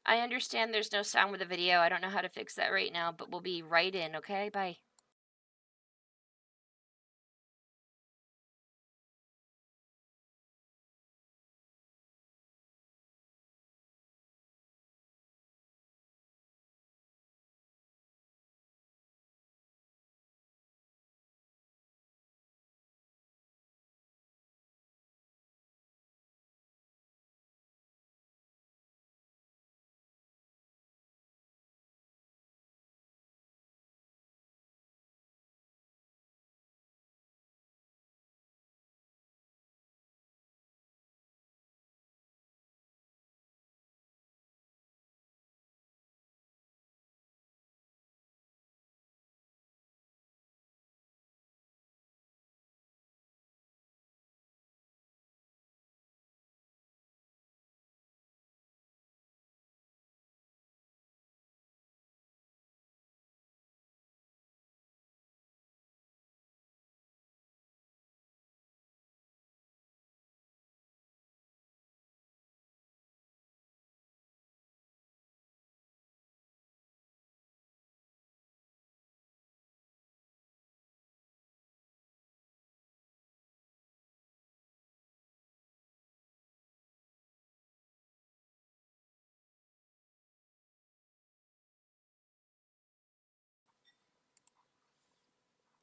I understand there's no sound with the video. I don't know how to fix that right now, but we'll be right in, okay? Bye.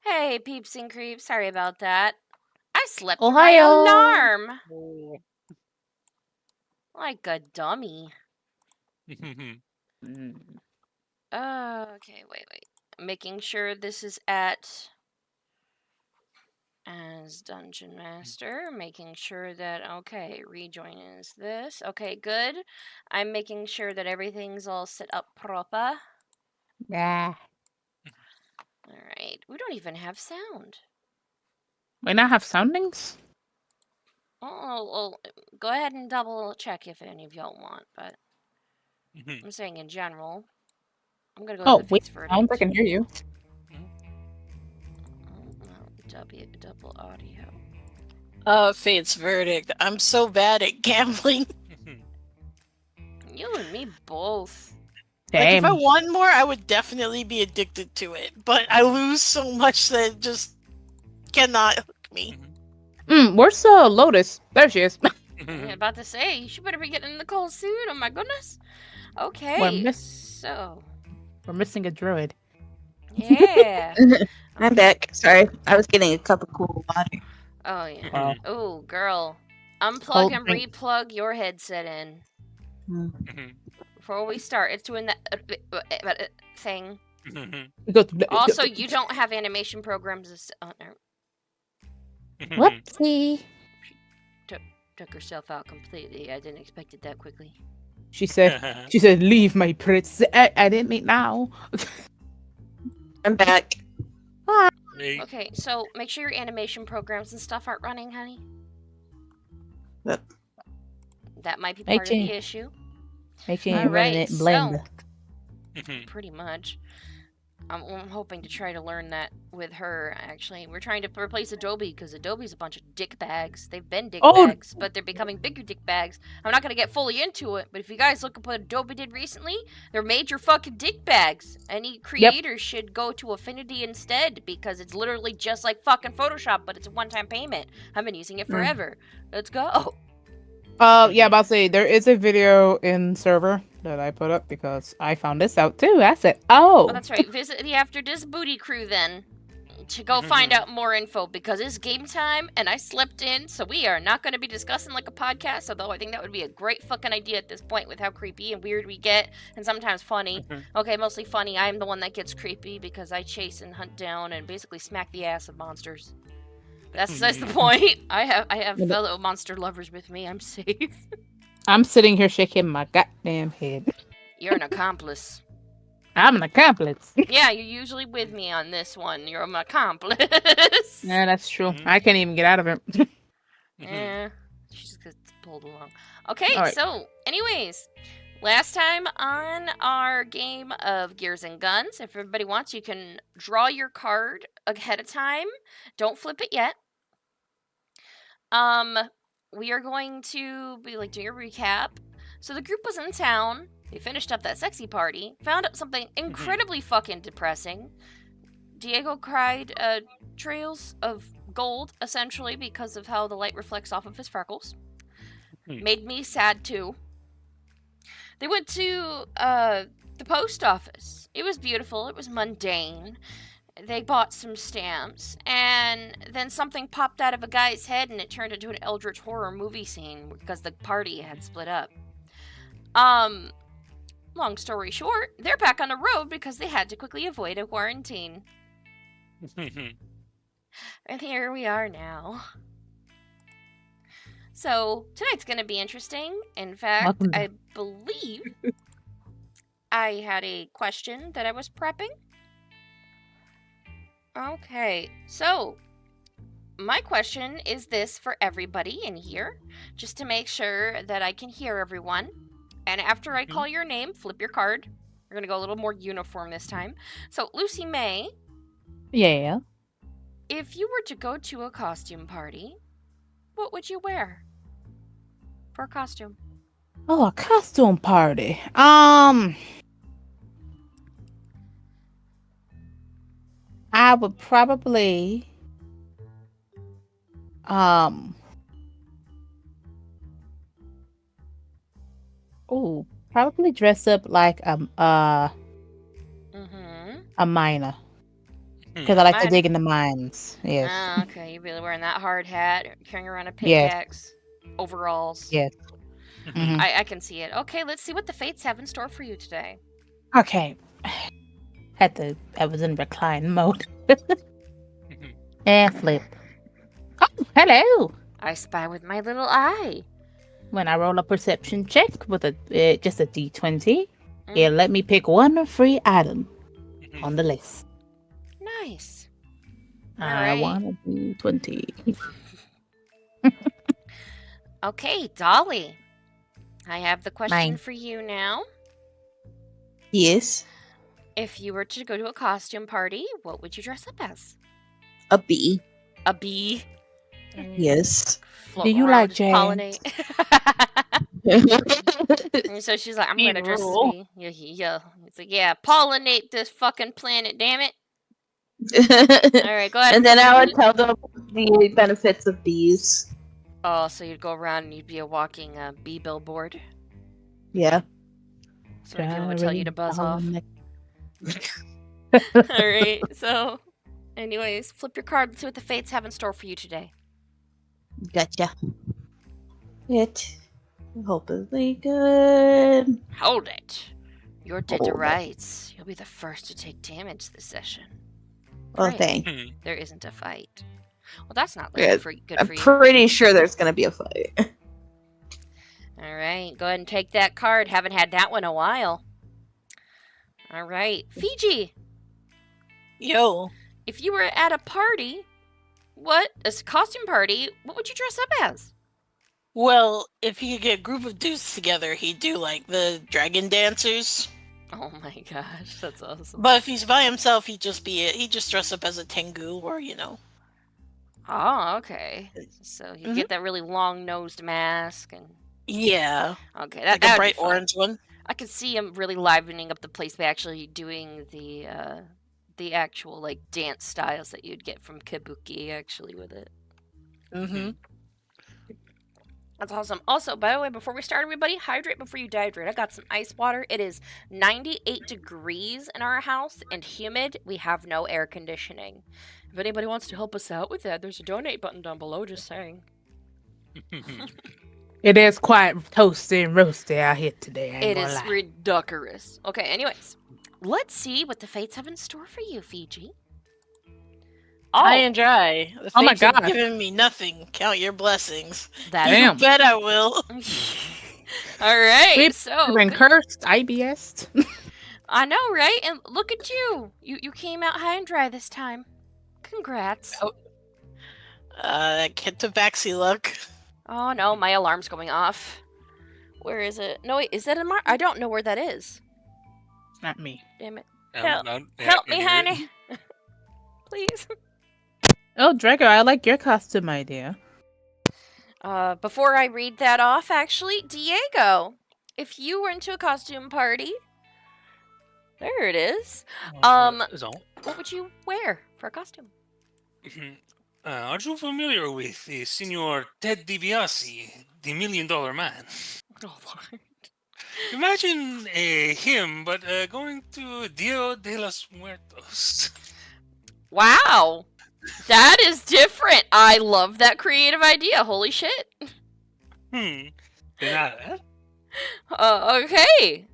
Hey, peeps and creeps. Sorry about that. I slept through my Ohio. alarm like a dummy. Mm. Okay, wait. Making sure this is at as Dungeon Master. Making sure that, okay, rejoin is this. Okay, good. I'm making sure that everything's all set up proper. Yeah. Alright, we don't even have sound. We now have soundings? Oh, well, go ahead and double check if any of y'all want, but I'm saying in general. I'm gonna go to Oh, the wait. Fate's Sounds I Verdict. can hear you. Double audio. Fate's Verdict. I'm so bad at gambling. You and me both. Like, if I Damn. won more, I would definitely be addicted to it. But I lose so much that it just cannot hook me. Where's Lotus? There she is. I'm about to say, she better be getting in the cold soon. Oh my goodness. Okay, We're missing a druid. yeah. I'm back. Sorry, I was getting a cup of cool water. Oh yeah. Wow. Oh girl, unplug Cold and drink. replug your headset in before we start. It's doing that thing. Also, you don't have animation programs. Oh, no. Whoopsie. Took herself out completely. I didn't expect it that quickly. She said, leave my Pritz. I didn't mean now. I'm back. Okay, so make sure your animation programs and stuff aren't running, honey. Yep. That might be part of the issue. Make sure you're running it in Blender. Pretty much. I'm hoping to try to learn that with her, actually. We're trying to replace Adobe, because Adobe's a bunch of dick bags. They've been dick bags, but they're becoming bigger dick bags. I'm not going to get fully into it, but if you guys look at what Adobe did recently, they're major fucking dick bags. Any creators should go to Affinity instead, because it's literally just like fucking Photoshop, but it's a one-time payment. I've been using it forever. Let's go. Yeah, about to say, there is a video in server that I put up because I found this out too. I said, oh, that's right. Visit the After This Booty crew then to go find out more info, because it's game time and I slept in, so we are not going to be discussing like a podcast, although I think that would be a great fucking idea at this point with how creepy and weird we get, and sometimes funny. Okay, mostly funny. I'm the one that gets creepy because I chase and hunt down and basically smack the ass of monsters. That's the point. I have fellow monster lovers with me. I'm safe. I'm sitting here shaking my goddamn head. You're an accomplice. I'm an accomplice. Yeah, you're usually with me on this one. You're an accomplice. Yeah, that's true. I can't even get out of it. Yeah, she just gets pulled along. Okay, so anyways, last time on our game of Gears and Guns, if everybody wants, you can draw your card ahead of time. Don't flip it yet. We are going to be like doing a recap. So the group was in town. They finished up that sexy party, found out something incredibly fucking depressing. Diego cried trails of gold, essentially, because of how the light reflects off of his freckles. Made me sad, too. They went to the post office. It was beautiful. It was mundane. They bought some stamps, and then something popped out of a guy's head, and it turned into an eldritch horror movie scene because the party had split up. Long story short, they're back on the road because they had to quickly avoid a quarantine. And here we are now. So, tonight's going to be interesting. In fact, I believe I had a question that I was prepping. Okay, so my question is this for everybody in here, just to make sure that I can hear everyone. And after I call your name, flip your card. We're going to go a little more uniform this time. So, Lucy May. Yeah. If you were to go to a costume party, what would you wear for a costume? Oh, a costume party. I would probably probably dress up like a miner. Because I like to dig in the mines. Yes. Ah, okay. You're really wearing that hard hat, carrying around a pickaxe, overalls. Yes. I can see it. Okay, let's see what the fates have in store for you today. Okay. I was in recline mode. And flip. Oh, hello. I spy with my little eye. When I roll a perception check with just a d20, it'll let me pick one free item on the list. Nice. I want a d20. Okay, Dolly. I have the question for you now. Yes. If you were to go to a costume party, what would you dress up as? A bee. A bee? Yes. Do you like James? Pollinate. And so she's like, I'm going to dress as a bee. Yeah. It's like, yeah, pollinate this fucking planet, damn it. All right, go ahead. And then I would tell them the benefits of bees. Oh, so you'd go around and you'd be a walking bee billboard? Yeah. So people would tell you to buzz off. Alright, so anyways, flip your card and see what the fates have in store for you today. Gotcha. Hopefully good. Hold it. You're dead to rights. You'll be the first to take damage this session. Well, thanks. There isn't a fight. Well, that's not looking good for you. I'm pretty sure there's going to be a fight. Alright, go ahead and take that card. Haven't had that one in a while. Alright, Fiji. Yo. If you were at a party, a costume party, what would you dress up as? Well, if he could get a group of dudes together, he'd do like the dragon dancers. Oh my gosh, that's awesome. But if he's by himself, he'd just dress up as a Tengu or, Oh, okay. So you get that really long-nosed mask and... Yeah. Okay, like a bright orange one. I could see him really livening up the place by actually doing the actual like dance styles that you'd get from Kabuki actually with it. That's awesome. Also, by the way, before we start, everybody, hydrate before you dehydrate. I got some ice water. It is 98 degrees in our house and humid. We have no air conditioning. If anybody wants to help us out with that, there's a donate button down below, just saying. It is quite toasty and roasty out here today. It is ridiculous. Okay, anyways. Let's see what the fates have in store for you, Fiji. High and dry. The Oh my fates have God. given me nothing. Count your blessings. Damn. You bet I will. Alright, so... been cursed, IBS. I know, right? And look at you. You came out high and dry this time. Congrats. Get to Baxi luck. Oh no, my alarm's going off. Where is it? No, wait, is that a mark? I don't know where that is. It's not me. Damn it. Help me, honey. Please. Oh, Drago, I like your costume idea. Before I read that off, actually, Diego, if you were into a costume party, there it is. What would you wear for a costume? Are you familiar with Signor Ted DiBiase, the $1 Million Man? Oh, Lord. Imagine him, but going to Dia de los Muertos. Wow. That is different. I love that creative idea. Holy shit. De nada. Okay.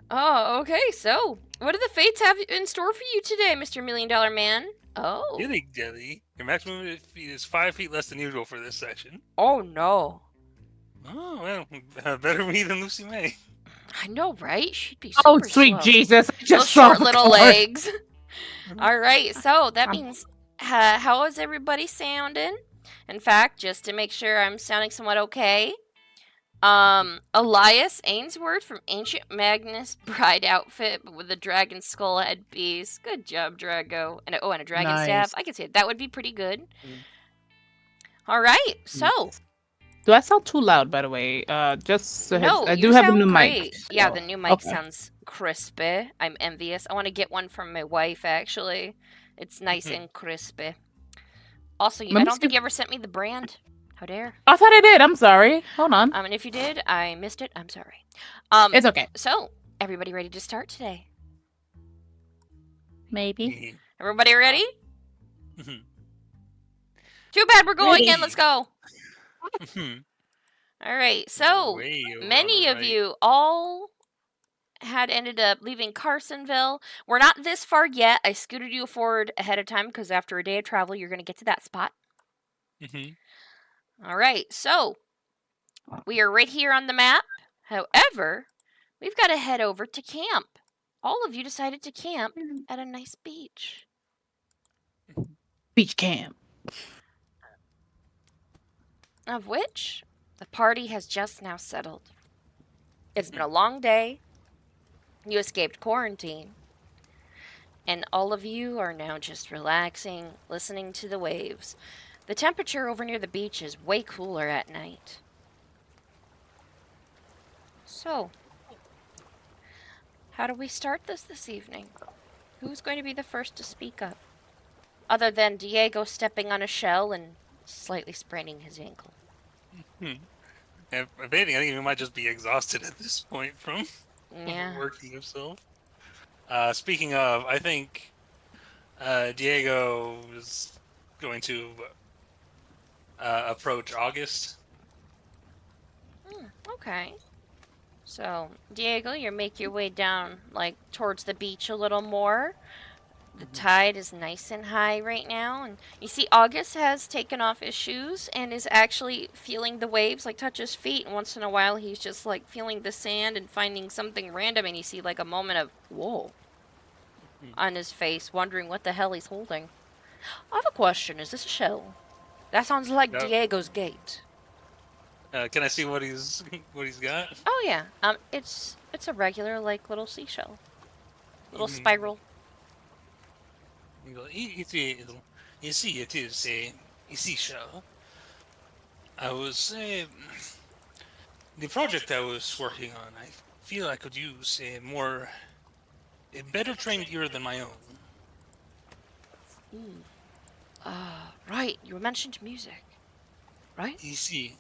Oh, okay. So, what do the fates have in store for you today, Mr. $1 Million Man? Oh. Dilly dilly. Your maximum feet is 5 feet less than usual for this section. Oh, no. Oh, well, better me than Lucy May. I know, right? She'd be super Oh, sweet slow. Jesus! I Those just saw short the little card. legs. All right, so that means how is everybody sounding? In fact, just to make sure I'm sounding somewhat okay, Elias Ainsworth from Ancient Magnus bride outfit, but with a dragon skull headpiece. Good job, Drago. And a dragon Nice. staff. I could say that would be pretty good. All right, so Do I sound too loud, by the way? Just so no, I you do have a sound new great. mic. Yeah, so- the new mic okay. sounds crispy. I'm envious. I want to get one from my wife, actually. It's nice and crispy. Also, Let I me don't think see- you ever sent me the brand. How dare. I thought I did. I'm sorry. Hold on. And if you did, I missed it. I'm sorry. It's okay. So, everybody ready to start today? Maybe. Everybody ready? Mhm. Too bad we're going in. Ready. Let's go. Mhm. All right. So, Way over many on of the right. you all had ended up leaving Carsonville. We're not this far yet. I scooted you forward ahead of time because after a day of travel, you're going to get to that spot. Mhm. All right. So, we are right here on the map. However, we've got to head over to camp. All of you decided to camp at a nice beach. Beach camp. Of which the party has just now settled. It's been a long day. You escaped quarantine. And all of you are now just relaxing, listening to the waves. The temperature over near the beach is way cooler at night. So, how do we start this evening? Who's going to be the first to speak up? Other than Diego stepping on a shell and slightly spraining his ankle. If anything, I think he might just be exhausted at this point from Yeah. overworking himself. Speaking of, I think Diego is going to approach August. Okay. So, Diego, you make your way down, like, towards the beach a little more. The tide is nice and high right now, and you see August has taken off his shoes and is actually feeling the waves, like, touch his feet, and once in a while he's just, like, feeling the sand and finding something random, and you see, like, a moment of, whoa, on his face, wondering what the hell he's holding. I have a question. Is this a shell? That sounds like No. Diego's gate. Can I see what he's got? Oh yeah, it's a regular like little seashell, little Mhm. spiral. You see, it is a seashell. I was the project I was working on. I feel I could use a better trained ear than my own. Right. You mentioned music, right? You see,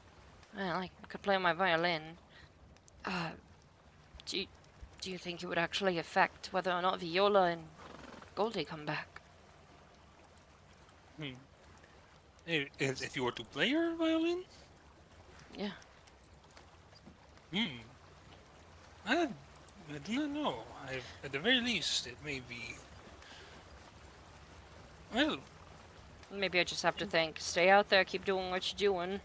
Well, I could play my violin. Do you think it would actually affect whether or not Viola and Goldie come back? if you were to play your violin, Yeah. I do not know. At the very least, it may be. Well, Maybe I just have to think. Stay out there. Keep doing what you're doing.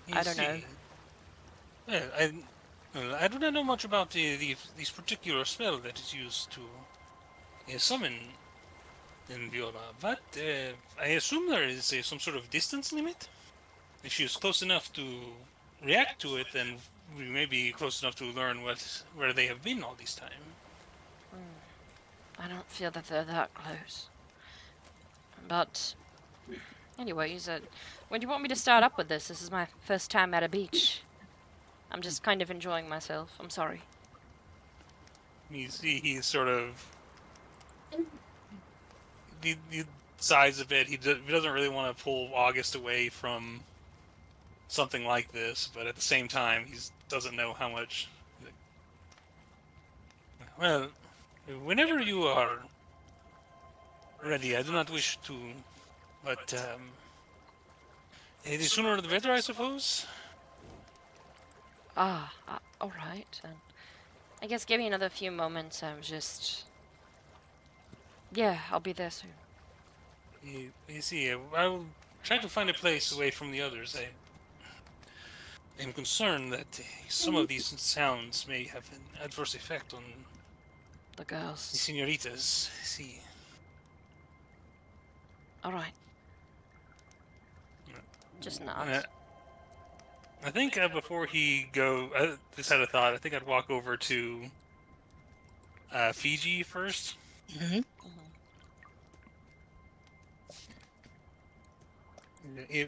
you I don't know. see. Well, I do not know much about this particular spell that is used to summon in Viola, but I assume there is some sort of distance limit. If she is close enough to react to it, then we may be close enough to learn where they have been all this time. I don't feel that they're that close. But anyways, when do you want me to start up with this? This is my first time at a beach. I'm just kind of enjoying myself. I'm sorry. He's sort of the size of it. He doesn't really want to pull August away from something like this, but at the same time, he doesn't know how much. Well, whenever you are ready, I do not wish to, but the sooner the better, I suppose. All right. I guess give me another few moments. I'm just... Yeah, I'll be there soon. You see, I will try to find a place away from the others. I am concerned that some of these sounds may have an adverse effect on The girls. the senoritas. See. All right. Just nods. I think before he go, I just had a thought. I think I'd walk over to Fiji first. Mm-hmm.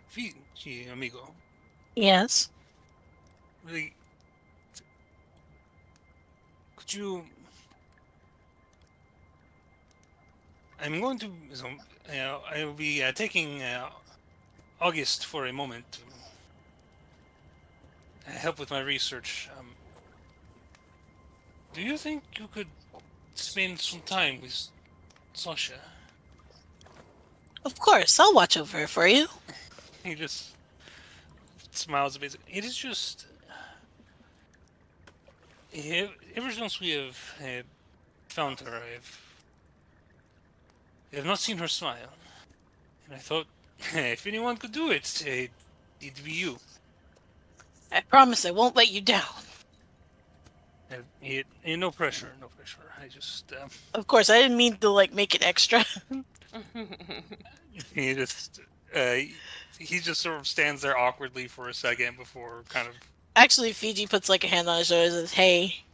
Fiji, amigo. Yes. Really, could you? I'm going to. So, I will be taking August for a moment to help with my research. Do you think you could spend some time with Sasha? Of course, I'll watch over it for you. He just smiles a bit. It is just ever since we have found her, I have not seen her smile, and I thought if anyone could do it, it'd be you. I promise I won't let you down. No pressure, no pressure. I just Of course, I didn't mean to make it extra. he just sort of stands there awkwardly for a second before kind of. Actually, Fiji puts a hand on his shoulder and says, "Hey,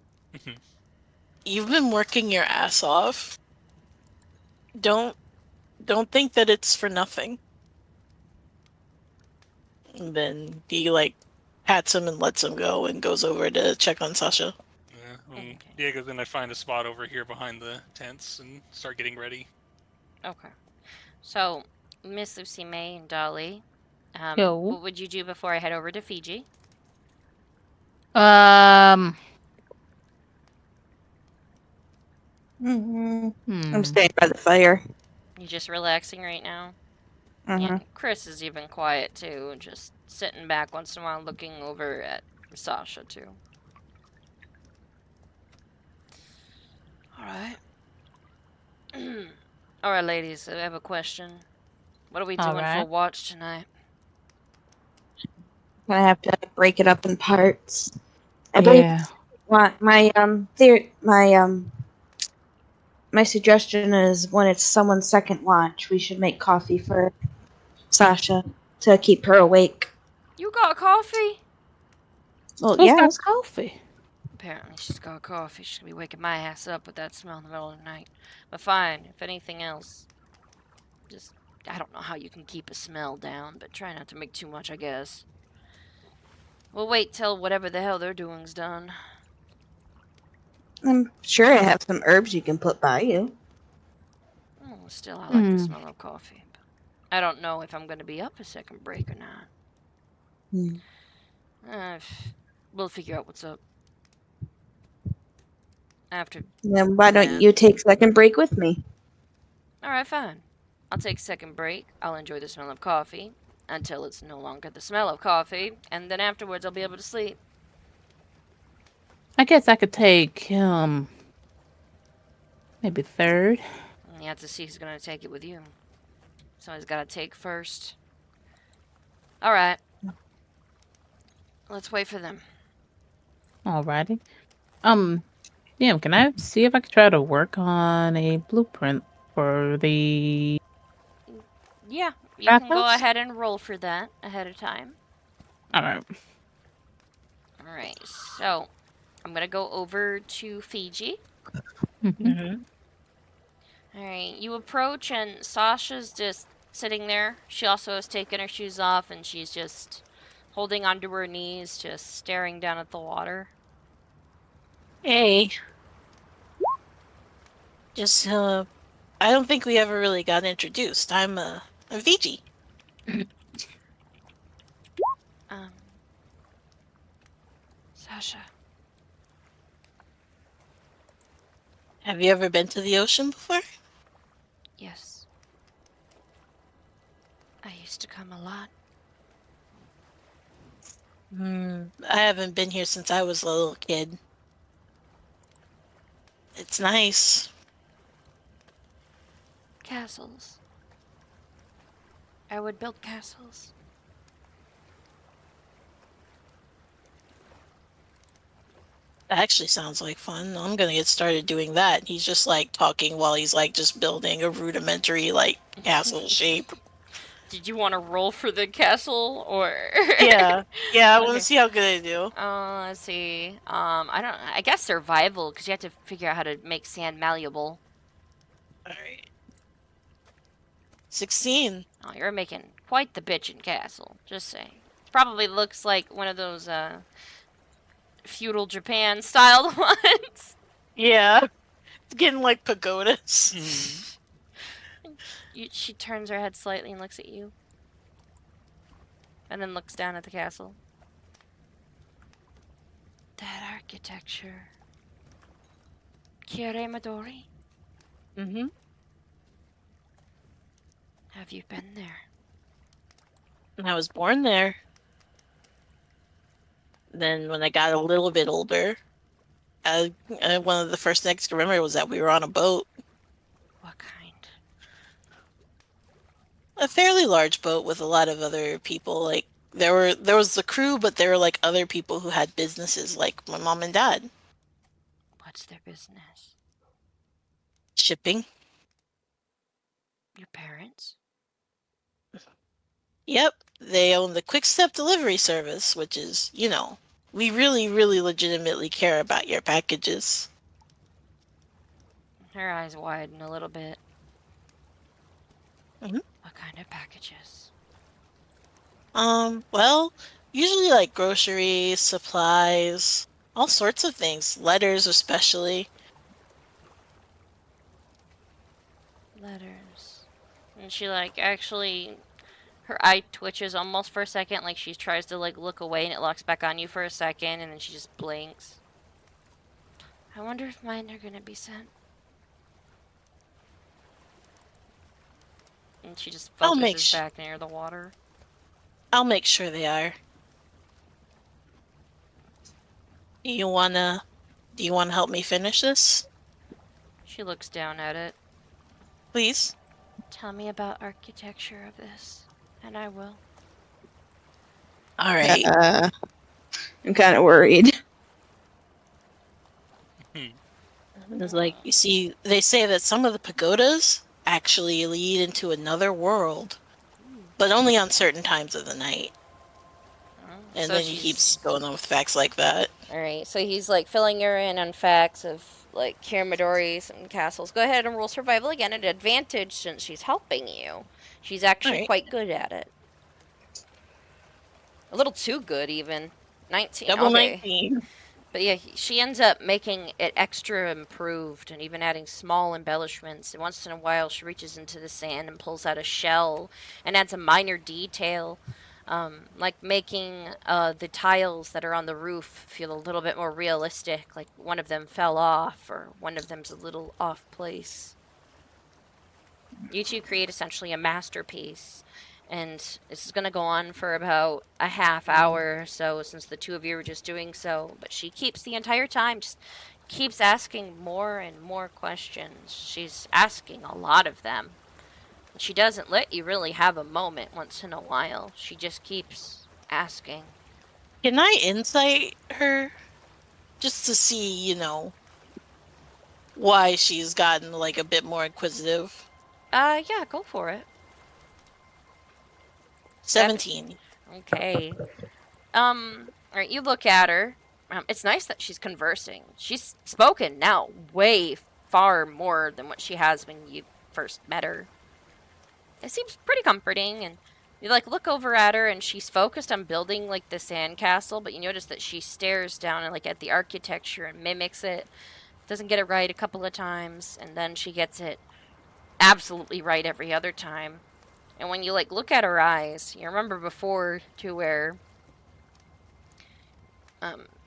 you've been working your ass off. Don't think that it's for nothing." And then he pats him and lets him go and goes over to check on Sasha. Okay. Diego's gonna find a spot over here behind the tents and start getting ready. Okay. So, Miss Lucy May and Dolly, Yo. what would you do before I head over to Fiji? I'm Hmm. staying by the fire. You just relaxing right now? Mhm. Yeah, Chris is even quiet too, just sitting back once in a while looking over at Sasha too. Alright. Alright, ladies, I have a question. What are we doing for Alright. watch tonight? Gonna have to break it up in parts. I believe Yeah. my suggestion is when it's someone's second watch, we should make coffee for Sasha to keep her awake. You got coffee? Well, Who's got yes. coffee? Apparently she's got coffee. She's gonna be waking my ass up with that smell in the middle of the night. But fine, if anything else, just, I don't know how you can keep a smell down, but try not to make too much, I guess. We'll wait till whatever the hell they're doing's done. I'm sure I have some herbs you can put by you. Oh, still, I like the smell of coffee. But I don't know if I'm gonna be up a second break or not. We'll figure out what's up. After. Then why don't you take second break with me? Alright, fine. I'll take second break. I'll enjoy the smell of coffee until it's no longer the smell of coffee, and then afterwards I'll be able to sleep. I guess I could take maybe third. You have to see who's gonna take it with you. Somebody's gotta take first. Alright. Let's wait for them. Alrighty. Yeah, can I see if I can try to work on a blueprint for the... Yeah, you can go Breakfast? ahead and roll for that ahead of time. Alright. Alright, so I'm gonna go over to Fiji. Mm-hmm. Alright, you approach and Sasha's just sitting there. She also has taken her shoes off and she's just holding onto her knees, just staring down at the water. Hey. Just, I don't think we ever really got introduced. I'm Viji. Sasha. Have you ever been to the ocean before? Yes. I used to come a lot. I haven't been here since I was a little kid. It's nice. Castles. I would build castles. That actually sounds like fun. I'm gonna get started doing that. He's just like talking while he's like just building a rudimentary like castle shape. Did you want to roll for the castle or? Yeah, I want Okay. to see how good I do. Let's see. I guess survival, because you have to figure out how to make sand malleable. All right. 16. Oh, you're making quite the bitchin' castle. Just saying. Probably looks like one of those feudal Japan styled ones. Yeah, it's getting like pagodas. She turns her head slightly and looks at you. And then looks down at the castle. That architecture. Kiere Midori? Mm-hmm. Have you been there? I was born there. Then when I got a little bit older, one of the first things to remember was that we were on a boat. What kind? A fairly large boat with a lot of other people. Like there was the crew, but there were like other people who had businesses, like my mom and dad. What's their business? Shipping. Your parents? Yep, they own the Quick Step delivery service, which is, we really, really legitimately care about your packages. Her eyes widen a little bit. Mhm. What kind of packages? Well, usually like groceries, supplies, all sorts of things. Letters especially. Letters. And she actually her eye twitches almost for a second, like she tries to look away and it locks back on you for a second and then she just blinks. I wonder if mine are gonna be sent. And she just focuses back near the water. I'll make sure they are. Do you wanna help me finish this? She looks down at it. Please? Tell me about architecture of this, and I will. All right. I'm kind of worried. It's like, you see, they say that some of the pagodas actually lead into another world, but only on certain times of the night. And so then he keeps going on with facts like that. Alright, so he's filling her in on facts of Kiramidori's and castles. Go ahead and roll survival again at advantage since she's helping you. She's actually quite good at it. A little too good, even. 19. Double 19. But yeah, she ends up making it extra improved and even adding small embellishments. And once in a while, she reaches into the sand and pulls out a shell and adds a minor detail. Like making the tiles that are on the roof feel a little bit more realistic, like one of them fell off or one of them's a little off place. You two create essentially a masterpiece, and this is going to go on for about a half hour or so since the two of you were just doing so, but she keeps the entire time, just keeps asking more and more questions. She's asking a lot of them. She doesn't let you really have a moment once in a while. She just keeps asking. Can I insight her? Just to see, why she's gotten, a bit more inquisitive. Yeah, go for it. 17. Okay. Alright, you look at her. It's nice that she's conversing. She's spoken now way far more than what she has when you first met her. It seems pretty comforting, and You like look over at her and she's focused on building like the sandcastle, but you notice that she stares down and like at the architecture and mimics it. Doesn't get it right a couple of times, and then she gets it absolutely right every other time. And when you like look at her eyes, you remember before to where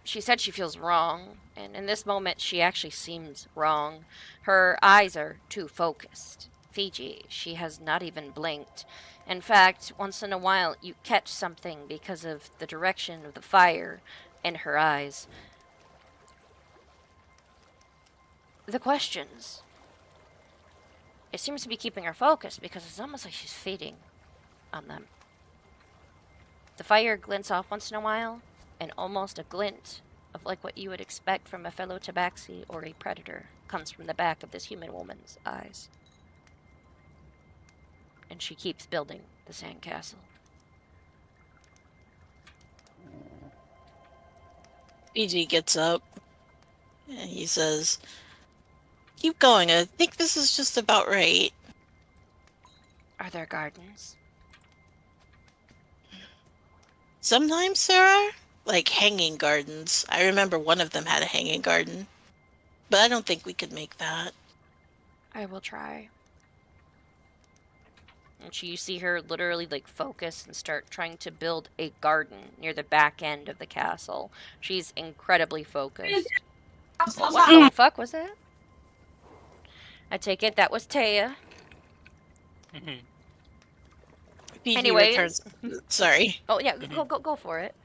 she said she feels wrong, and in this moment she actually seems wrong. Her eyes are too focused. Fiji, she has not even blinked. In fact, once in a while you catch something because of the direction of the fire in her eyes. The questions. It seems to be keeping her focused because it's almost like she's feeding on them. The fire glints off once in a while, and almost a glint of like what you would expect from a fellow tabaxi or a predator comes from the back of this human woman's eyes. And she keeps building the sandcastle. Fiji gets up and he says, "Keep going. I think this is just about right." Are there gardens? Sometimes there are, like, hanging gardens. I remember one of them had a hanging garden. But I don't think we could make that. I will try. And you see her literally like focus and start trying to build a garden near the back end of the castle. She's incredibly focused. What the fuck was that? I take it that was Taya. Fiji Anyways. returns. Sorry. Oh yeah, go for it.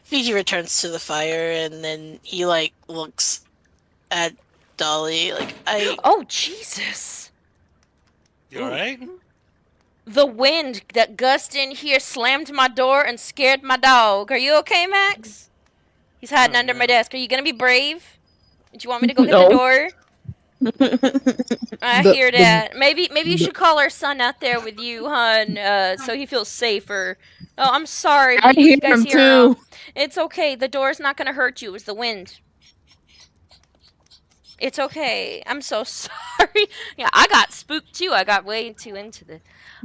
Fiji returns to the fire, and then he like looks at Dolly like, Oh Jesus! You alright? The wind that gusted in here slammed my door and scared my dog. Are you okay, Max? He's hiding under my desk. Are you gonna be brave? Do you want me to go get the door? I hear that. Maybe you should call our son out there with you, hon, so he feels safer. Oh, I'm sorry. I hear him too. It's okay. The door's not gonna hurt you. It's the wind. It's okay. I'm so sorry. Yeah, I got spooked too. I got way too into the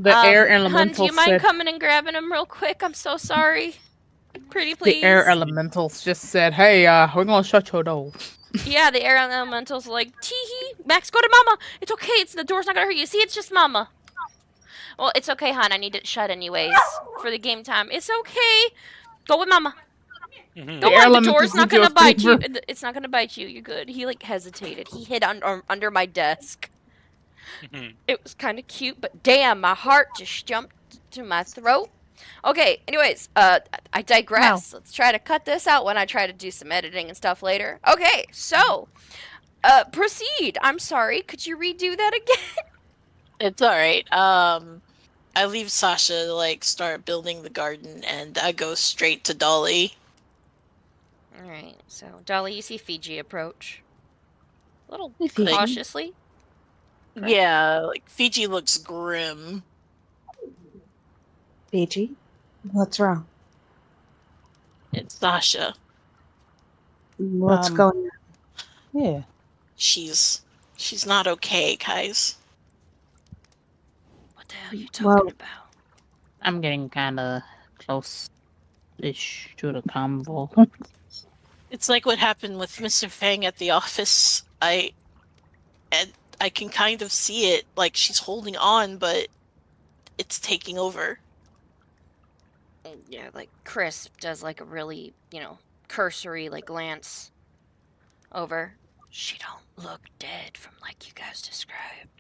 air Hun, elemental. do you mind coming and grabbing him real quick? I'm so sorry. Pretty please. The air elementals just said, "Hey, we're gonna shut your door." Yeah, the air elementals like, tee-hee, Max, go to Mama. It's okay. The door's not gonna hurt you. See, it's just Mama. Well, it's okay, hon. I need it shut anyways for the game time. It's okay. Go with Mama. Don't worry, the door's not gonna bite you. It's not gonna bite you. You're good. He like hesitated. He hid under my desk. It was kind of cute, but damn, my heart just jumped to my throat. Okay, anyways, I digress. Wow. Let's try to cut this out when I try to do some editing and stuff later. Okay, so, proceed. I'm sorry. Could you redo that again? It's alright. I leave Sasha to like start building the garden, and I go straight to Dolly. Alright, so Dolly, you see Fiji approach. A little cautiously. Correct? Yeah, like Fiji looks grim. Fiji, what's wrong? It's Sasha. What's going on? Yeah. She's not okay, guys. What the hell are you talking about? I'm getting kind of close-ish to the convo. It's like what happened with Mr. Fang at the office. I can kind of see it, like she's holding on, but it's taking over. Yeah, like Chris does like a really, cursory like glance over. She don't look dead from like you guys described.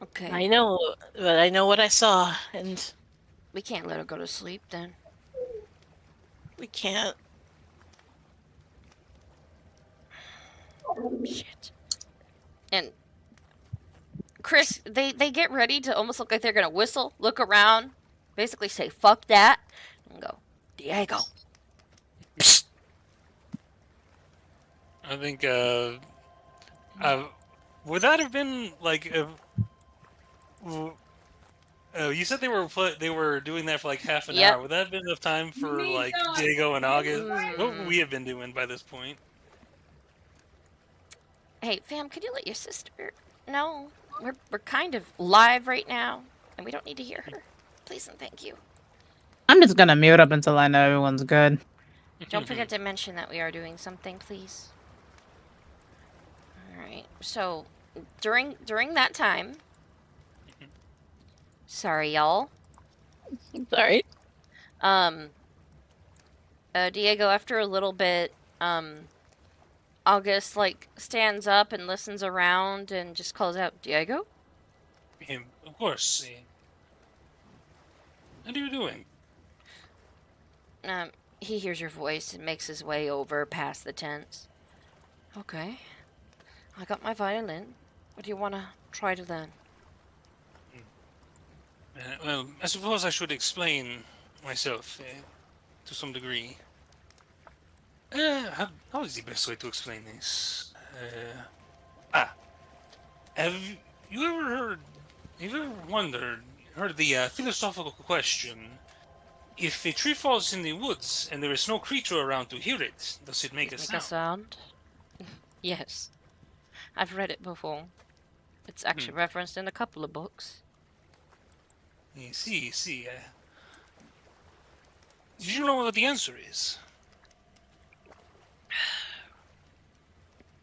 Okay. I know, but I know what I saw, and we can't let her go to sleep then. We can't. Shit. And Chris, they get ready to almost look like they're gonna whistle, look around, basically say "fuck that," and go, "Diego." I think would that have been like if you said they were doing that for like half an hour. Would that have been enough time for like Diego and August? What would we have been doing by this point? Hey, fam, could you let your sister know? we're kind of live right now, and we don't need to hear her. Please and thank you. I'm just gonna mute up until I know everyone's good. Don't forget to mention that we are doing something, please. All right. So during that time, sorry y'all. Sorry. Diego, after a little bit, August like stands up and listens around and just calls out, "Diego?" Of course. What are you doing? He hears your voice and makes his way over past the tents. Okay. I got my violin. What do you want to try to learn? Well, I suppose I should explain myself to some degree. How is the best way to explain this? Have you ever heard, have you ever heard the philosophical question, if a tree falls in the woods and there is no creature around to hear it, does it make a sound? Yes. I've read it before. It's actually referenced in a couple of books. See. Did you know what the answer is?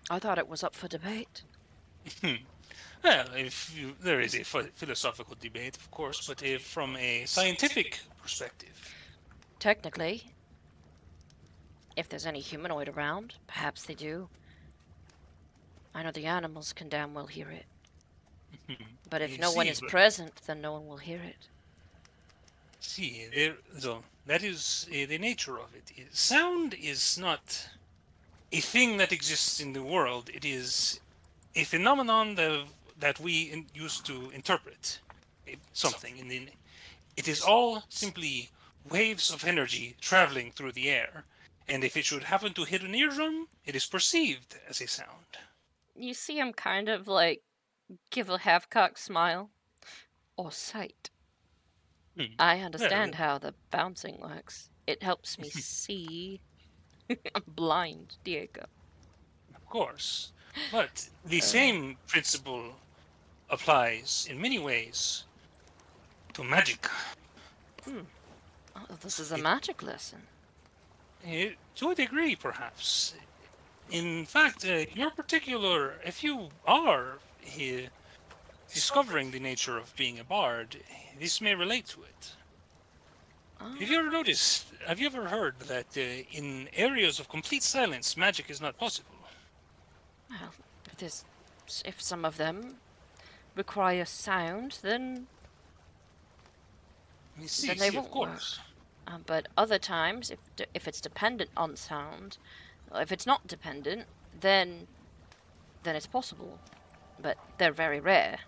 I thought it was up for debate. Well, there is a philosophical debate, of course, but from a scientific perspective. Technically, if there's any humanoid around, perhaps they do. I know the animals can damn well hear it. But if no one is present, then no one will hear it. See, that is the nature of it. Sound is not a thing that exists in the world. It is a phenomenon that we use to interpret something. It is all simply waves of energy traveling through the air. And if it should happen to hit an eardrum, it is perceived as a sound. You see him kind of like give a half-cocked smile. Or sight. I understand how the bouncing works. It helps me see. I'm blind, Diego. Of course. But the same principle applies in many ways to magic. Oh, this is a magic lesson. To a degree, perhaps. In fact, if you are discovering the nature of being a bard, this may relate to it. Have you ever heard that in areas of complete silence, magic is not possible? Well, if some of them require sound, then they won't of course. Work. But other times, if it's dependent on sound, if it's not dependent, then it's possible. But they're very rare.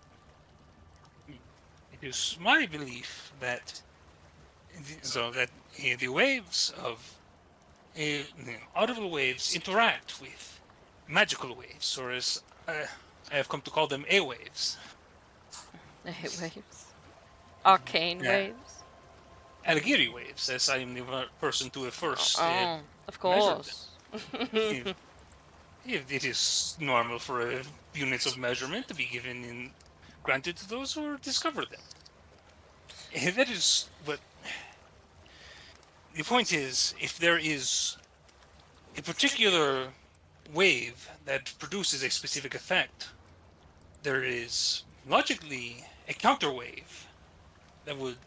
It is my belief that the waves of audible waves interact with magical waves, or as I have come to call them, A-waves. A-waves? Arcane waves? Algiri waves, as I am the person to have first of course. It is normal for units of measurement to be granted to those who discover them. That is what... The point is, if there is a particular wave that produces a specific effect, there is logically a counter wave that would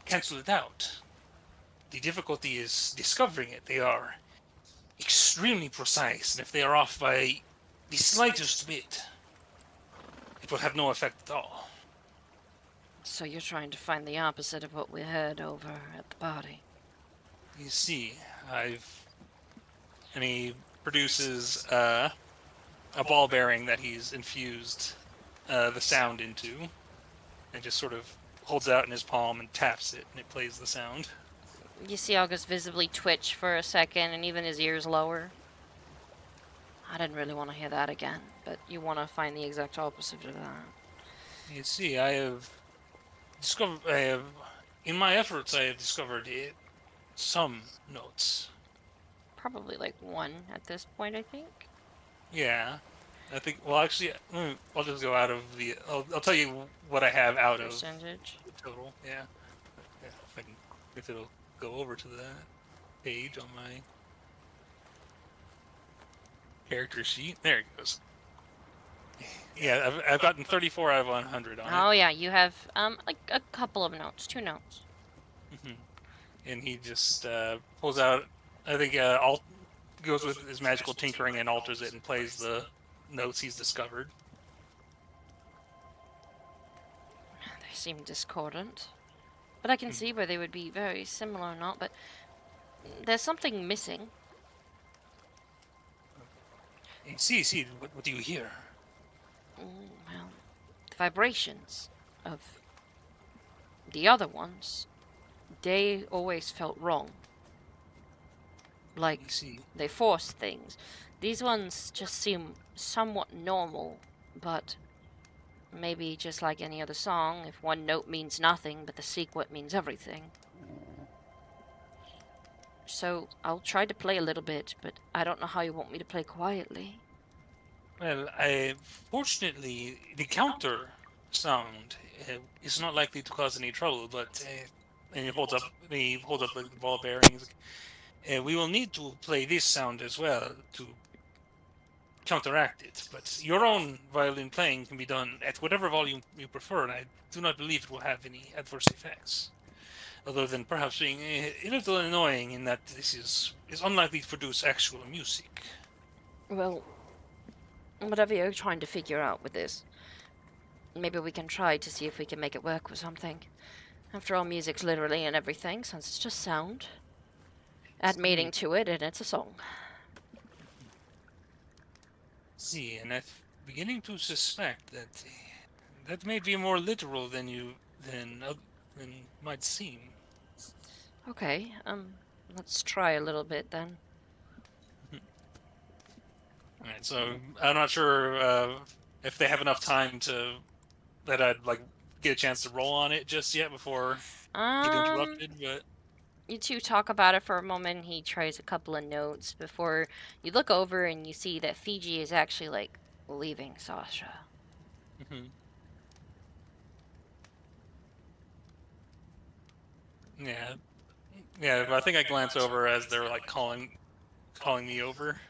cancel it out. The difficulty is discovering it. They are extremely precise, and if they are off by the slightest bit, it will have no effect at all. So you're trying to find the opposite of what we heard over at the party. You see, and he produces a ball bearing that he's infused the sound into, and just sort of holds it out in his palm and taps it, and it plays the sound. You see August visibly twitch for a second, and even his ears lower. I didn't really want to hear that again, but you want to find the exact opposite of that. You see, in my efforts, I have discovered some notes. Probably like one at this point, I think. Yeah. I think. Well, actually, I'll just go out of the. I'll tell you what I have out of Percentage. the total. Yeah. Yeah. If it'll go over to that page on my character sheet. There it goes. Yeah, I've gotten 34 out of 100 on it. Oh yeah, you have like a couple of notes, 2 notes. And he just pulls out. I think goes with his magical tinkering and alters it and plays the notes he's discovered. They seem discordant, but I can see where they would be very similar or not. But there's something missing. See, what do you hear? Well, the vibrations of the other ones, they always felt wrong. Like See. they force things. These ones just seem somewhat normal, but maybe just like any other song, if one note means nothing, but the sequence means everything. So I'll try to play a little bit, but I don't know how you want me to play quietly. Well, fortunately, the counter sound is not likely to cause any trouble. But and he holds up the ball bearings. We will need to play this sound as well to counteract it. But your own violin playing can be done at whatever volume you prefer, and I do not believe it will have any adverse effects, other than perhaps being a little annoying in that this is unlikely to produce actual music. Well, whatever you're trying to figure out with this, maybe we can try to see if we can make it work with something. After all, music's literally in everything, since it's just sound. Add meaning to it, and it's a song. See, and I'm beginning to suspect that may be more literal than might seem. Okay, let's try a little bit then. Alright, so I'm not sure if they have enough time that I'd like get a chance to roll on it just yet before get interrupted, but you two talk about it for a moment. He tries a couple of notes before you look over and you see that Fiji is actually like leaving Sasha. Yeah, but I think I glance over as they're like calling me over.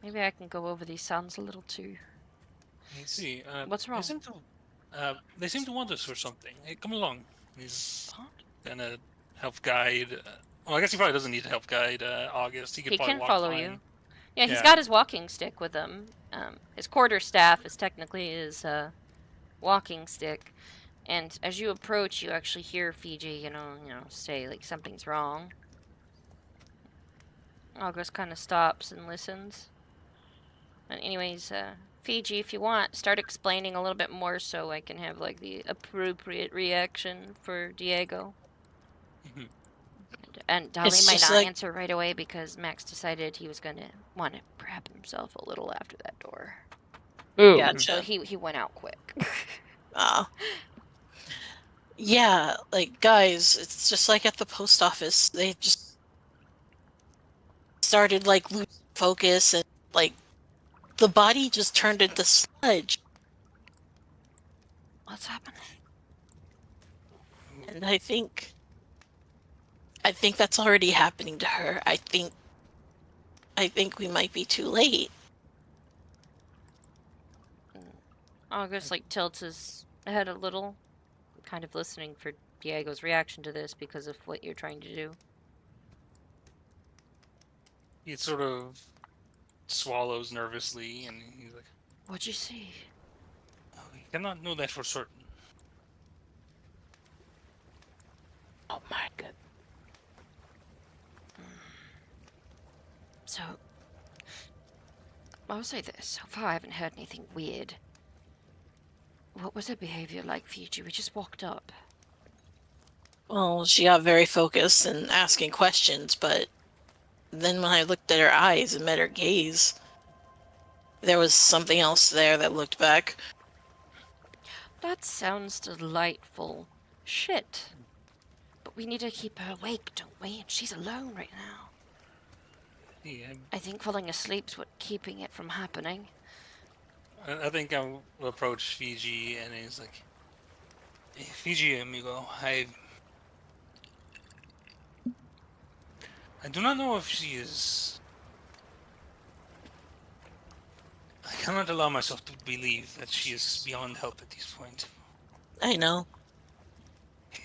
Maybe I can go over these sounds a little too. Let's see. What's wrong? They seem to want us for something. Hey, come along. He's gonna help guide. Well, I guess he probably doesn't need to help guide August. He can walk follow fine. you. Yeah, he's got his walking stick with him. His quarterstaff is technically his walking stick. And as you approach, you actually hear Fiji, you know, say like something's wrong. August kind of stops and listens. And anyways, Fiji, if you want, start explaining a little bit more so I can have like the appropriate reaction for Diego. And Dolly might not answer right away because Max decided he was going to want to prep himself a little after that door. Ooh. Gotcha. So he went out quick. Yeah, like, guys, it's just like at the post office. They just started, like, losing focus, and, like, the body just turned into sludge. What's happening? And I think that's already happening to her. I think we might be too late. August, like, tilts his head a little, kind of listening for Diego's reaction to this because of what you're trying to do. He sort of swallows nervously, and he's like, "What'd you see?" "Oh, we cannot know that for certain." Oh my god. So, I'll say this. So far, I haven't heard anything weird. What was her behavior like, Fiji? We just walked up. Well, she got very focused and asking questions, but then when I looked at her eyes and met her gaze, there was something else there that looked back. That sounds delightful. Shit. But we need to keep her awake, don't we? And she's alone right now. Yeah, I think falling asleep's what keeping it from happening. I think I will approach Fiji, and he's like, "Hey, Fiji, amigo, I do not know if she is. I cannot allow myself to believe that she is beyond help at this point. I know.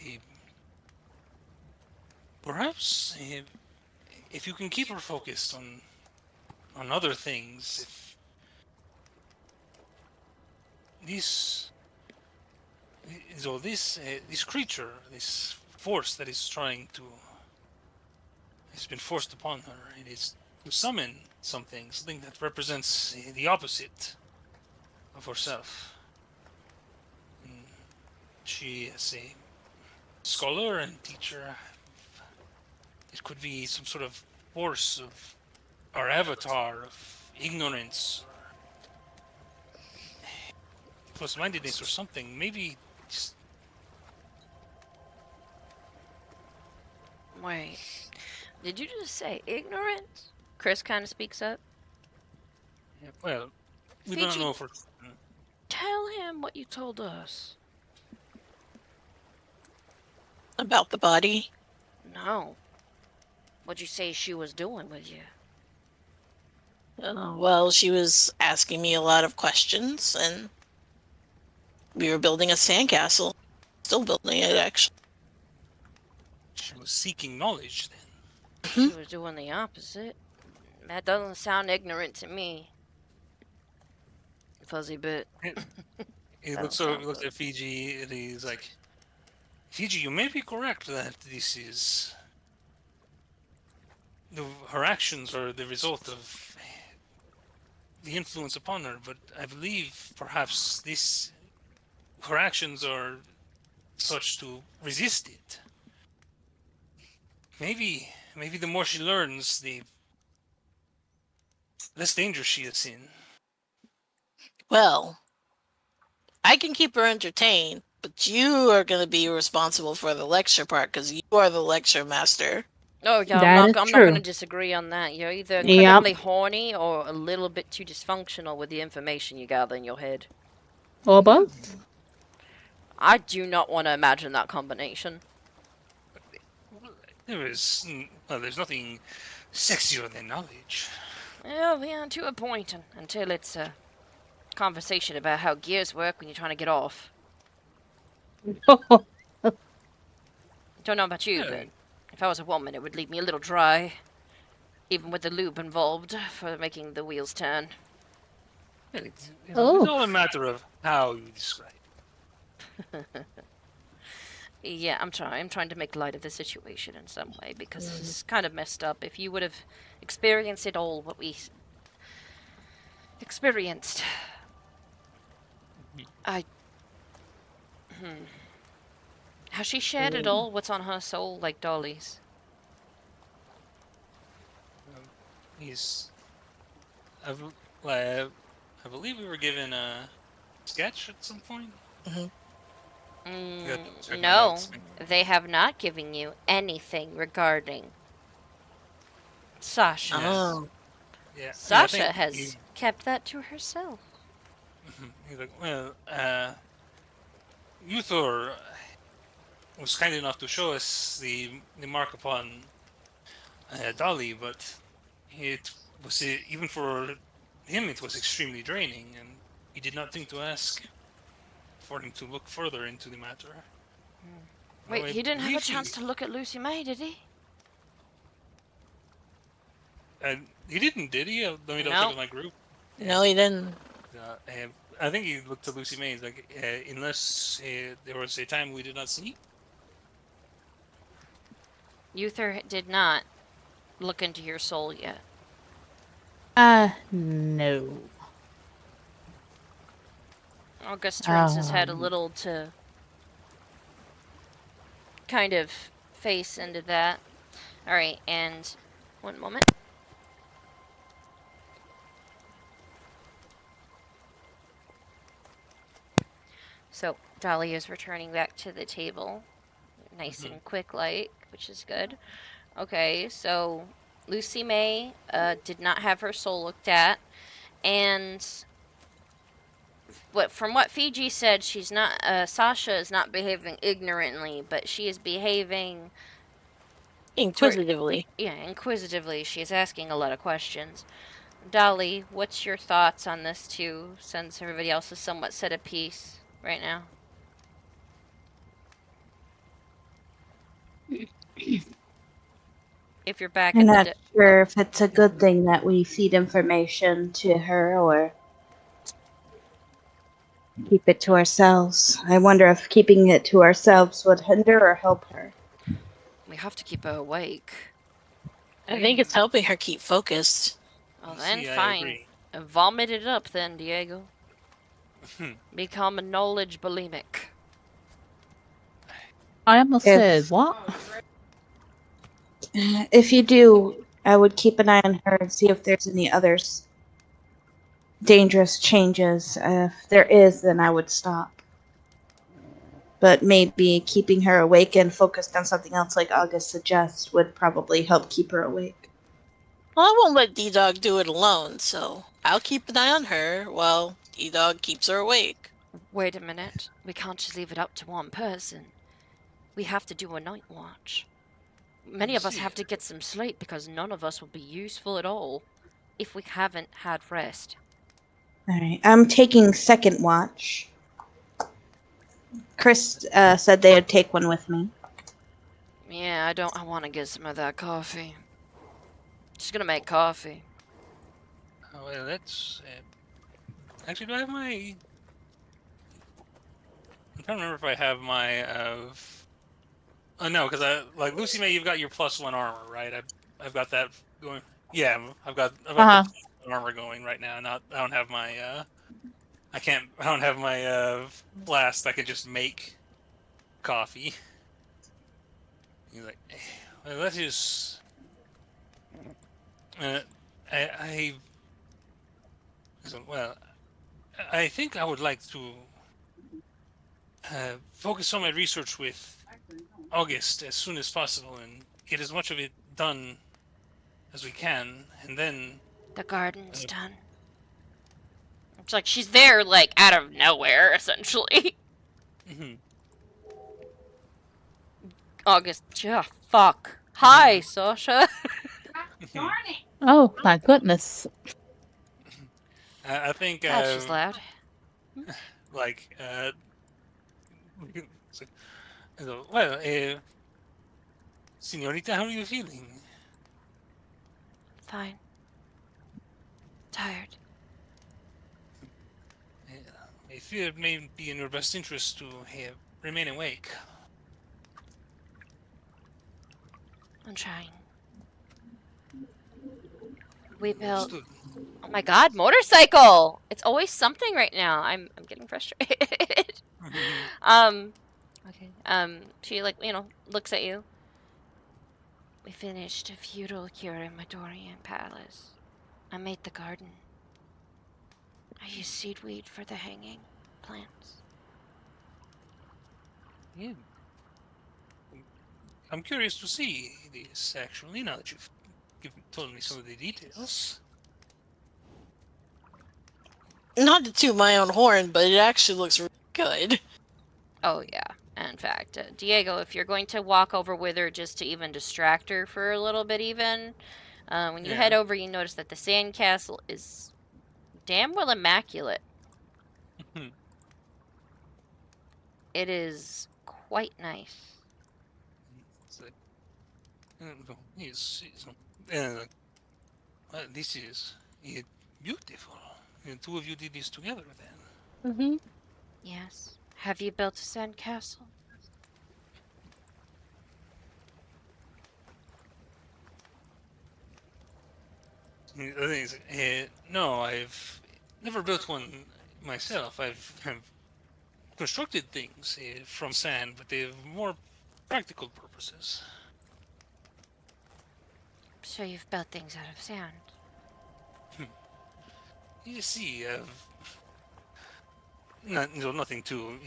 Eh, Perhaps if you can keep her focused on other things, if this so this creature, this force that is trying to has been forced upon her, it is to summon something that represents the opposite of herself. And she is a scholar and teacher. It could be some sort of force of our avatar of ignorance or close-mindedness or something. Maybe just Wait, did you just say ignorance? Chris kind of speaks up. well, we Fiji, don't know for. tell him what you told us. About the body? No. What'd you say she was doing with you? Well, she was asking me a lot of questions, and we were building a sandcastle. Still building it, actually. She was seeking knowledge then. She was doing the opposite. That doesn't sound ignorant to me. Fuzzy bit. He That looks don't over, sound looks good. at Fiji, and he's like, "Fiji, you may be correct that this is her actions are the result of the influence upon her, but I believe perhaps her actions are such to resist it. Maybe the more she learns, the less danger she is in." Well, I can keep her entertained, but you are going to be responsible for the lecture part because you are the lecture master. Oh yeah, That is I'm not true. gonna disagree on that. You're either Yep. incredibly horny or a little bit too dysfunctional with the information you gather in your head. Or both. I do not want to imagine that combination. There's nothing sexier than knowledge. Well, yeah, to a point, until it's a conversation about how gears work when you're trying to get off. Don't know about you, Yeah. but if I was a woman, it would leave me a little dry. Even with the lube involved for making the wheels turn. It's Oh. all a matter of how you describe. Yeah, I'm trying to make light of the situation in some way because it's kind of messed up. If you would have experienced it all, what we experienced, has she shared it all? What's on her soul, like Dolly's? He's, I, bel- I believe we were given a sketch at some point. Yeah, check my No, notes. they have not given you anything regarding Sasha. Oh. Yeah, I Sasha think has kept that to herself. he's like, well, Uthor was kind enough to show us the mark upon Dolly, but it was even for him it was extremely draining, and he did not think to ask for him to look further into the matter. Wait, I he didn't have a believe chance to look at Lucy May, did he? He didn't, did he? Let me double No. check with my group. No, he didn't. I think he looked to Lucy May like, unless there was a time we did not see. Uther did not look into your soul yet. No. August turns his head a little to kind of face into that. Alright, and one moment. So, Dolly is returning back to the table. Nice and quick like, which is good. Okay, so Lucy May did not have her soul looked at, and from what Fiji said, she's not. Sasha is not behaving ignorantly, but she is behaving Inquisitively. inquisitively. She is asking a lot of questions. Dolly, what's your thoughts on this too? Since everybody else is somewhat set at peace right now. If you're back I'm at not the sure if it's a good thing that we feed information to her or keep it to ourselves. I wonder if keeping it to ourselves would hinder or help her. we have to keep her awake. I think it's helping her keep focused. Well You then, see, I fine. agree. Vomit it up then, Diego. Become a knowledge bulimic. I almost If- said what? If you do, I would keep an eye on her and see if there's any others dangerous changes. If there is, then I would stop. But maybe keeping her awake and focused on something else, like August suggests, would probably help keep her awake. Well, I won't let D-Dog do it alone, so I'll keep an eye on her while D-Dog keeps her awake. Wait a minute. We can't just leave it up to one person. We have to do a night watch. Many of us have to get some sleep because none of us will be useful at all if we haven't had rest. Alright, I'm taking second watch. Chris said they would take one with me. Yeah, I want to get some of that coffee. Just gonna make coffee. Oh, well, that's... actually, do I have my... I'm trying to remember if I have my... Oh, no, because like Lucy May, you've got your +1 armor, right? I've got that going. Yeah, I've got the +1 armor going right now. I don't have my I don't have my blast. I can just make coffee. He's like, well, let's just. I so, well, I think I would like to focus on my research with August as soon as possible and get as much of it done as we can, and then The garden's done. It's like she's there, like, out of nowhere, essentially. August, fuck. Hi, Sasha. Oh my goodness. I think God, she's loud. like well, Senorita, how are you feeling? Fine. Tired. I fear it may be in your best interest to remain awake. I'm trying. We built. Understood. Oh my god, motorcycle! It's always something right now. I'm getting frustrated. Okay. She looks at you. We finished a feudal Kirimadorian palace. I made the garden. I used seedweed for the hanging plants. Yeah. I'm curious to see this actually, now that you've told me some of the details. Not to toot my own horn, but it actually looks really good. Oh yeah. In fact, Diego, if you're going to walk over with her just to even distract her for a little bit even, when you head over, you notice that the sandcastle is damn well immaculate. It is quite nice. This is beautiful. The two of you did this together then. Yes. Have you built a sandcastle? The thing is, no, I've never built one myself. I've constructed things from sand, but they have more practical purposes. So you've built things out of sand. You see, nothing too,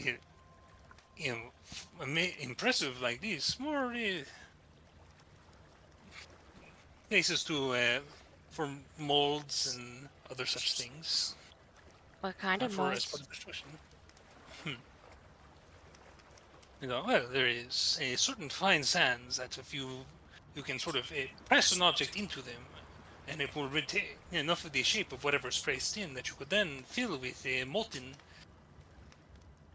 impressive like this. More places to for molds and other such things. What kind of For as part molds? of the situation. Well, there is a certain fine sands that if you can sort of press an object into them, and it will retain enough of the shape of whatever's placed in that you could then fill with a molten.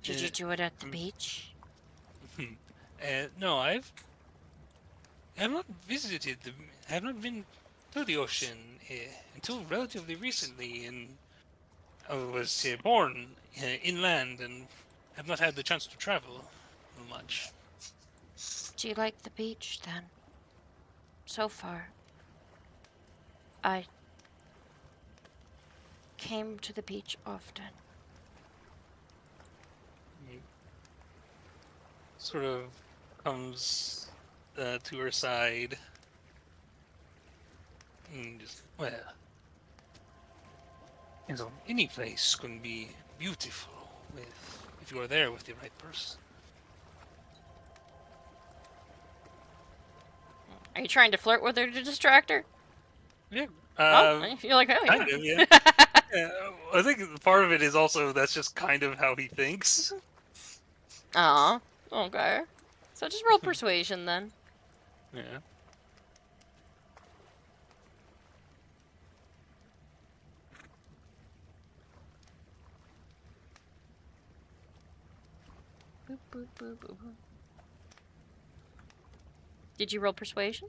Did you do it at the beach? No, have not visited I have not been to the ocean until relatively recently, and I was born inland and have not had the chance to travel much. Do you like the beach then? So far. I came to the beach often. He sort of comes to her side and just, well, any place can be beautiful if you are there with the right person. Are you trying to flirt with her to distract her? Yeah. You're like, oh, yeah. Kind of, yeah. Yeah, I think part of it is also that's just kind of how he thinks. Aw, okay. So just roll persuasion then. Yeah. Boop, boop, boop, boop, boop. Did you roll persuasion?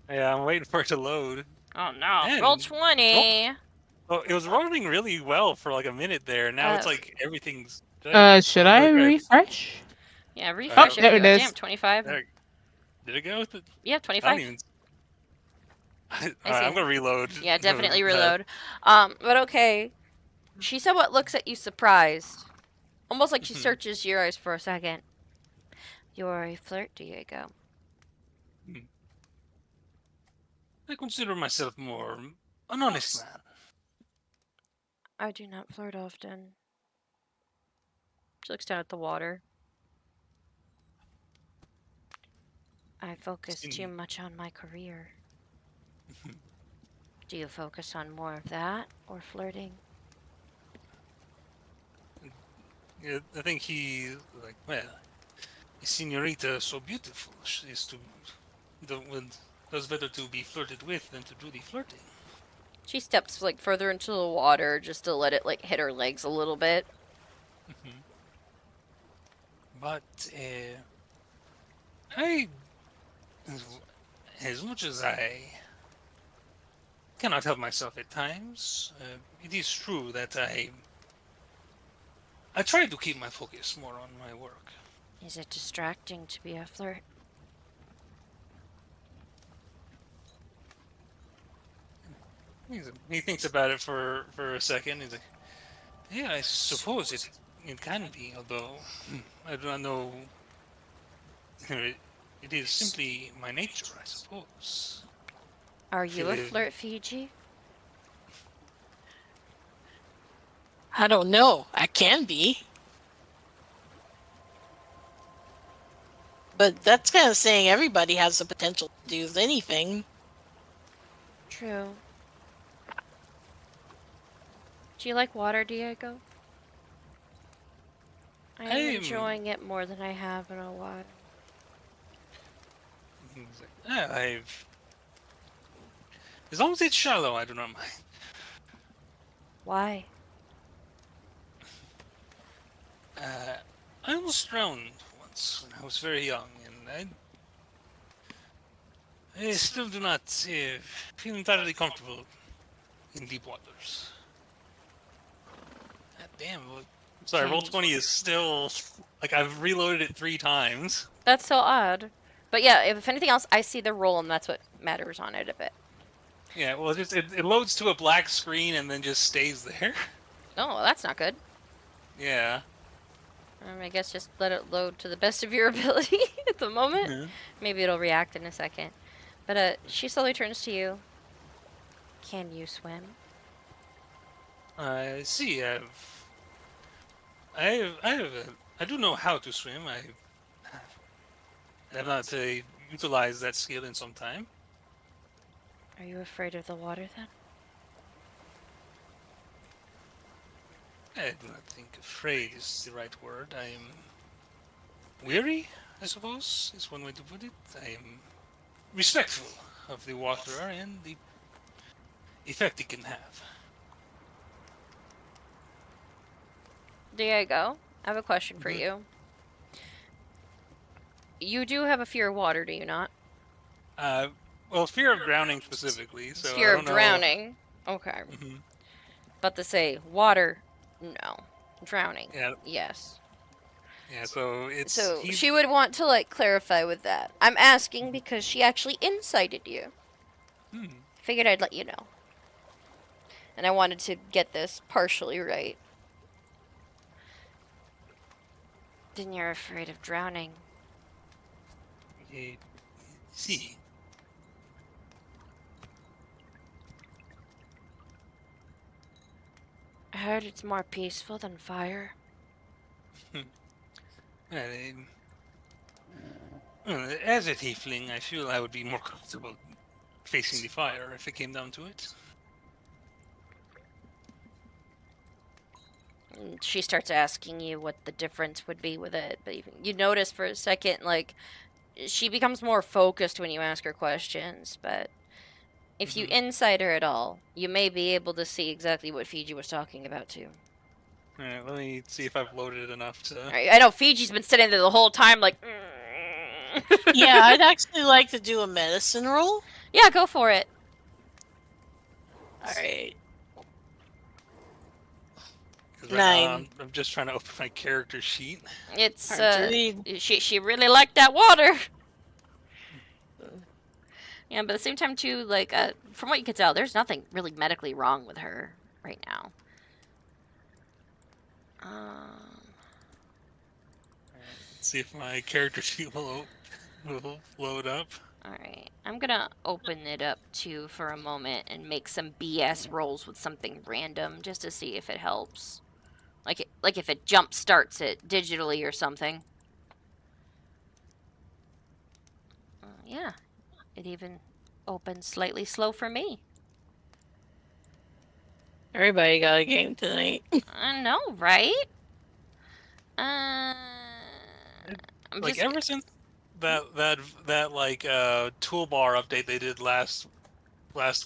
Yeah, I'm waiting for it to load. Oh no. Man, Roll 20. Oh, it was rolling really well for like a minute there. Now it's like everything's. Should I refresh? Yeah, refresh there it is. Damn, 25. Did it go with it? Yeah, I 25. don't even. Alright, I'm gonna reload. Yeah, definitely reload. But okay. She somewhat looks at you surprised. Almost like she searches your eyes for a second. You're a flirt, Diego. I consider myself more an honest man. I do not flirt often. She looks down at the water. I focus too much on my career. Do you focus on more of that or flirting? Yeah, I think he well, a senorita so beautiful is does better to be flirted with than to do the flirting. She steps like further into the water just to let it like hit her legs a little bit. But I, as much as I cannot help myself at times, it is true that I try to keep my focus more on my work. Is it distracting to be a flirt? He thinks about it for a second. He's like, "Yeah, I suppose it can be, although I do not know. It is simply my nature, I suppose." Are you a flirt, Fiji? I don't know. I can be. But that's kind of saying everybody has the potential to do anything. True. Do you like water, Diego? I'm enjoying it more than I have in a while. As long as it's shallow, I do not mind. Why? I almost drowned once when I was very young, and I still do not feel entirely comfortable in deep waters. God damn. Sorry, roll 20 is still... Like, I've reloaded it 3 times. That's so odd. But yeah, if anything else, I see the roll, and that's what matters on it a bit. Yeah, well, it loads to a black screen and then just stays there. Oh, well, that's not good. Yeah. I guess just let it load to the best of your ability at the moment. Mm-hmm. Maybe it'll react in a second. But she slowly turns to you. Can you swim? I see. I do know how to swim. I have not utilized that skill in some time. Are you afraid of the water then? I do not think afraid is the right word. I am weary, I suppose, is one way to put it. I am respectful of the water and the effect it can have. Diego, I have a question for you. You do have a fear of water, do you not? Well, fear of drowning specifically. So fear I don't of drowning. Okay. But to say water, no. Drowning. Yeah. Yes. Yeah. So it's. So she would want to like clarify with that. I'm asking because she actually incited you. Figured I'd let you know. And I wanted to get this partially right. Then you're afraid of drowning. See. I heard it's more peaceful than fire. As a tiefling, I feel I would be more comfortable facing the fire if it came down to it. And she starts asking you what the difference would be with it, but you notice for a second, like, she becomes more focused when you ask her questions, but if you insight her at all, you may be able to see exactly what Fiji was talking about, too. Alright, let me see if I've loaded it enough to... I know Fiji's been sitting there the whole time, like... Yeah, I'd actually like to do a medicine roll. Yeah, go for it. Alright. Right 9. I'm just trying to open my character sheet. It's, she really liked that water. Yeah, but at the same time, too, like, from what you can tell, there's nothing really medically wrong with her right now. Let's see if my character sheet will load up. Alright, I'm gonna open it up, too, for a moment and make some BS rolls with something random, just to see if it helps. Like if it jump starts it digitally or something. Yeah, it even opens slightly slow for me. Everybody got a game tonight. I know, right? Like ever since that like toolbar update they did last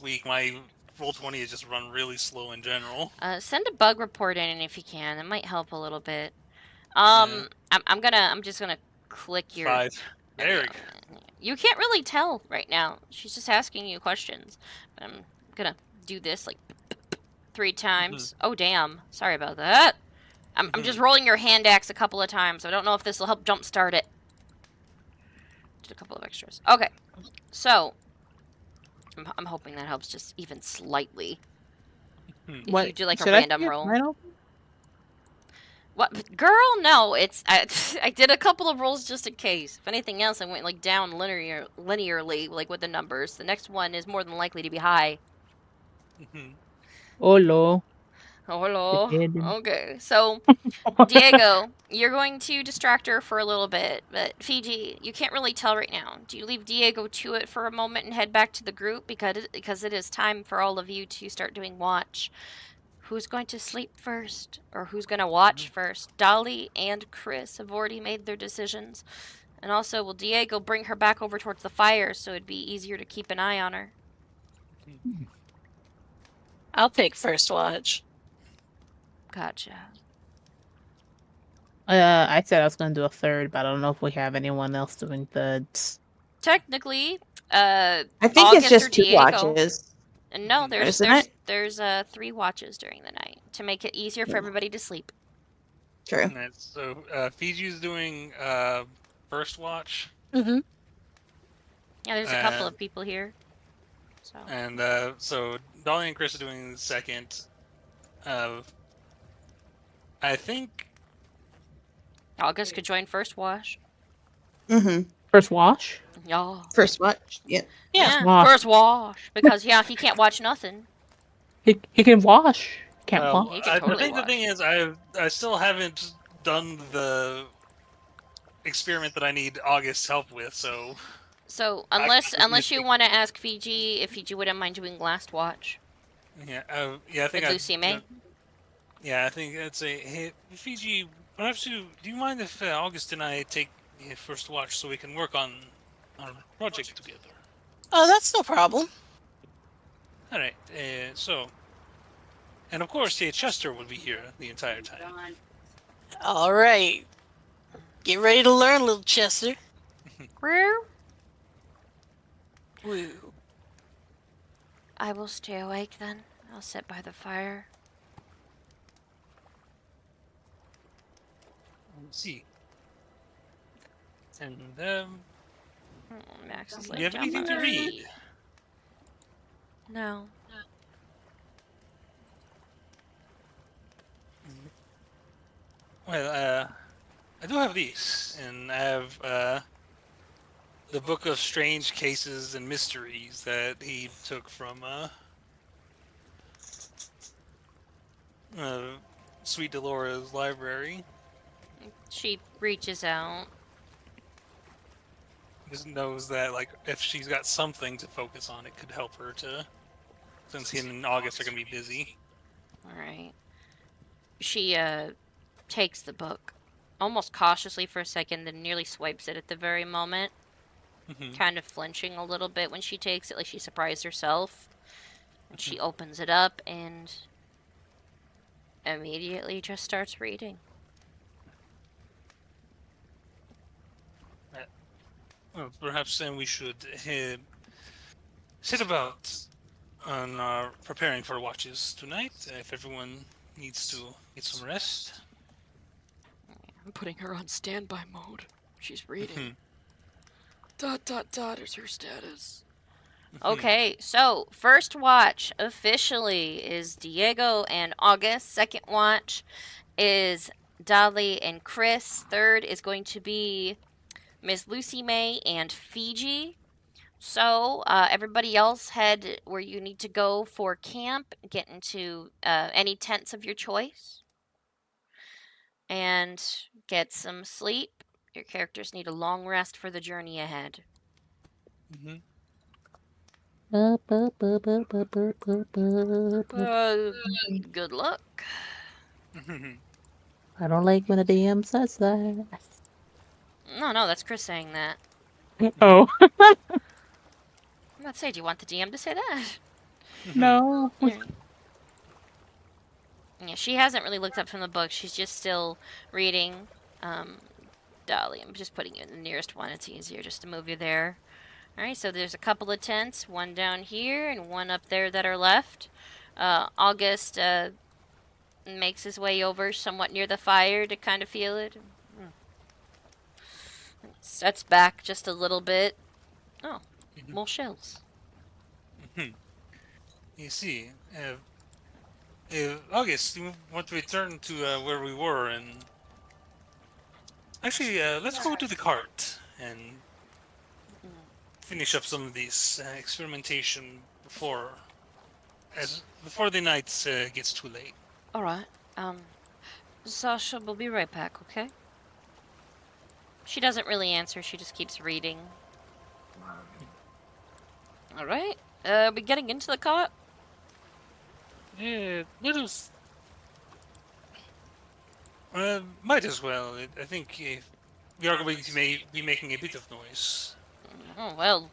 week, my Roll20 has just run really slow in general. Send a bug report in if you can. That might help a little bit. I'm just gonna click your 5. There we go. You can't really tell right now. She's just asking you questions. But I'm gonna do this like 3 times. Oh damn! Sorry about that. I'm just rolling your hand axe a couple of times. I don't know if this will help jumpstart it. Just a couple of extras. Okay, so I'm hoping that helps just even slightly. If you do like a random roll. Right open? What, girl? No, it's I did a couple of rolls just in case. If anything else, I went like down linearly, like with the numbers. The next one is more than likely to be high. Oh, no. Oh, hello. Okay, so Diego, you're going to distract her for a little bit, but Fiji, you can't really tell right now. Do you leave Diego to it for a moment and head back to the group because it is time for all of you to start doing watch? Who's going to sleep first, or who's going to watch first? Dolly and Chris have already made their decisions, and also will Diego bring her back over towards the fire so it'd be easier to keep an eye on her? I'll take first watch. Gotcha. I said I was going to do a third, but I don't know if we have anyone else doing thirds. Technically, I think August it's just or 2 Diego. watches. No, there's 3 watches during the night to make it easier for everybody to sleep. True. So Fiji's doing first watch. Yeah, there's a couple of people here. So. And so Dolly and Chris are doing the second. I think August could join first watch. First wash? Yeah. First watch. Yeah. First wash. Because he can't watch nothing. He can wash. Can't wash. He can totally I think the thing is I still haven't done the experiment that I need August's help with, so So unless you want to ask Fiji if Fiji wouldn't mind doing last watch. Yeah, I think with Lucy May. Yeah, I think that's a hey, Fiji. Perhaps do you mind if August and I take the first watch so we can work on our project together? Oh, that's no problem. All right. And of course, Chester will be here the entire time. All right. Get ready to learn, little Chester. Woo. I will stay awake then. I'll sit by the fire. Let's see. And Max is do like, you have anything to read? No. Well, I do have these, and I have the Book of Strange Cases and Mysteries that he took from Sweet Delora's library. She reaches out. Just knows that, like, if she's got something to focus on, it could help her to, since him and August are going to be busy. Alright. She, takes the book. Almost cautiously for a second, then nearly swipes it at the very moment. Kind of flinching a little bit when she takes it, like she surprised herself. And she opens it up and immediately just starts reading. Well, perhaps then we should sit about on preparing for watches tonight, if everyone needs to get some rest. I'm putting her on standby mode. She's reading. ... is her status. Okay, so first watch officially is Diego and August. Second watch is Dolly and Chris. Third is going to be Miss Lucy May and Fiji. So everybody else head where you need to go for camp. Get into any tents of your choice. And get some sleep. Your characters need a long rest for the journey ahead. Good luck. I don't like when a DM says that. No, that's Chris saying that. Oh. I'm not saying, do you want the DM to say that? No. Yeah, she hasn't really looked up from the book. She's just still reading. Dolly, I'm just putting you in the nearest one. It's easier just to move you there. Alright, so there's a couple of tents. One down here and one up there that are left. August makes his way over somewhat near the fire to kind of feel it. Sets back just a little bit. Oh, more shells. You see, August, you want to return to where we were, and actually, let's go to the cart and finish up some of these experimentation before the night gets too late. Alright, Sasha will be right back, okay? She doesn't really answer, she just keeps reading. Alright, we getting into the cart? Yeah, let us. Might as well. I think we are going to be making a bit of noise. Oh, well.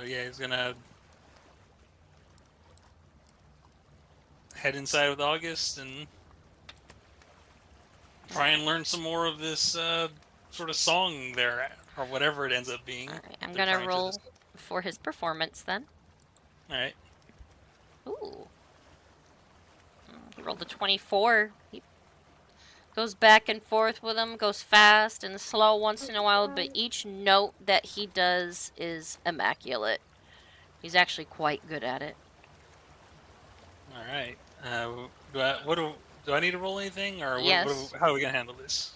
Yeah, he's gonna head inside with August and try and learn some more of this sort of song there, or whatever it ends up being. Alright, I'm gonna roll for his performance then. Alright. Ooh. He rolled a 24. He goes back and forth with him, goes fast and slow once in a while, but each note that he does is immaculate. He's actually quite good at it. Alright. Do I need to roll anything, or Yes. how are we gonna handle this?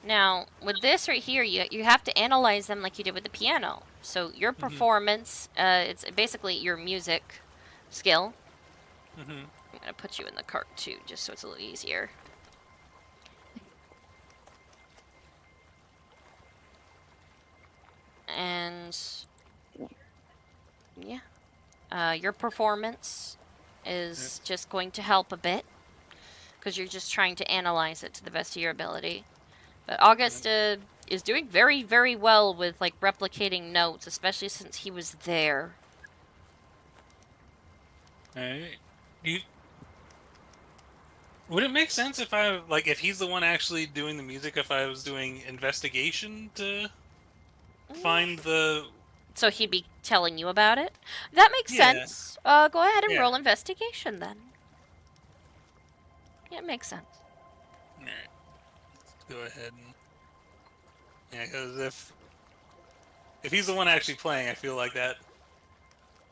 Now, with this right here, you have to analyze them like you did with the piano. So your performance, it's basically your music skill. I'm gonna put you in the cart too, just so it's a little easier. And yeah, your performance is just going to help a bit because you're just trying to analyze it to the best of your ability. But August is doing very, very well with like replicating notes, especially since he was there. Would it make sense if if he's the one actually doing the music, if I was doing investigation to find the... So he'd be telling you about it? That makes sense. Go ahead and roll investigation then. Yeah, it makes sense. Alright. Let's go ahead and... Yeah, because if he's the one actually playing, I feel like that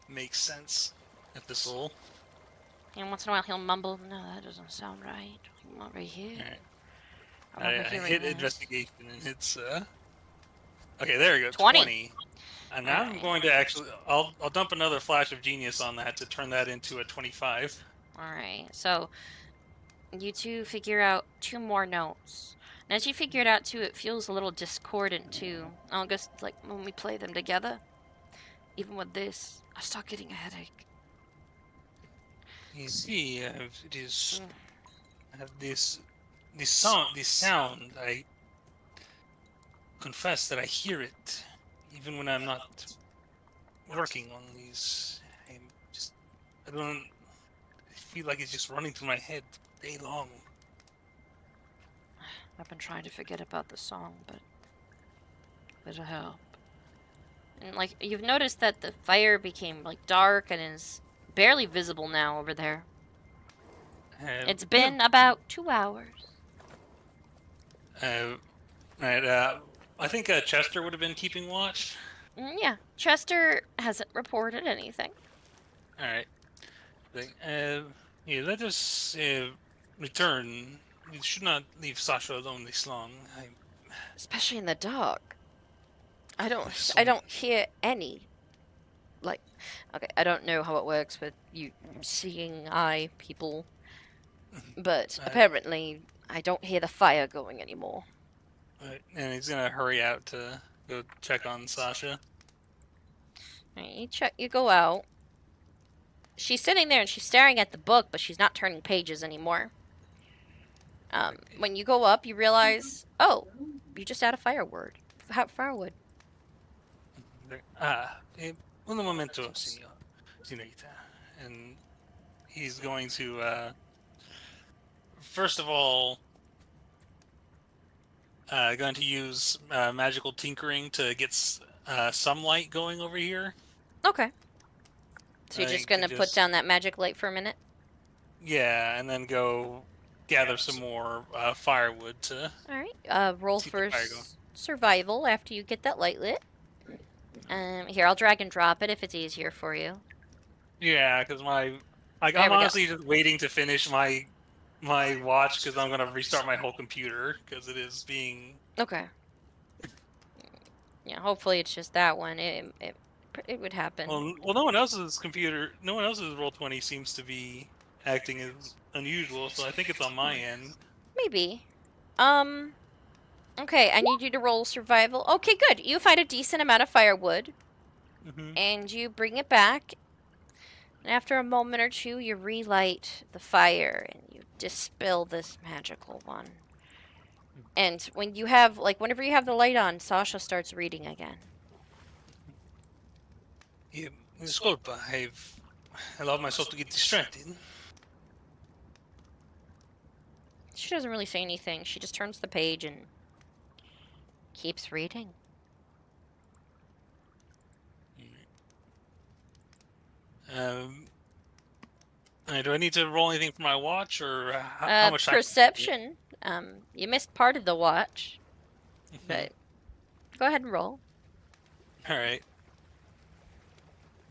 makes sense. If this will... And once in a while he'll mumble, "No, that doesn't sound right. I'm not right here." Alright. I hit investigation and it's okay, there we go. 20. And now I'm going to actually I'll dump another flash of genius on that to turn that into a 25. Alright, so you two figure out 2 more notes. And as you figure it out too, it feels a little discordant too. August, like when we play them together, even with this, I start getting a headache. You see, I have this sound. I confess that I hear it, even when I'm not working on these. I feel like it's just running through my head day long. I've been trying to forget about the song, but it'll help. And like, you've noticed that the fire became like dark and is barely visible now over there. It's been about 2 hours. Right, I think Chester would have been keeping watch. Yeah, Chester hasn't reported anything. Alright. Yeah, let us return. We should not leave Sasha alone this long. Especially in the dark. I don't hear any. Like, okay, I don't know how it works with you seeing eye people, but apparently I don't hear the fire going anymore. Right, and he's gonna hurry out to go check on Sasha. Right, you go out. She's sitting there and she's staring at the book, but she's not turning pages anymore. When you go up, you realize, oh, you just add a firewood. Un momento, señorita. And he's going to, first of all, going to use magical tinkering to get some light going over here. Okay. So you're just gonna put down that magic light for a minute? Yeah, and then go gather some more firewood to... Alright, roll for survival after you get that light lit. Here, I'll drag and drop it if it's easier for you. Yeah, because I'm honestly just waiting to finish my watch because I'm gonna restart my whole computer because it is being... Okay. Yeah, hopefully it's just that one. It would happen. Well, no one else's Roll20 seems to be acting as unusual, so I think it's on my end. Maybe. Okay, I need you to roll survival. Okay, good. You find a decent amount of firewood, and you bring it back. And after a moment or two, you relight the fire, and you dispel this magical one. And when you have, whenever you have the light on, Sasha starts reading again. Yeah, disculpa, I've allowed myself to get distracted. She doesn't really say anything. She just turns the page and keeps reading. Do I need to roll anything for my watch, or how much perception? You missed part of the watch, but go ahead and roll. All right.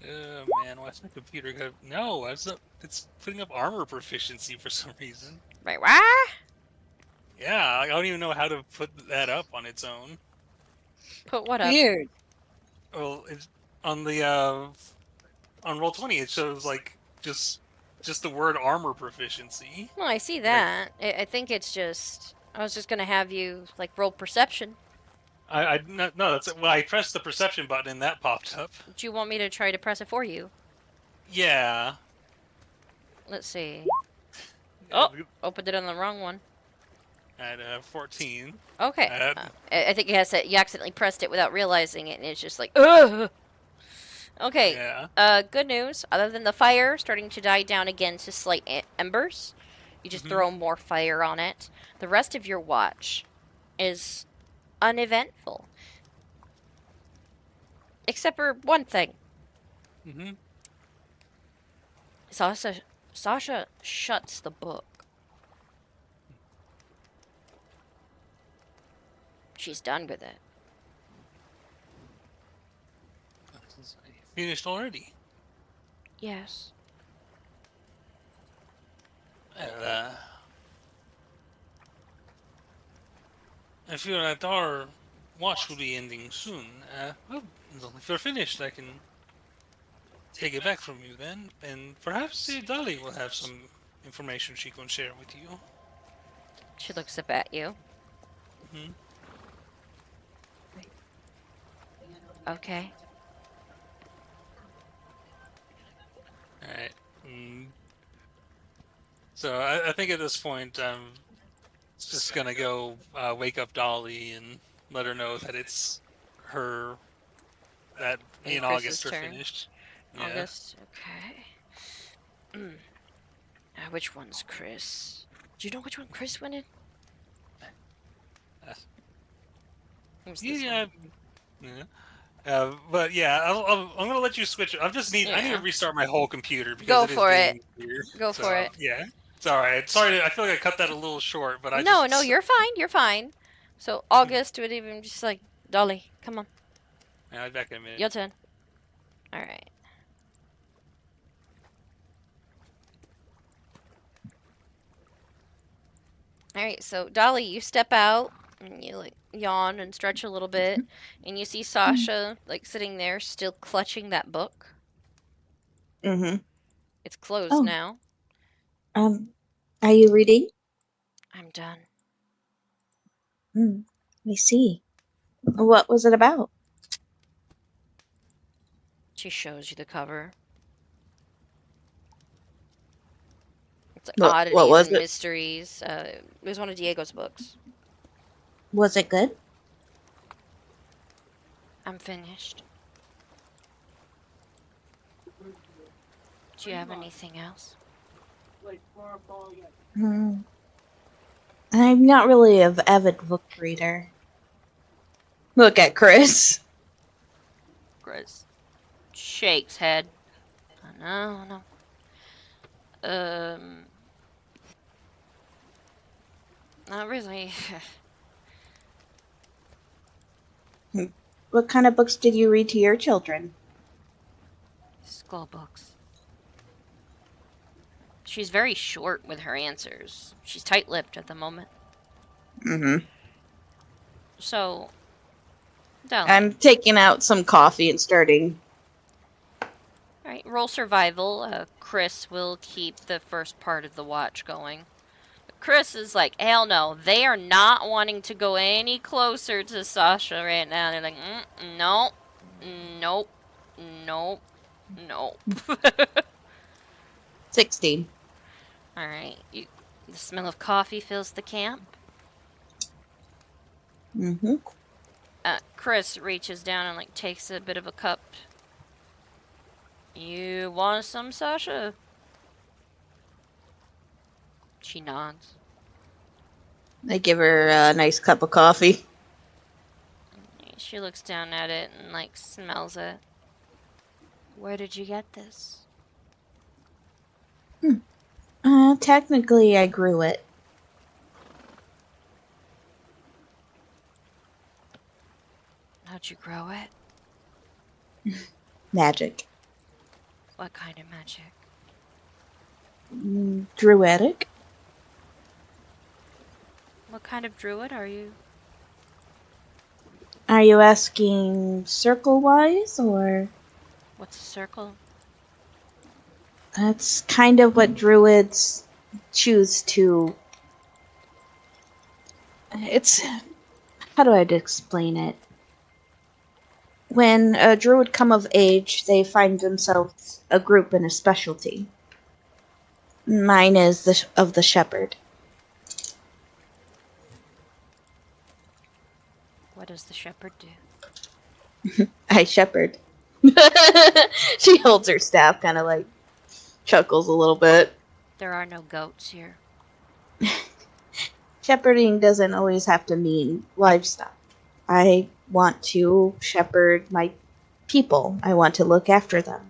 Oh man, why's my computer got... No, it's putting up armor proficiency for some reason. Right, what? Yeah, I don't even know how to put that up on its own. Put what up? Weird. Well, it's on the on Roll20 it shows just the word armor proficiency. Well, I see that. I think it's just... I was just gonna have you roll perception. No, that's well. I pressed the perception button and that popped up. Do you want me to try to press it for you? Yeah. Let's see. Oh, opened it on the wrong one. At 14. Okay. I think you accidentally pressed it without realizing it, and it's just like, ugh. Okay. Yeah. Good news. Other than the fire starting to die down again to slight embers, you just throw more fire on it. The rest of your watch is uneventful, except for one thing. Sasha shuts the book. She's done with it. Finished already. Yes. And, I feel that our watch will be ending soon. Well, if you're finished, I can take it back from you then, and perhaps Dolly will have some information she can share with you. She looks up at you. Okay. Alright. So I think at this point I'm just gonna go wake up Dolly and let her know that it's her, that me and August are finished. Yeah. August, okay. Which one's Chris? Do you know which one Chris went in? Yeah. But yeah, I'm gonna let you switch. I need to restart my whole computer because Go for it. Go for it. Yeah. It's all right. Sorry, I feel like I cut that a little short, but No, you're fine. You're fine. So August would even just like, Dolly, come on. Yeah, I'll be back in a minute. Your turn. All right. All right. So Dolly, you step out and you like yawn and stretch a little bit, and you see Sasha like sitting there, still clutching that book. It's closed now. Are you reading? I'm done. Let me see. What was it about? She shows you the cover. It's like What oddities was and it? mysteries. It was one of Diego's books. Was it good? I'm finished. Do you have anything else? I'm not really an avid book reader. Look at Chris. Chris shakes head. No. Not really. What kind of books did you read to your children? School books. She's very short with her answers. She's tight-lipped at the moment. So, Dolly. I'm taking out some coffee and starting. Alright, roll survival. Chris will keep the first part of the watch going. Chris is like, hell no. They are not wanting to go any closer to Sasha right now. They're like, nope. 16. Alright. The smell of coffee fills the camp. Chris reaches down and like takes a bit of a cup. You want some, Sasha? She nods. I give her a nice cup of coffee. She looks down at it and like smells it. Where did you get this? Technically I grew it. How'd you grow it? Magic. What kind of magic? Druidic. What kind of druid are you? Are you asking circle-wise, or? What's a circle? That's kind of what druids choose to... how do I explain it? When a druid come of age, they find themselves a group and a specialty. Mine is of the shepherd. What does the shepherd do? I shepherd. She holds her staff, kind of like chuckles a little bit. There are no goats here. Shepherding doesn't always have to mean livestock. I want to shepherd my people. I want to look after them.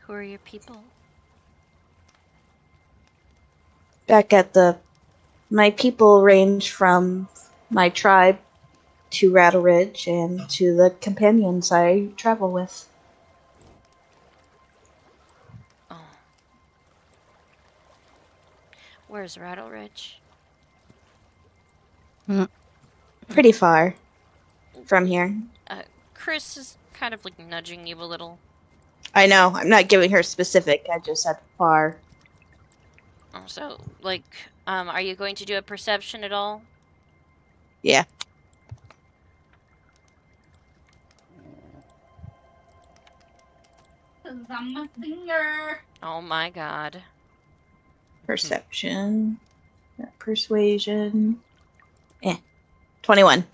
Who are your people? Back at my people range from my tribe to Rattle Ridge and to the companions I travel with. Oh. Where's Rattle Ridge? Pretty far from here. Chris is kind of like nudging you a little. I know. I'm not giving her specific. I just said far. Oh, so, like, are you going to do a perception at all? Yeah. I'm a singer. Oh my god. Perception. Persuasion. 21.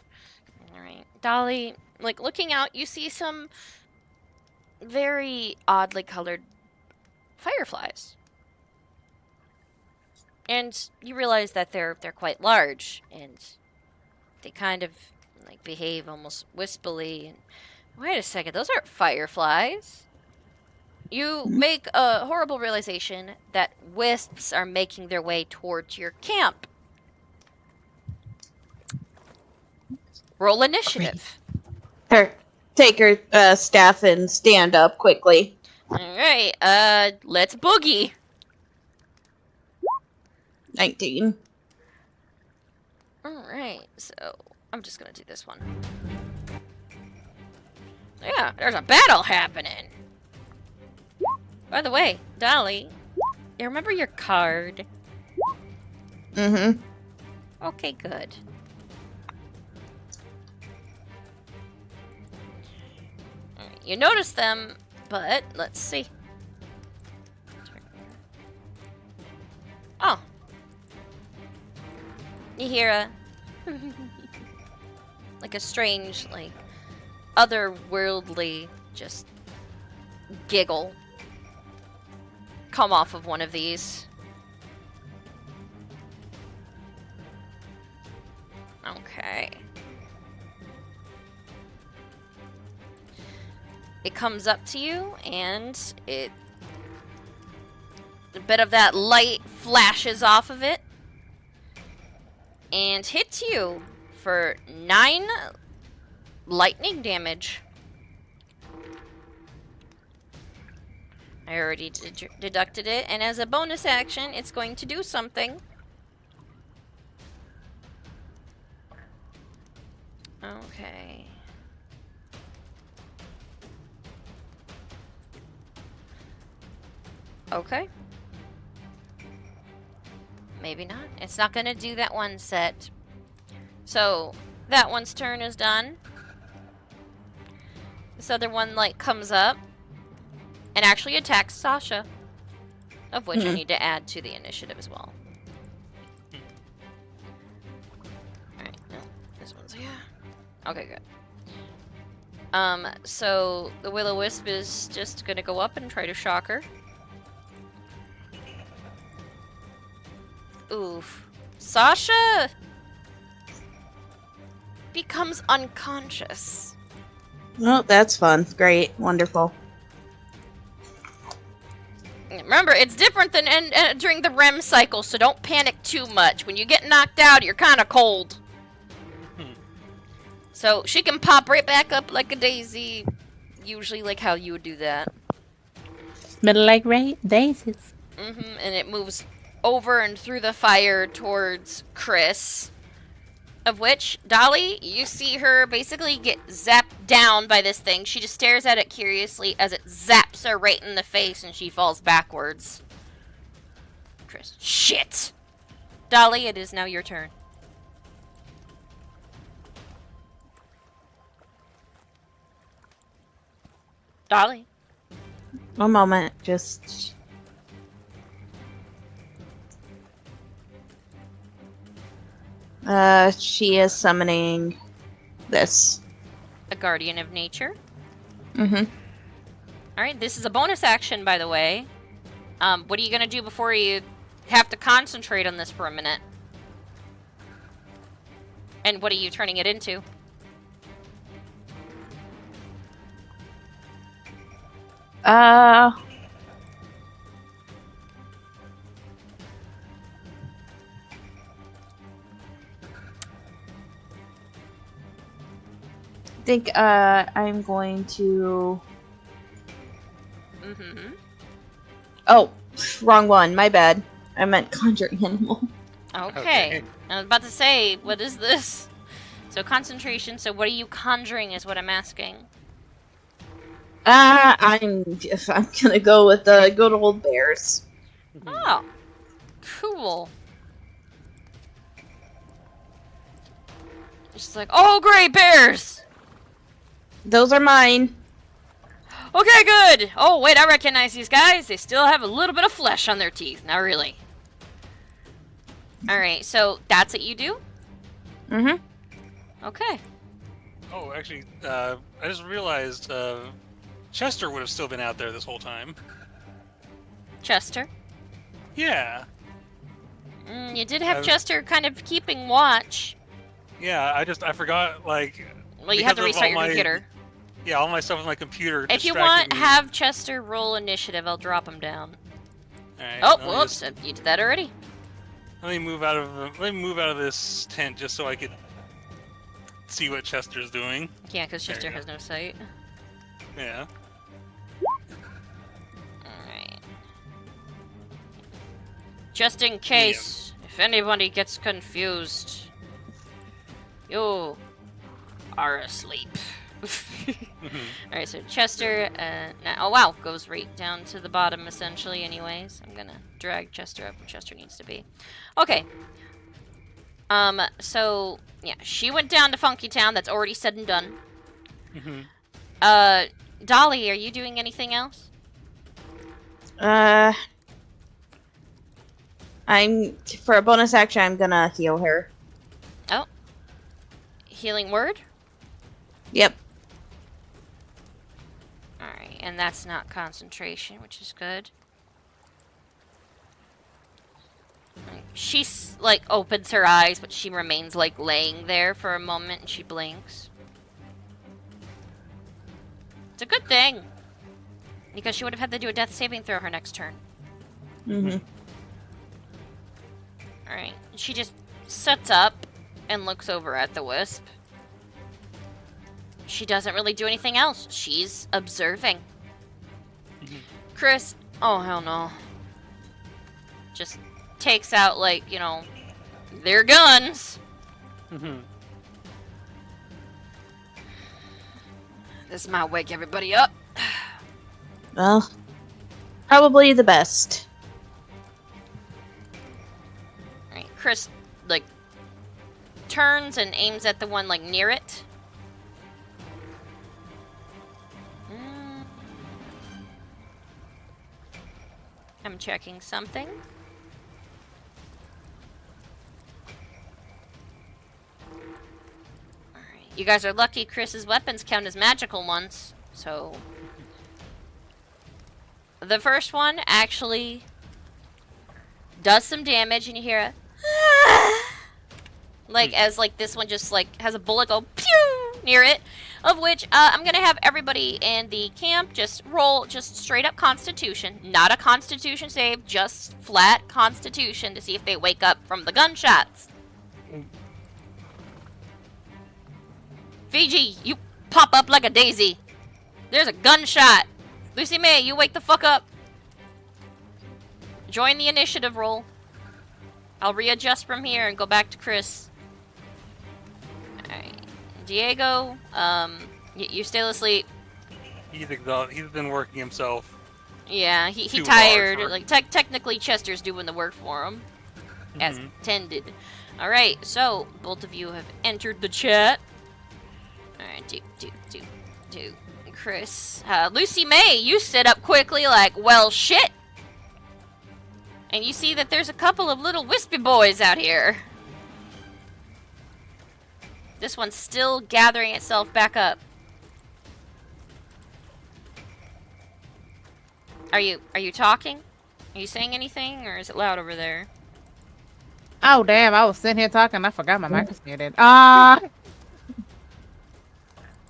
Alright. Dolly, like, looking out, you see some very oddly colored fireflies. And you realize that they're quite large, and they kind of, like, behave almost wispily. And wait a second, those aren't fireflies. You make a horrible realization that wisps are making their way towards your camp. Roll initiative. Take her staff and stand up quickly. Alright, let's boogie. 19. Alright, so I'm just gonna do this one. Yeah, there's a battle happening. By the way, Dolly, you remember your card? Mm-hmm. Okay, good. Alright, you notice them, but let's see. Oh. You hear a like a strange, like otherworldly just giggle come off of one of these. Okay. It comes up to you, and a bit of that light flashes off of it and hits you for 9 lightning damage. I already deducted it, and as a bonus action, it's going to do something. Okay. Okay. Maybe not. It's not gonna do that one set. So, that one's turn is done. This other one, like, comes up and actually attacks Sasha, of which I need to add to the initiative as well. Alright, no, this one's here. Okay, good. So the Will-O-Wisp is just gonna go up and try to shock her. Oof. Sasha becomes unconscious. Oh, that's fun. Great. Wonderful. Remember, it's different than during the REM cycle, so don't panic too much. When you get knocked out, you're kind of cold. So she can pop right back up like a daisy, usually like how you would do that. Smell like daisies. And it moves over and through the fire towards Chris. Of which, Dolly, you see her basically get zapped down by this thing. She just stares at it curiously as it zaps her right in the face and she falls backwards. Chris, shit! Dolly, it is now your turn. Dolly. One moment, just... she is summoning this. A guardian of nature. Mm-hmm. Alright, this is a bonus action, by the way. What are you gonna do before you have to concentrate on this for a minute? And what are you turning it into? I think I'm going to... Mm-hmm. Oh, wrong one. My bad. I meant conjuring animal. Okay. I was about to say, what is this? So concentration, so what are you conjuring is what I'm asking. I'm gonna go with the good old bears. Oh. Cool. Just like, oh great, bears! Those are mine. Okay, good! Oh wait, I recognize these guys. They still have a little bit of flesh on their teeth. Not really. Alright, so that's what you do? Mm-hmm. Okay. Oh, actually, I just realized Chester would have still been out there this whole time. Chester? Yeah. You did have Chester kind of keeping watch. Yeah, I forgot, like... Well, you have to restart your computer. Yeah, all my stuff on my computer If you want, have Chester roll initiative. I'll drop him down. Right, oh, whoops! You did that already. Let me move out of this tent just so I could see what Chester's doing. Yeah, because Chester has no sight. Yeah. Alright. Just in case, if anybody gets confused, you are asleep. Alright, so Chester, oh wow, goes right down to the bottom essentially anyways. I'm gonna drag Chester up where Chester needs to be. Okay. So, yeah, she went down to Funky Town, that's already said and done. Dolly, are you doing anything else? For a bonus action, I'm gonna heal her. Oh. Healing word? Yep. Alright, and that's not concentration, which is good. She's, like, opens her eyes, but she remains, like, laying there for a moment, and she blinks. It's a good thing. Because she would have had to do a death saving throw her next turn. Mm-hmm. Alright, she just sits up and looks over at the wisp. She doesn't really do anything else. She's observing. Chris, oh hell no. Just takes out, like, you know, their guns. This might wake everybody up. Well, probably the best. Alright, Chris, like, turns and aims at the one, like, near it. I'm checking something. Alright, you guys are lucky Chris's weapons count as magical ones, so... The first one actually does some damage, and you hear a... like, as, like, this one just, like, has a bullet go pew near it. Of which, I'm gonna have everybody in the camp just roll just straight up Constitution. Not a Constitution save, just flat Constitution to see if they wake up from the gunshots. Fiji, you pop up like a daisy. There's a gunshot. Lucy May, you wake the fuck up. Join the initiative roll. I'll readjust from here and go back to Chris. Alright. Diego, you still asleep? He's been working himself. Yeah, he Too tired. hard. Like technically, Chester's doing the work for him, as intended. All right, so both of you have entered the chat. All right, do. Chris. Lucy May, you sit up quickly like, well, shit. And you see that there's a couple of little wispy boys out here. This one's still gathering itself back up. Are you talking? Are you saying anything, or is it loud over there? Oh, damn, I was sitting here talking. I forgot my mic was muted.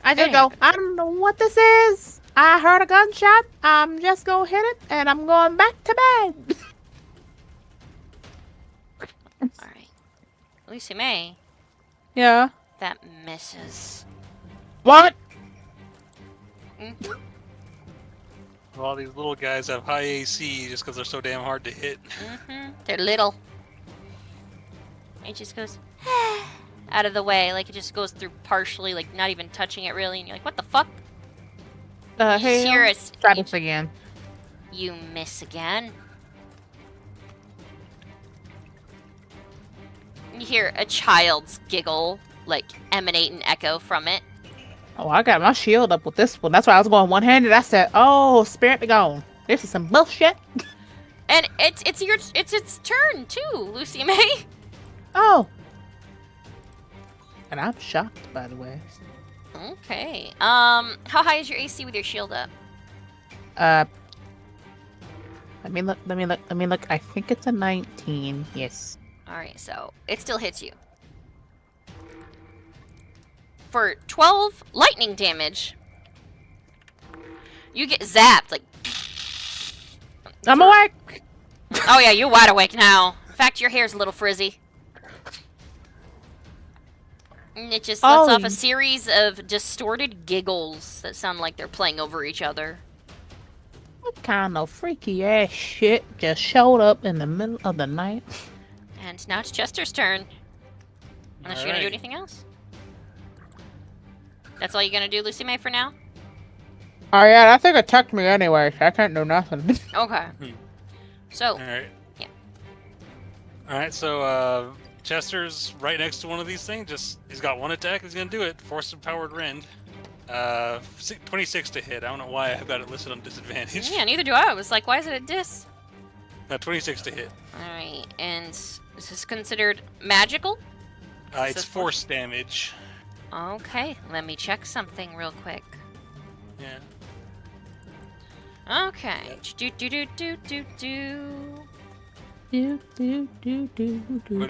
I just go, I don't know what this is. I heard a gunshot. I'm just gonna hit it, and I'm going back to bed. Alright. Lucy May, Yeah. that misses. What? All these little guys have high AC just because they're so damn hard to hit. They're little. It just goes out of the way, like it just goes through partially, like not even touching it really, and you're like, what the fuck? The You just hear hell? us. Try this again. You miss again. You hear a child's giggle, like emanate an echo from it. Oh, I got my shield up with this one. That's why I was going one-handed. I said, "Oh, spirit be gone. This is some bullshit." And it's its turn too, Lucy May. Oh. And I'm shocked, by the way. Okay. How high is your AC with your shield up? Let me look. I think it's a 19. Yes. Alright, so it still hits you. For 12 lightning damage, you get zapped, like... I'm awake! Oh yeah, you're wide awake now. In fact, your hair's a little frizzy. And it just lets off a series of distorted giggles that sound like they're playing over each other. What kind of freaky ass shit just showed up in the middle of the night? And now it's Chester's turn. Unless you're gonna do anything else. That's all you're gonna do, Lucy May, for now? Oh yeah, I think it attacked me anyway, so I can't do nothing. Okay. So, Alright. yeah. Alright, so Chester's right next to one of these things. He's got one attack, he's gonna do it. Force empowered rend. 26 to hit. I don't know why I've got it listed on disadvantage. Yeah, neither do I. I was like, why is it a dis? 26 to hit. Alright, and this is considered magical? It's force damage. Okay, let me check something real quick. Yeah. Okay. Do. But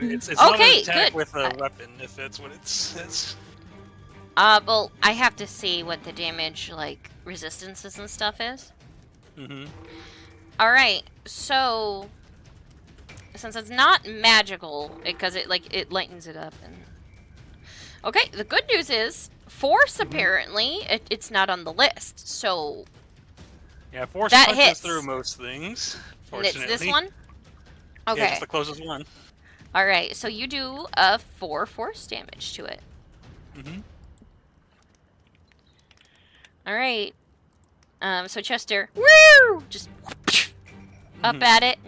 it's not an Okay, attack good. with a weapon, if that's what it says. Well, I have to see what the damage, like, resistances and stuff is. Mm-hmm. Alright, so... Since it's not magical, because it lightens it up and... Okay, the good news is, Force, apparently, it's not on the list, so... Yeah, Force that punches hits. through most things, And it's fortunately. this one? Okay. Yeah, just the closest one. Alright, so you do a 4 force damage to it. Mm-hmm. Alright. So Chester, woo! Just up at it.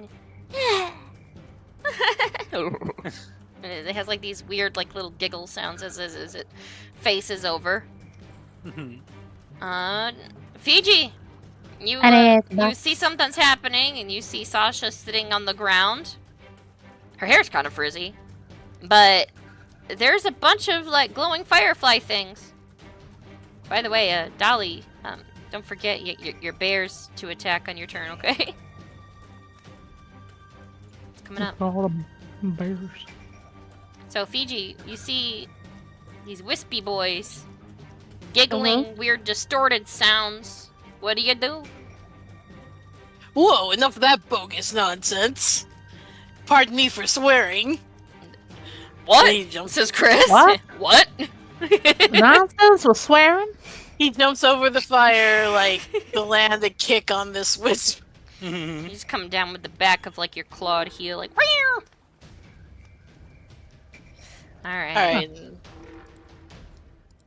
And it has like these weird, like, little giggle sounds as it faces over. Fiji! You see something's happening, and you see Sasha sitting on the ground. Her hair's kind of frizzy. But there's a bunch of, like, glowing firefly things. By the way, Dolly, don't forget your bears to attack on your turn, okay? It's coming up. All the bears. So, Fiji, you see these wispy boys giggling weird distorted sounds. What do you do? Whoa, enough of that bogus nonsense. Pardon me for swearing. What? Says Chris. What? What? Nonsense was swearing? He jumps over the fire like to land a kick on this wisp. You just come down with the back of, like, your clawed heel, like, Meow! Alright. Alright.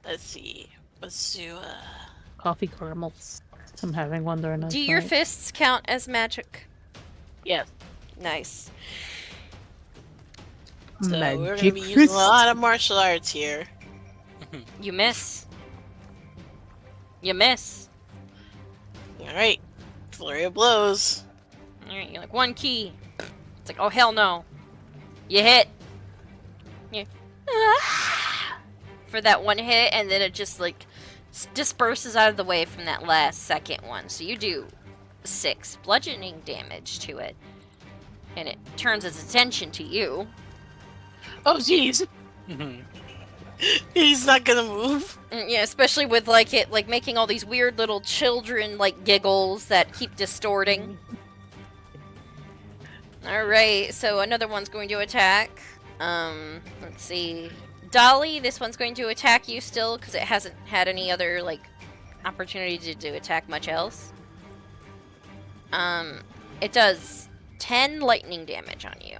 Let's see. Let's do, Coffee caramels. I'm having one during Do your fists count as magic? Yes. Nice. So we're gonna be using a lot of martial arts here. You miss. You miss. Alright. Flurry of blows. Alright, you're like, 1 key. It's like, oh hell no. You hit. You for that 1 hit, and then it just like disperses out of the way from that last second one. So you do 6 bludgeoning damage to it, and it turns its attention to you. Oh jeez. He's not gonna move. Yeah, especially with like it like making all these weird little children like giggles that keep distorting. Alright, so another one's going to attack. Let's see. Dolly, this one's going to attack you still because it hasn't had any other like opportunity to attack much else. It does 10 lightning damage on you.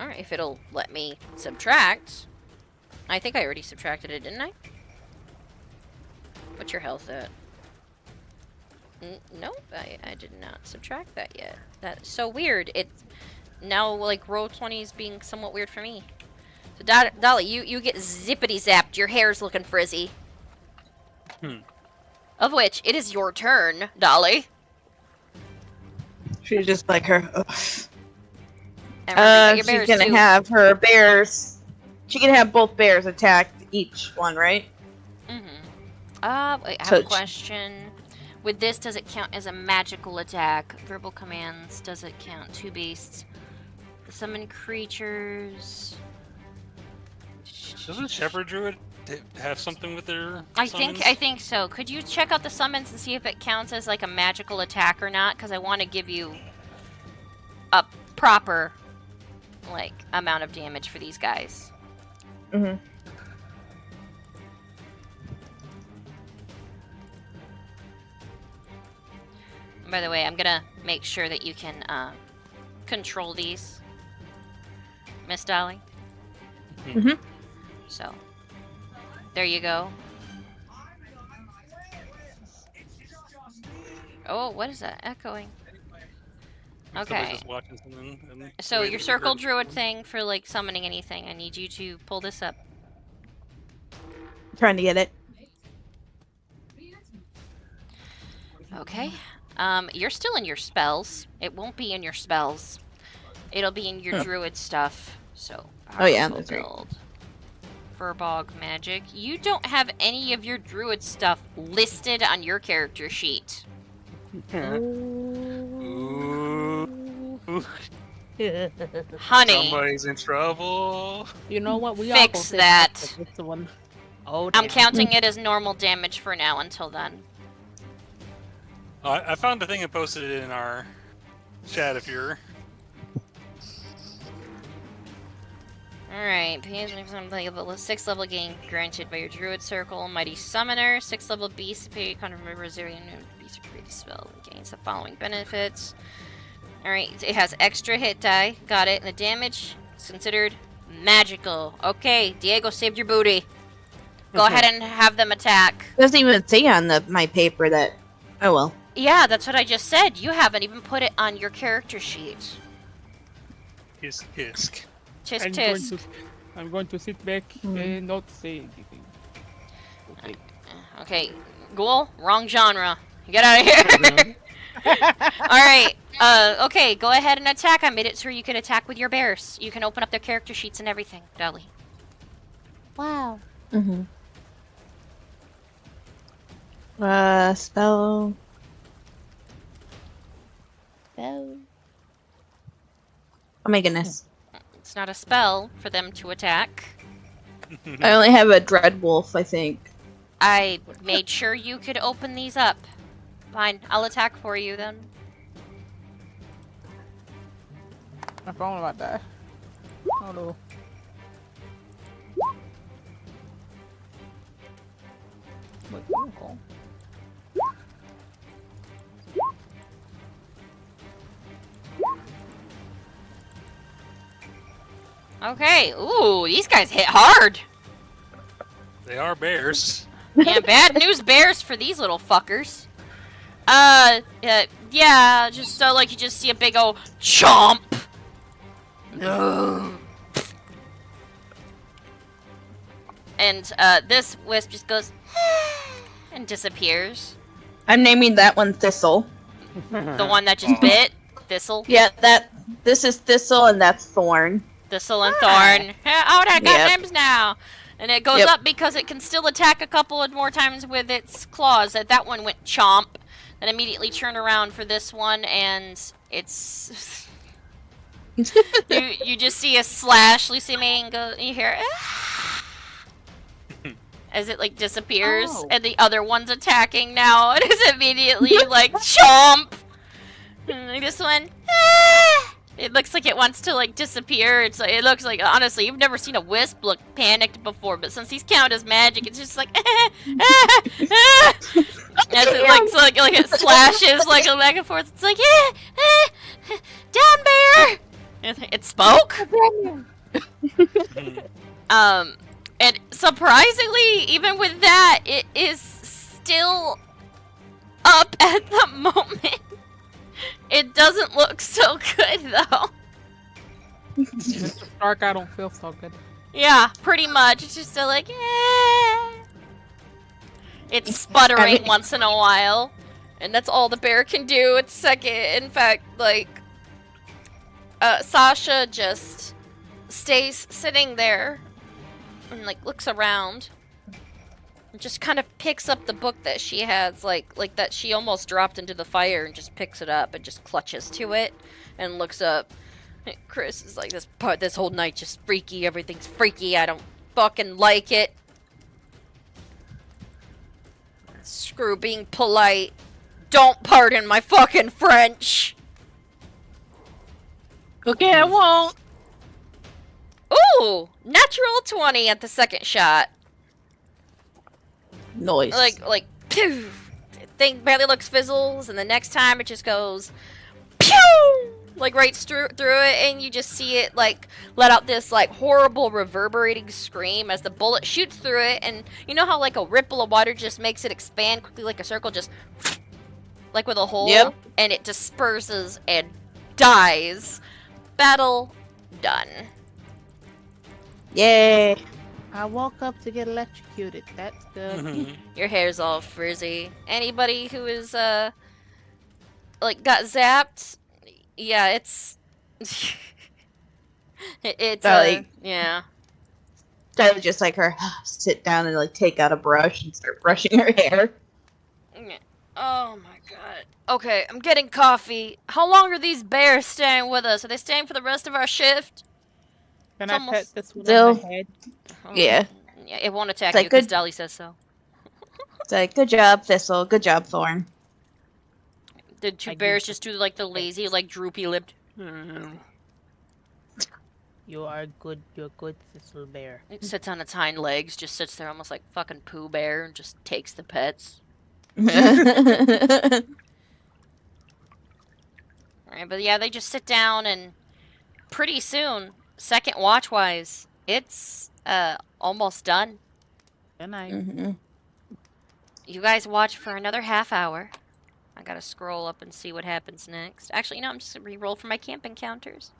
Alright, if it'll let me subtract. I think I already subtracted it, didn't I? What's your health at? Nope, I did not subtract that yet. That's so weird. It's now like roll 20 is being somewhat weird for me. So Dolly, you get zippity zapped. Your hair's looking frizzy. Of which it is your turn, Dolly. She's just like her. And She's gonna have her bears. She can have both bears attack each one, right? Wait, I have a question. With this, does it count as a magical attack? Verbal commands, does it count? 2 beasts. Summon creatures. Doesn't Shepherd Druid have something with their summons? I think so. Could you check out the summons and see if it counts as like a magical attack or not? Because I want to give you a proper like amount of damage for these guys. Mm-hmm. By the way, I'm gonna make sure that you can control these, Miss Dolly. Mm-hmm. So, there you go. Oh, what is that? Echoing. Okay. So your circle druid thing for like summoning anything, I need you to pull this up. Trying to get it. Okay. You're still in your spells. It won't be in your spells. It'll be in your druid stuff. So, oh yeah, that's right. Furbog magic. You don't have any of your druid stuff listed on your character sheet. Honey. Somebody's in trouble. You know what? We fix that. One. Oh, I'm counting it as normal damage for now until then. I found the thing and posted it in our chat if you're... Alright, something level 6 level gain granted by your druid circle, mighty summoner, 6 level beast, if you can remember Zerian beast or create a spell and gains the following benefits. Alright, it has extra hit die, got it, and the damage is considered magical. Okay, Diego saved your booty. Go ahead and have them attack. It doesn't even say on my paper that. Oh well. Yeah, that's what I just said. You haven't even put it on your character sheet. Tisk tisk. Tisk tisk. I'm going to sit back and not say anything. Okay. Okay, Ghoul, wrong genre. Get out of here. Alright, okay, go ahead and attack. I made it so you can attack with your bears. You can open up their character sheets and everything, Dolly. Wow. Mm-hmm. Spell. Oh my goodness. It's not a spell for them to attack. I only have a Dread Wolf, I think. I made sure you could open these up. Fine, I'll attack for you then. My phone about that. Oh no. Okay, ooh, these guys hit hard. They are bears. Yeah, bad news bears for these little fuckers. Yeah, just like you just see a big old chomp. And this wisp just goes and disappears. I'm naming that one Thistle. The one that just bit? Thistle? Yeah, this is Thistle and that's Thorn. Thistle and Thorn. Oh, I got names now! And it goes Yep. up because it can still attack a couple of more times with its claws. That one went chomp. Then immediately turn around for this one, and it's... you just see a slash, Lucy May, and go, you hear... as it, like, disappears, and the other one's attacking now. It is immediately, like, chomp! And this one... It looks like it wants to, like, disappear. It looks like, honestly, you've never seen a wisp look panicked before, but since he's count as magic, it's just like, as it like it slashes, like, back and forth. It's like, down bear! It spoke? And surprisingly, even with that, it is still up at the moment. It doesn't look so good, though. It's dark, I don't feel so good. Yeah, pretty much. It's just like, It's sputtering once in a while. And that's all the bear can do. It's second. In fact, like, Sasha just stays sitting there and, like, looks around. And just kind of picks up the book that she has, like that she almost dropped into the fire, and just picks it up and just clutches to it and looks up. And Chris is like, this whole night just freaky. Everything's freaky. I don't fucking like it. Screw being polite. Don't pardon my fucking French. Okay, I won't. Ooh, natural 20 at the second shot. Noise. Like, pew! Thing barely looks fizzles, and the next time it just goes, pew! Like, right through it, and you just see it, like, let out this, like, horrible reverberating scream as the bullet shoots through it, and you know how, like, a ripple of water just makes it expand quickly like a circle, just, like, with a hole? Yep. And it disperses and dies. Battle done. Yay. I woke up to get electrocuted. That's good. Your hair's all frizzy. Anybody who is, like, got zapped? Yeah, it's... it's, yeah. I would just, like, her sit down and, like, take out a brush and start brushing her hair. Oh, my God. Okay, I'm getting coffee. How long are these bears staying with us? Are they staying for the rest of our shift? Can It's I almost- pet this one Still- on the head? Oh, Yeah. Yeah, it won't attack It's like you because good- Dolly says so. It's like, good job, Thistle. Good job, Thorn. The two I do bears just do, like, the lazy, like, droopy-lipped... You're good Thistle Bear. It sits on its hind legs, just sits there almost like fucking Pooh Bear, and just takes the pets. Right, but yeah, they just sit down, and pretty soon, second watch-wise, it's, almost done. Good night. Mm-hmm. You guys watch for another half hour. I gotta scroll up and see what happens next. Actually, you know, I'm just gonna re-roll for my camp encounters.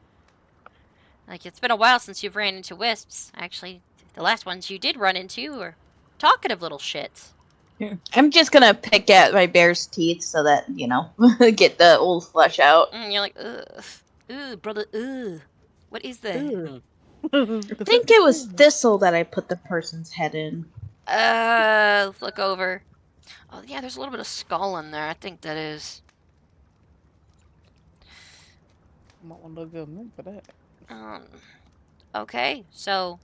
Like, it's been a while since you've ran into wisps. Actually, the last ones you did run into were talkative little shits. I'm just gonna pick at my bear's teeth so that, you know, get the old flesh out. And you're like, ugh. Ugh, brother, ugh. What is that? I think it was Thistle that I put the person's head in. Let's look over. Oh, yeah, there's a little bit of skull in there. I think that is. Might want to go in for that. Okay, so,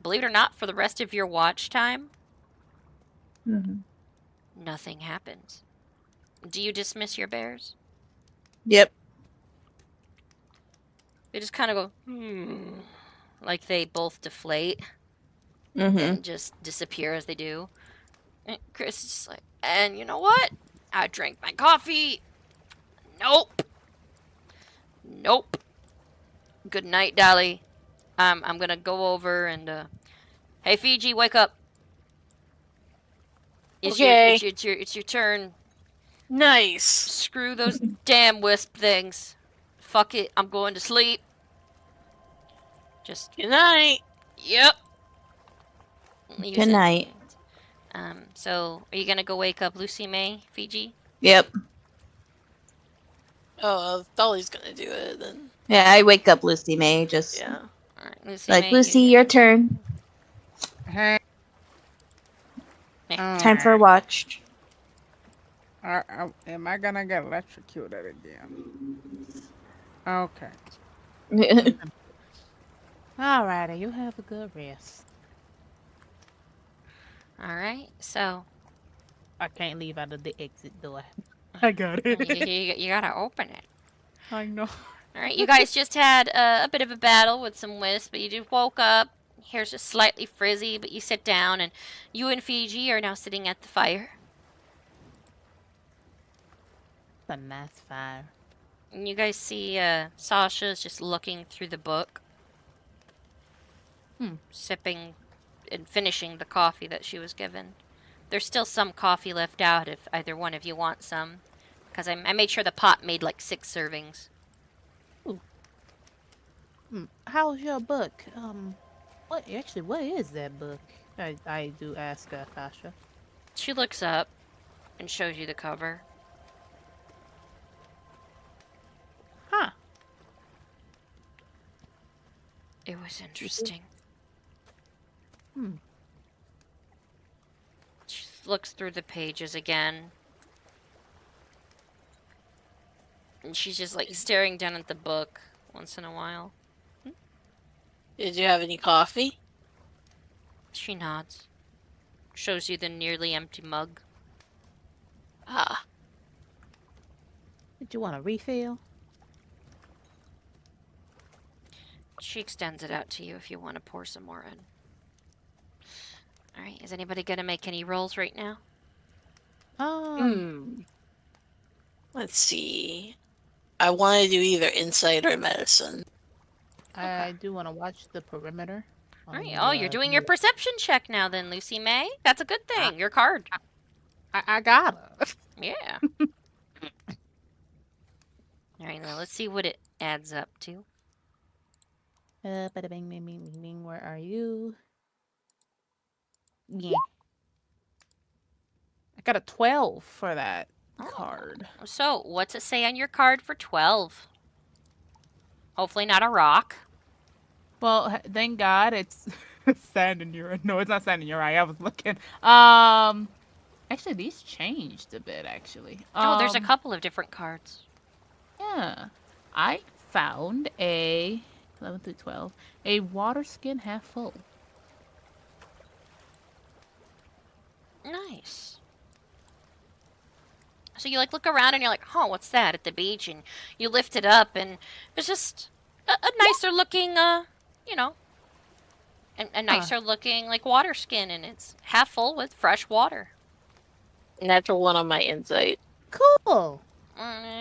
believe it or not, for the rest of your watch time, Mm-hmm. nothing happens. Do you dismiss your bears? Yep. They just kind of go, like they both deflate Mm-hmm. and just disappear as they do. And Chris is just like, and you know what? I drank my coffee. Nope. Nope. Good night, Dolly. I'm gonna go over and, hey, Fiji, wake up. Okay. It's your turn. Nice. Screw those damn wisp things. Fuck it, I'm going to sleep. Just, Good night. yep. leaves Good it. night. So are you gonna go wake up Lucy May, Fiji? Yep. Oh, Dolly's gonna do it then. Yeah, I wake up Lucy May. Just Yeah. All right, Lucy like, May. Lucy, your turn. Hey. Time for a watch. Am I gonna get electrocuted again? Okay. Alrighty, you have a good rest. All right, so I can't leave out of the exit door. I got it. you gotta open it. I know. All right, you guys just had a bit of a battle with some wisps, but you just woke up. Hair's just slightly frizzy, but you sit down, and you and Fiji are now sitting at the fire. It's a nice fire. And you guys see Sasha's just looking through the book, sipping and finishing the coffee that she was given. There's still some coffee left out if either one of you want some, because I made sure the pot made like 6 servings. How's your book? What is that book? I do ask Sasha. She looks up and shows you the cover. Huh. It was interesting. She looks through the pages again. And she's just like staring down at the book once in a while. Did you have any coffee? She nods. Shows you the nearly empty mug. Ah. Did you want a refill? She extends it out to you if you want to pour some more in. Alright, is anybody gonna make any rolls right now? Let's see. I want to do either insight or medicine. I do want to watch the perimeter. Alright, oh, you're doing your perception check now then, Lucy May. That's a good thing. Your card. I got it. Yeah. Alright, now let's see what it adds up to. Bada bing, bing, bing, bing, bing. Where are you? Yeah. I got a 12 for that card. So, what's it say on your card for 12? Hopefully not a rock. Well, thank God it's Sand in your no, it's not sand in your eye. I was looking. actually these changed a bit actually. Oh, there's a couple of different cards. Yeah. I found a 11 through 12, a water skin half full. Nice. So you like look around and you're like, "Oh, what's that?" at the beach, and you lift it up, and it's just a nicer looking, you know, a nicer looking like water skin, and it's half full with fresh water. Natural one on my insight. Cool.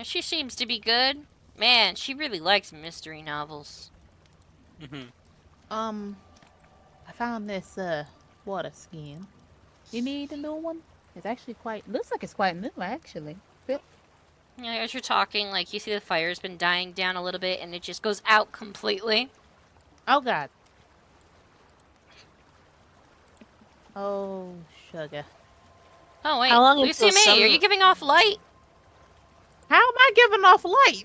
She seems to be good. Man, she really likes mystery novels. I found this water skin. You need a new one? It's actually looks like it's quite new actually. Yeah, as you're talking, like you see the fire's been dying down a little bit, and it just goes out completely. Oh God. Oh sugar. Oh wait, How long Lucy until May, are you giving off light? How am I giving off light?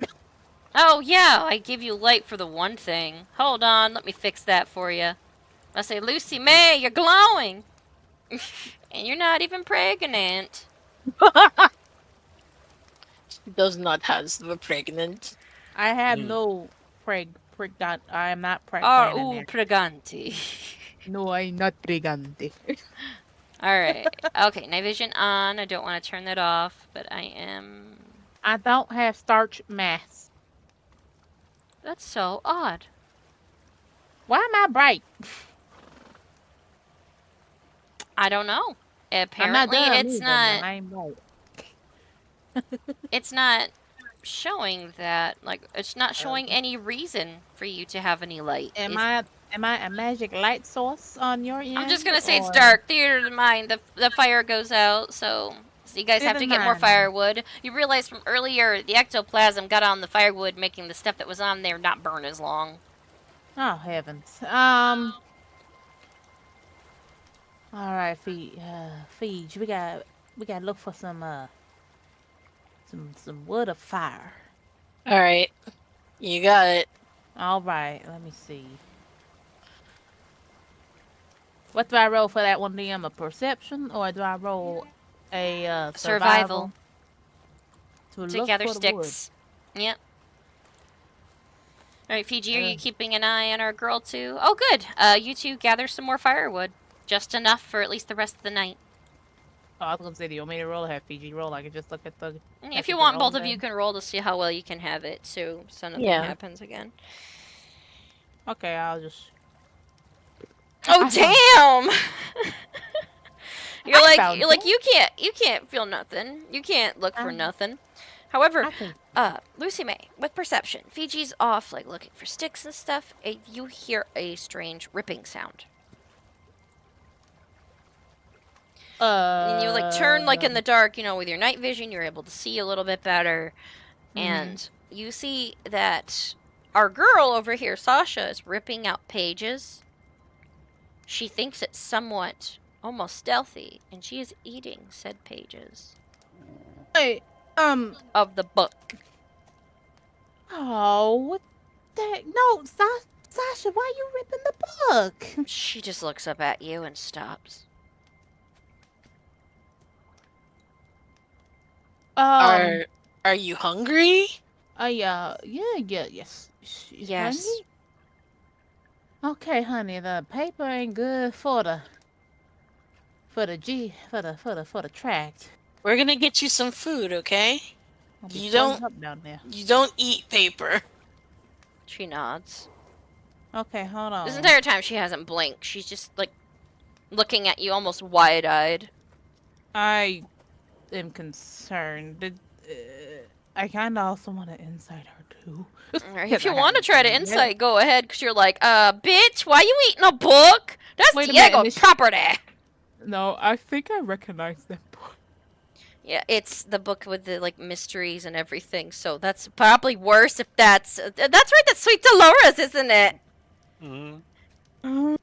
Oh yeah, I give you light for the one thing. Hold on, let me fix that for you. I say, Lucy May, you're glowing, and you're not even pregnant. She does not have the pregnant. I have no I am not Oh, pregnant. preganti. No, I'm not pregnant. Alright. Okay, night vision on. I don't want to turn that off, but I am... I don't have starch mass. That's so odd. Why am I bright? I don't know. Apparently, I'm not dumb it's either, not... but I'm bright. It's not showing that. Like, it's not showing any reason for you to have any light. Am I a magic light source on your end? I'm just gonna say it's or- dark. Theater of the mind. The fire goes out, so you guys have to Theater get more mind. firewood. You realize from earlier the ectoplasm got on the firewood, making the stuff that was on there not burn as long. Oh heavens. All right, Feed. We got to look for some wood of fire. All right, you got it. All right, let me see. What do I roll for that one, DM? A perception, or do I roll a survival? To look Together for the wood. sticks. Yep. All right, Fiji, are you Uh. keeping an eye on our girl too? Oh, good. You two gather some more firewood, just enough for at least the rest of the night. Oh, I was gonna say, do you want me to roll or have Fiji roll? I can just look at the. If you want, both of you can roll to see how well you can have it, so nothing happens again. Okay, I'll just. Oh damn! you're like you can't feel nothing. You can't look for nothing. However, Lucy May, with perception, Fiji's off like looking for sticks and stuff. You hear a strange ripping sound. And you like turn like in the dark, with your night vision, you're able to see a little bit better. And you see that our girl over here, Sasha, is ripping out pages. She thinks it's somewhat almost stealthy, and she is eating said pages. Hey, of the book. Oh, what the? No, Sasha, why are you ripping the book? She just looks up at you and stops. Are you hungry? Yes. Yes. Hungry? Okay, honey, the paper ain't good for the tract. We're gonna get you some food, okay? You don't eat paper. She nods. Okay, hold on. This entire time she hasn't blinked. She's just like looking at you almost wide-eyed. I am concerned. I kind of also want to insight her too. If you want to try to insight, go ahead, because you're like, bitch, why you eating a book? That's Diego property. No, I think I recognize that book. Yeah, it's the book with the like mysteries and everything. So that's probably worse if that's right. That's Sweet Dolores, isn't it? Mm-hmm.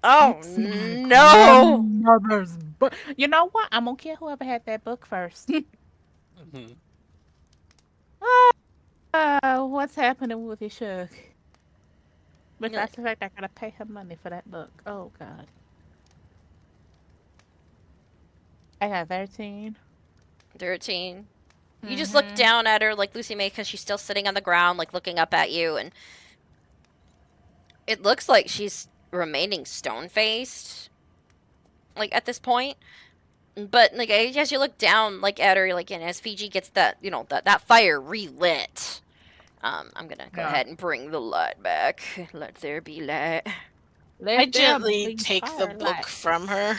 Oh no! Mother's book. You know what? I'm gonna kill whoever had that book first. What's happening with your Shug? Besides the fact I gotta pay her money for that book. Oh god. I got 13. 13. You just look down at her like Lucy May because she's still sitting on the ground, like looking up at you, and it looks like she's remaining stone-faced, like at this point. But like as you look down, like at her, like, and as Fiji gets that, that fire relit, I'm gonna go ahead and bring the light back. Let there be light. I gently take the book from her.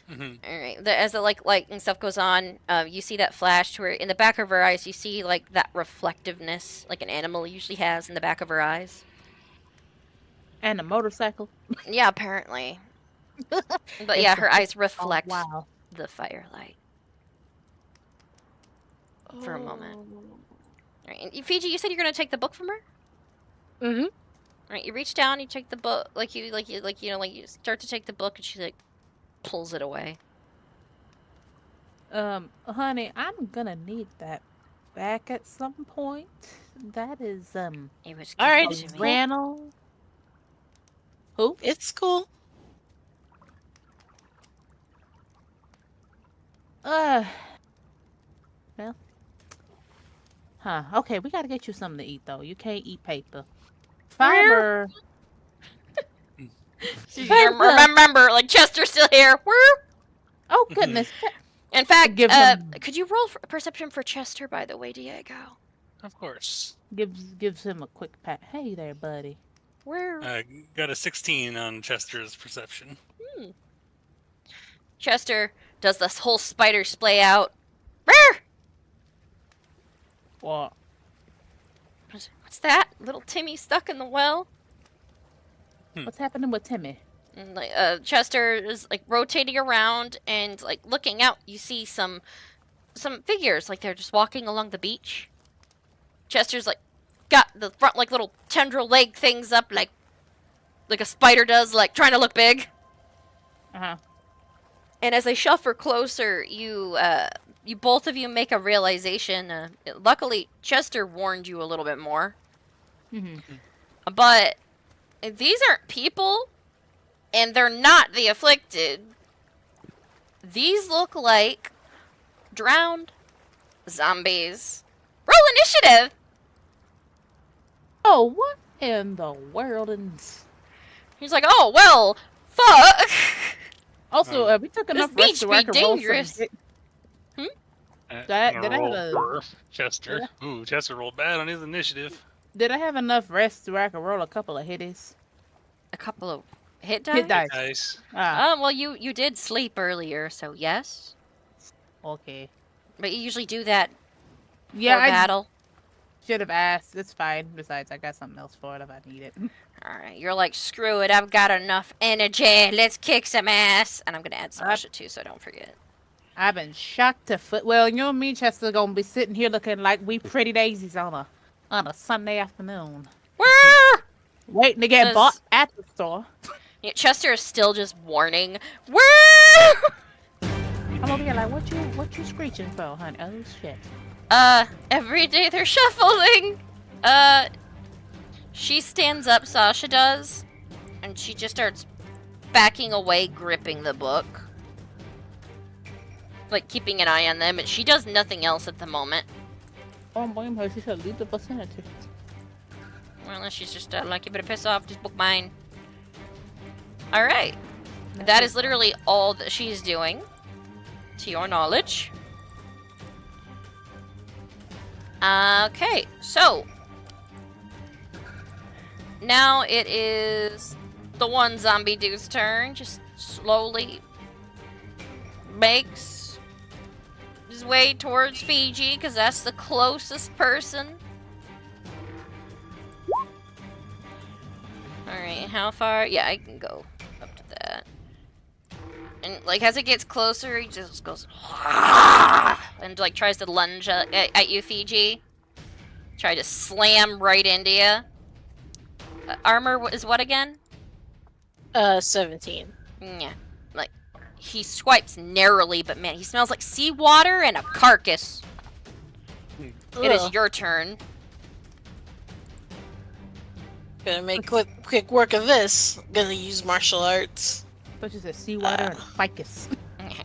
All right. As the light and stuff goes on, you see that flash to where in the back of her eyes, you see like that reflectiveness, like an animal usually has in the back of her eyes. And a motorcycle. Yeah, apparently. But yeah, her eyes reflect the firelight for a moment. All right. And Fiji, you said you're gonna take the book from her. Mm-hmm. All right. You reach down, you take the book, you start to take the book, and she like pulls it away. Honey, I'm gonna need that back at some point. That is It was all right. Randall. Who? It's cool. Well. Okay, we gotta get you something to eat though. You can't eat paper. Fiber. Remember, like Chester's still here. Oh goodness. In fact, could you roll for perception for Chester, by the way, Diego? Of course. Gives him a quick pat. Hey there, buddy. Where? Got a 16 on Chester's perception. Chester does this whole spider splay out. Where? What? What's that? Little Timmy stuck in the well? What's happening with Timmy? And, Chester is like rotating around and like looking out. You see some figures, like they're just walking along the beach. Chester's like got the front like little tendril leg things up, like a spider does, like trying to look big. And as they shuffle closer, you both of you make a realization. Luckily, Chester warned you a little bit more. Mm-hmm. But these aren't people, and they're not the afflicted. These look like drowned zombies. Roll initiative! Oh, what in the world? He's like, oh, well, fuck. Also, we took enough This rest to beach be roll dangerous. some. Did I have a- for Chester? Ooh, Chester rolled bad on his initiative. Did I have enough rest to where I could roll a couple of hitties? A couple of hit dice? Hit dice. Nice. Ah, Well, you did sleep earlier, so yes. okay. But you usually do that Yeah, for I battle. should have asked. It's fine. Besides, I got something else for it if I need it. Alright, you're like, screw it, I've got enough energy, let's kick some ass. And I'm gonna add Sasha too, so don't forget. I've been shocked to foot. Well, you and me, Chester, gonna be sitting here looking like we pretty daisies on a Sunday afternoon, Woo! waiting to get Says- bought at the store. Yeah, Chester is still just warning. Woo! I'm over here like, what you screeching for, honey? Oh shit. Every day they're shuffling. She stands up, Sasha does, and she just starts backing away, gripping the book. Like, keeping an eye on them, and she does nothing else at the moment. Oh, blame her. She should leave the vicinity. Well, unless she's just like, you better piss off, just book mine. Alright. That is literally all that she's doing, to your knowledge. Okay, so now it is the one zombie dude's turn. Just slowly makes his way towards Fiji, because that's the closest person. Alright, how far? Yeah, I can go up to that. And, like, as it gets closer, he just goes... and, like, tries to lunge at you, Fiji. Try to slam right into you. Armor is what again? 17. Yeah. Like, he swipes narrowly, but man, he smells like seawater and a carcass. It is Ugh. your turn. Gonna make quick work of this. Gonna use martial arts. Such as a seawater and ficus.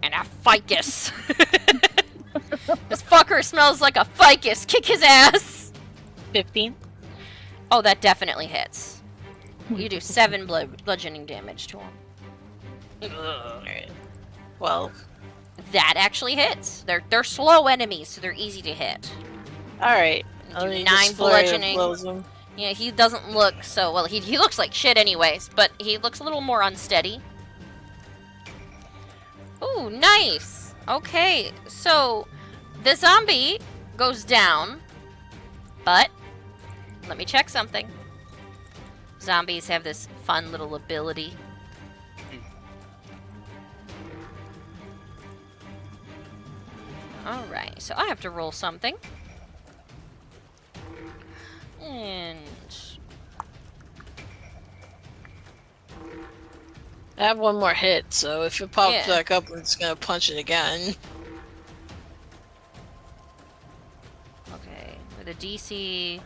And a ficus. This fucker smells like a ficus. Kick his ass. 15. Oh, that definitely hits. You do 7 bludgeoning damage to him. Alright. Well, That actually hits. They're slow enemies, so they're easy to hit. alright. You do 9 bludgeoning. Him. Yeah, he doesn't look so well. He looks like shit anyways, but he looks a little more unsteady. Ooh, nice. Okay, so the zombie goes down, but let me check something. Zombies have this fun little ability. Alright, so I have to roll something. And I have one more hit, so if it pops Yeah. back up, I'm just gonna punch it again. okay, with a DC.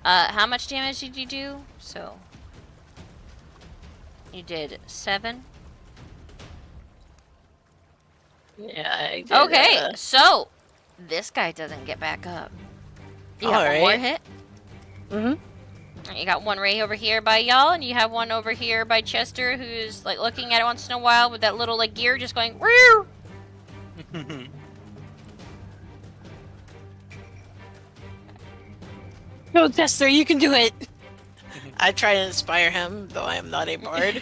How much damage did you do? So you did 7. Yeah, I did. Okay, so this guy doesn't get back up. You have one more Alright. hit. Mm-hmm. You got one right over here by y'all, and you have one over here by Chester, who's like looking at it once in a while with that little like gear just going woo. Go, Chester, you can do it! I try to inspire him, though I am not a bard.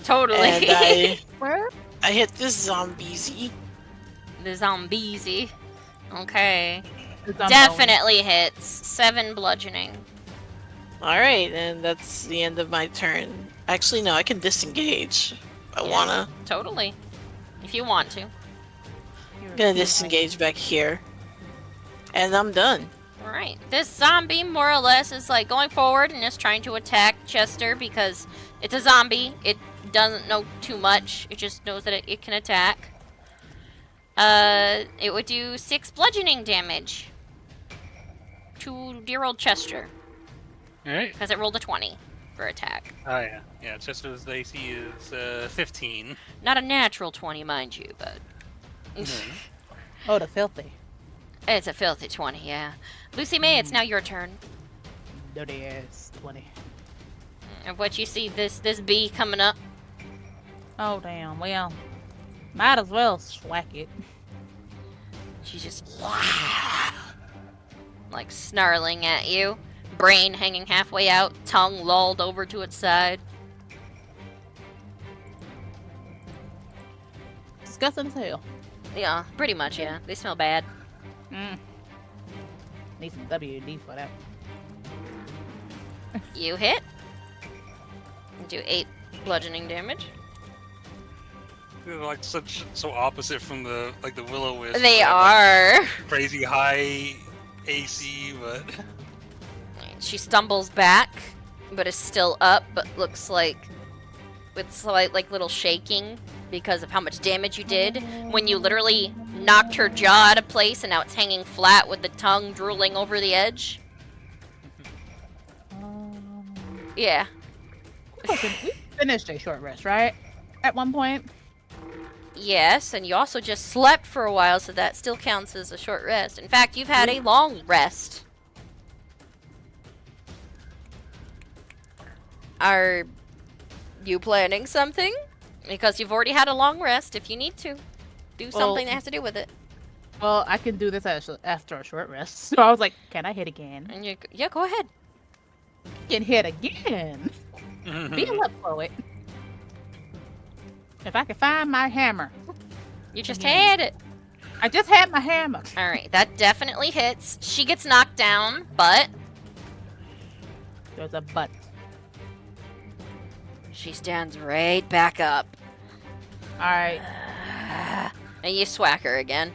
Totally. And I hit this zombiesy. The zombiesy. Okay. It's on Definitely hits. 7 bludgeoning. Alright, and that's the end of my turn. Actually, no, I can disengage. I Yeah. wanna. Totally. If you want to. I'm gonna disengage back here. And I'm done. Alright, this zombie more or less is like going forward and is trying to attack Chester because it's a zombie. It doesn't know too much. It just knows that it can attack. It would do 6 bludgeoning damage to dear old Chester. Alright. Because it rolled a 20 for attack. Oh, yeah. Yeah, Chester's AC is 15. Not a natural 20, mind you, but... Oh, the filthy. It's a filthy 20, yeah. Lucy May, it's now your turn. Dirty ass 20. And what you see, this bee coming up. Oh, damn. Well, might as well swack it. She's just... like snarling at you. Brain hanging halfway out, tongue lolled over to its side. Disgusting as hell. Yeah, pretty much, yeah. They smell bad. Need some WD for that. You hit. Do 8 bludgeoning damage. They're like so opposite from the Will-O-Wisp. They have, are. like, crazy high AC, but She stumbles back, but is still up, but looks like with slight little shaking because of how much damage you did when you literally knocked her jaw out of place and now it's hanging flat with the tongue drooling over the edge. Yeah. We finished a short rest, right? At one point? Yes, and you also just slept for a while, so that still counts as a short rest. In fact, you've had a long rest. Are you planning something? Because you've already had a long rest if you need to. Do something that has to do with it. Well, I can do this after a short rest. So I was like, can I hit again? And yeah, go ahead. Can hit again. Feel up for it. If I can find my hammer. You just had it. I just had my hammer. Alright, that definitely hits. She gets knocked down, but... There's a but. She stands right back up. Alright. And you swack her again.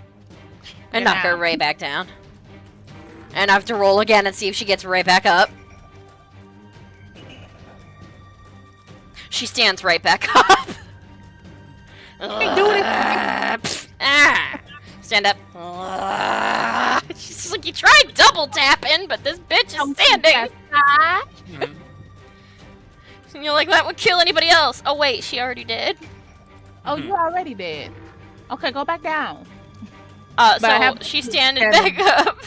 And knock her right back down. And I have to roll again and see if she gets right back up. She stands right back up. Stand up. She's like, you tried double tapping, but this bitch is standing. And you're like, that would kill anybody else. Oh wait, she already did. Oh, you already did. Okay, go back down. So she's standing back up.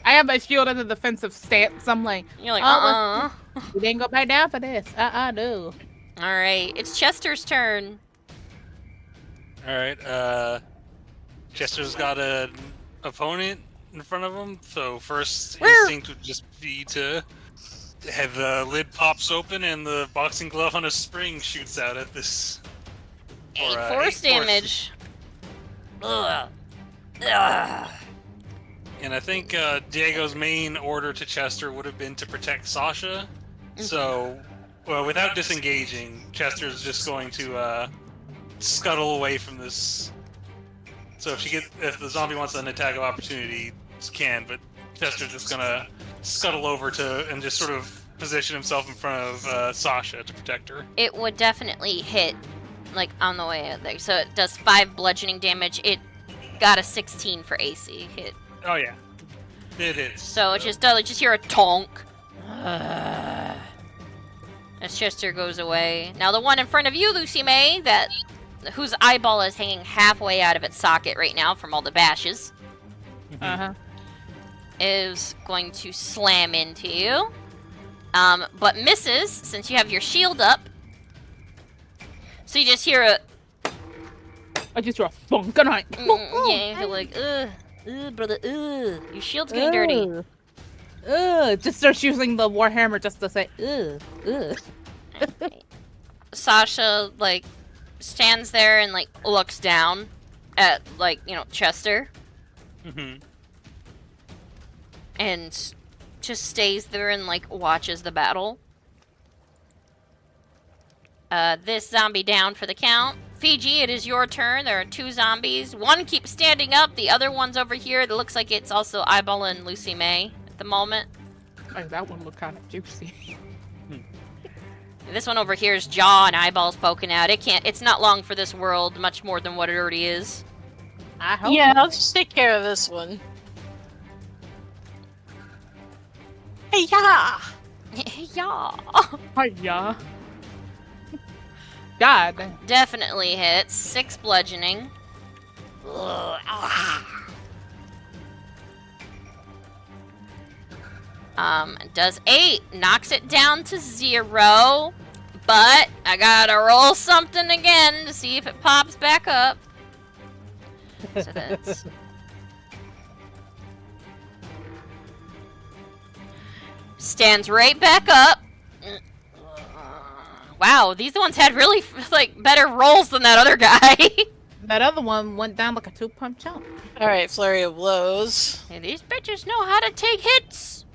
I have my shield as a defensive stance. I'm like, you're like, You didn't go back down for this. No. Alright, it's Chester's turn. Alright, Chester's got an opponent in front of him, so first instinct would just be to have the lid pops open and the boxing glove on a spring shoots out at this. 8 force damage. Ugh. And I think Diego's main order to Chester would have been to protect Sasha. So, well, without disengaging, Chester's just going to scuttle away from this. So if the zombie wants an attack of opportunity, it can. But Chester's just gonna scuttle over and just sort of position himself in front of Sasha to protect her. It would definitely hit, like, on the way out there. So it does 5 bludgeoning damage. It got a 16 for AC hit. Oh yeah, it is. So it just hear a tonk. As Chester goes away. Now the one in front of you, Lucy May, whose eyeball is hanging halfway out of its socket right now from all the bashes, is going to slam into you. But misses, since you have your shield up. So you just hear I just hear a thunk and I... yeah, you're like, brother, your shield's getting dirty. Just starts using the warhammer just to say, Sasha, like, stands there and, like, looks down at, like, Chester. And just stays there and, like, watches the battle. This zombie down for the count. Fiji, it is your turn. There are 2 zombies. One keeps standing up. The other one's over here. It looks like it's also eyeballing Lucy May at the moment. Like, that one looked kind of juicy. This one over here is jaw and eyeballs poking out. It's not long for this world, much more than what it already is. I hope. Yeah, I'll just take care of this one. Hey, yeah! Yeah. Hiya. God. Definitely hits. 6 bludgeoning. Ugh, ah. Does 8. Knocks it down to 0. But I gotta roll something again to see if it pops back up. So that's... Stands right back up. Wow, these ones had really, like, better rolls than that other guy. That other one went down like a 2-pump chump. Alright, flurry of blows. Hey, these bitches know how to take hits.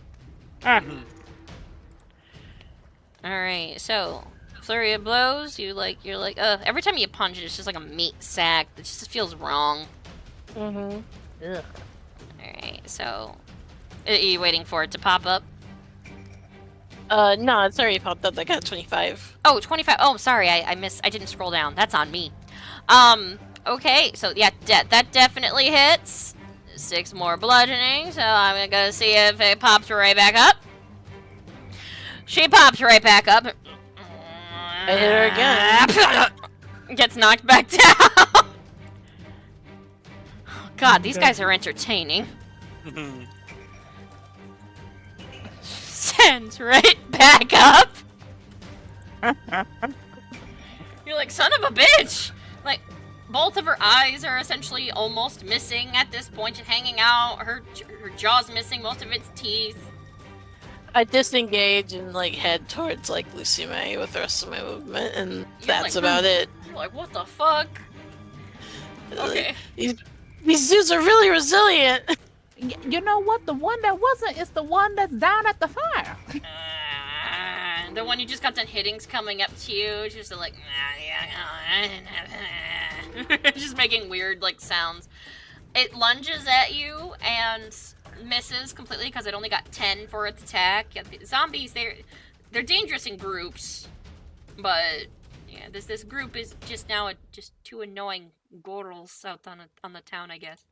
Alright, so flurry of blows, you're like, every time you punch it, it's just like a meat sack. It just feels wrong. Mm-hmm. Ugh. Alright, so are you waiting for it to pop up? No, it's already popped up. I got 25. Oh, 25. Oh, sorry, I didn't scroll down. That's on me. Okay, so yeah, that definitely hits. 6 more bludgeoning, so I'm gonna see if it pops right back up. She pops right back up. I hit her again. Gets knocked back down. God, these guys are entertaining. Stands right back up. You're like, son of a bitch! Like, both of her eyes are essentially almost missing at this point, just hanging out. Her jaw's missing most of its teeth. I disengage and like head towards like Lucy May with the rest of my movement, and that's like, about it. You're like, what the fuck? Okay. These dudes are really resilient. You know what? The one that wasn't is the one that's down at the fire. The one you just got done hitting's coming up to you, just like, just making weird like sounds. It lunges at you and misses completely because it only got 10 for its attack. Yeah, the zombies, they're dangerous in groups, but yeah, this group is just now just 2 annoying girls out on the town, I guess.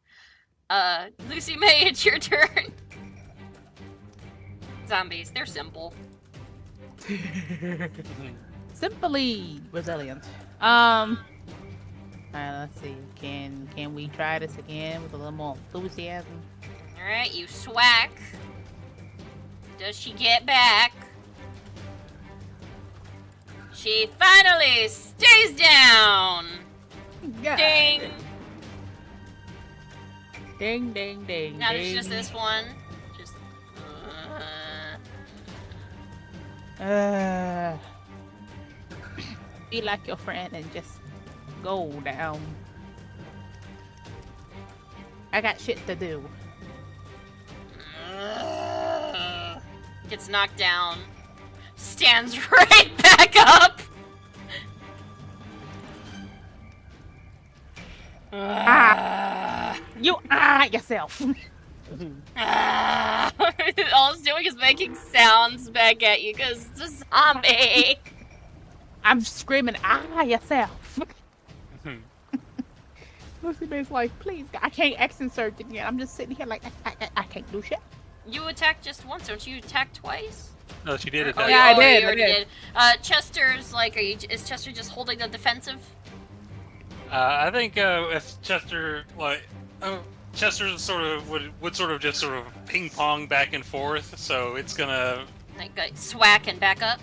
Lucy May, it's your turn. Zombies, they're simple. Simply resilient. Let's see. Can we try this again with a little more enthusiasm? Alright, you swack. Does she get back? She finally stays down! God. Ding! Ding, ding, ding. Now ding. there's just this one. Just. Be like your friend and just go down. I got shit to do. Gets knocked down. Stands right back up. You yourself. All it's doing is making sounds back at you because it's a zombie. I'm screaming, yourself. Lucy May's like, please, I can't X insert it yet. I'm just sitting here like, I can't do shit. You attacked just once, don't you attack twice? No, she did attack. Yeah, I did, You already I did. Chester's like, is Chester just holding the defensive? I think if Chester, Chester sort of would sort of just sort of ping pong back and forth, so it's gonna Like swack and back up?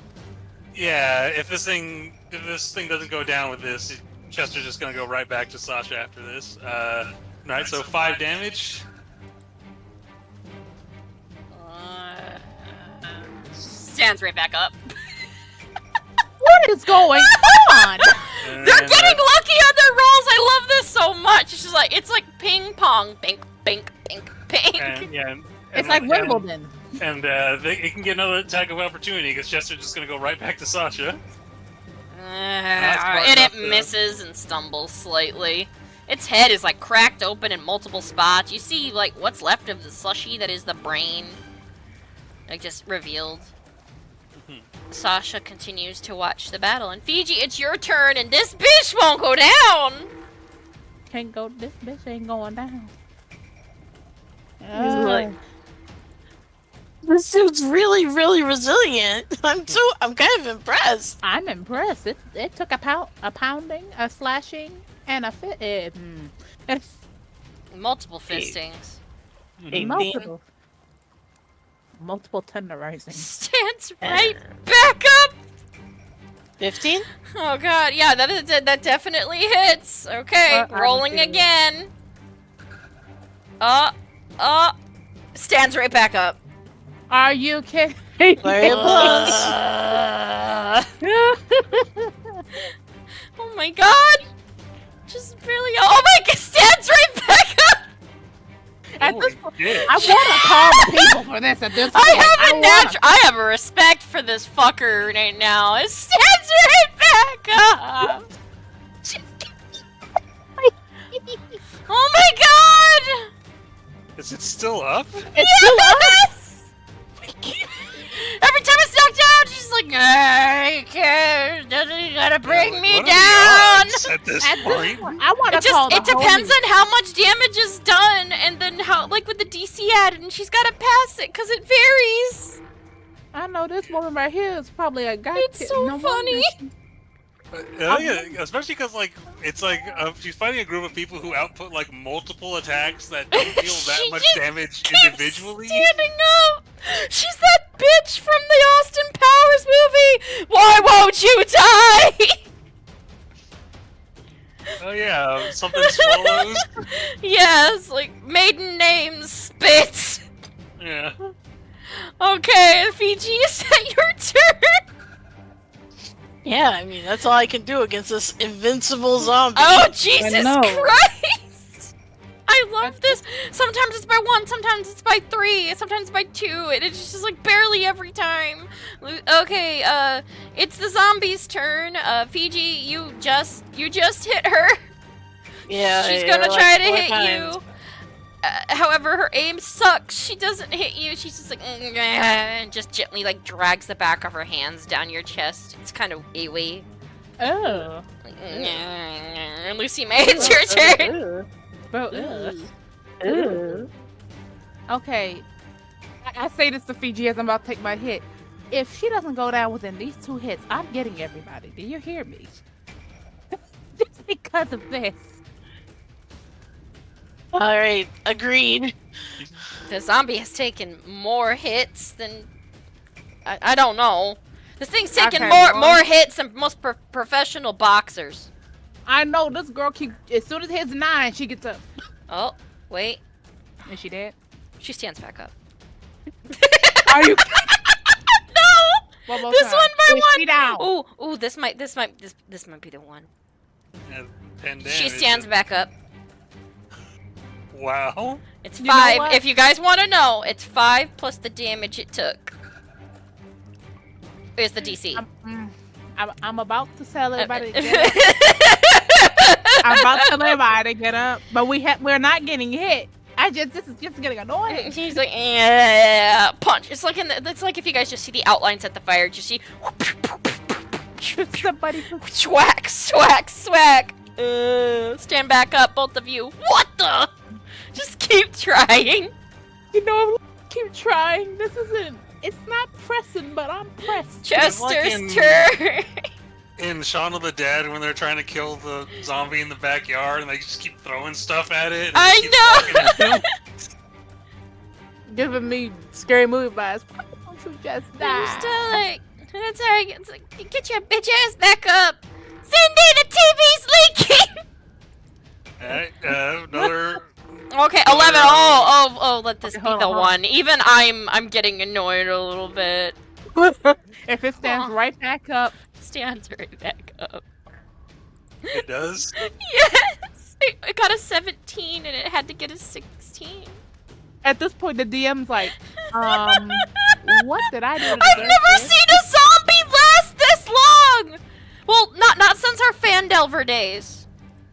Yeah, if this thing doesn't go down with this, Chester's just gonna go right back to Sasha after this. Alright, so 5 damage. Stands right back up. What is going on? And They're getting lucky on their rolls. I love this so much. It's like ping pong, bink, bink, bink, bink. It's like Wimbledon. And it can get another attack of opportunity because Chester's just gonna go right back to Sasha. And it misses and stumbles slightly. Its head is like cracked open in multiple spots. You see like what's left of the slushy that is the brain. like just revealed. Sasha continues to watch the battle, and Fiji, it's your turn, and this bitch won't go down. Can't go. This bitch ain't going down. Like, this dude's really, really resilient. I'm kind of impressed. I'm impressed. It took a pounding, a slashing, and a fit. Multiple fistings. Multiple tenderizing. Stands right back up. 15? Oh god, yeah, that definitely hits. Okay, rolling again. Stands right back up. Are you kidding? Very close. Oh my god! Just barely. Oh my god! Stands right back up. At this point, I want to call the people for this. At this point, I have a respect for this fucker right now. It stands right back up. Oh my god! Is it still up? It's still up. Every time it's knocked out, she's like, "I care. You gotta bring me What are down." the odds at this point? I want to call the It depends on how much damage is done, and then how, like with the DC added, and she's gotta pass it because it varies. I know this woman right here is probably a guy. It's so funny. Yeah, especially because it's like she's fighting a group of people who output like multiple attacks that don't deal that much damage individually. Standing up. She's that bitch from the Austin Powers movie. Why won't you die? Oh yeah, something swallows. Yes, like maiden name Spitz. Yeah. Okay, Fiji, is that your turn? Yeah, I mean, that's all I can do against this invincible zombie. Oh, Jesus know. Christ! I love this. Sometimes it's by 1, sometimes it's by 3, sometimes it's by 2, and it's just like barely every time. Okay, it's the zombie's turn. Fiji, you just hit her. Yeah, She's gonna try to hit times. you. However, her aim sucks. She doesn't hit you. She's just like, and just gently like drags the back of her hands down your chest. It's kind of AoE. Oh. Like, Lucy May, it's your turn. Okay. I say this to Fiji as I'm about to take my hit. If she doesn't go down within these 2 hits, I'm getting everybody. Do you hear me? Just because of this. Alright, agreed. The zombie has taken more hits than I don't know. This thing's taken more hits than most professional boxers. I know this girl as soon as it hits 9, she gets up. Oh, wait. Is she dead? She stands back up. Are you? No! This time. one by Is she one. down? Ooh, this might be the one. She She stands back up. Wow. It's You know 5. what? If you guys want to know, it's 5 plus the damage it took. Here's the DC. I'm about to tell everybody to get up. I'm about to tell everybody to get up, but we're not getting hit. This is just getting annoying. He's like, yeah, punch. It's like it's like if you guys just see the outlines at the fire, just see Somebody swag, swag, swag. Stand back up, both of you. What the? Just keep trying. You know, keep trying. This isn't. It's not pressing, but I'm pressed. Chester's turn. In Shaun of the Dead, when they're trying to kill the zombie in the backyard, and they just keep throwing stuff at it. And I know. Giving me scary movie vibes. Why don't you just die? I'm still like, that's alright. It's like, get your bitch ass back up. Cindy, the TV's leaking. Alright, another. Okay, 11. Oh, let this be hold the on. one. Even I'm getting annoyed a little bit. If it stands right back up. Stands right back up. It does? Yes! It got a 17 and it had to get a 16. At this point, the DM's like, what did I do? I've never seen a zombie last this long! Well, not since our Fandelver days.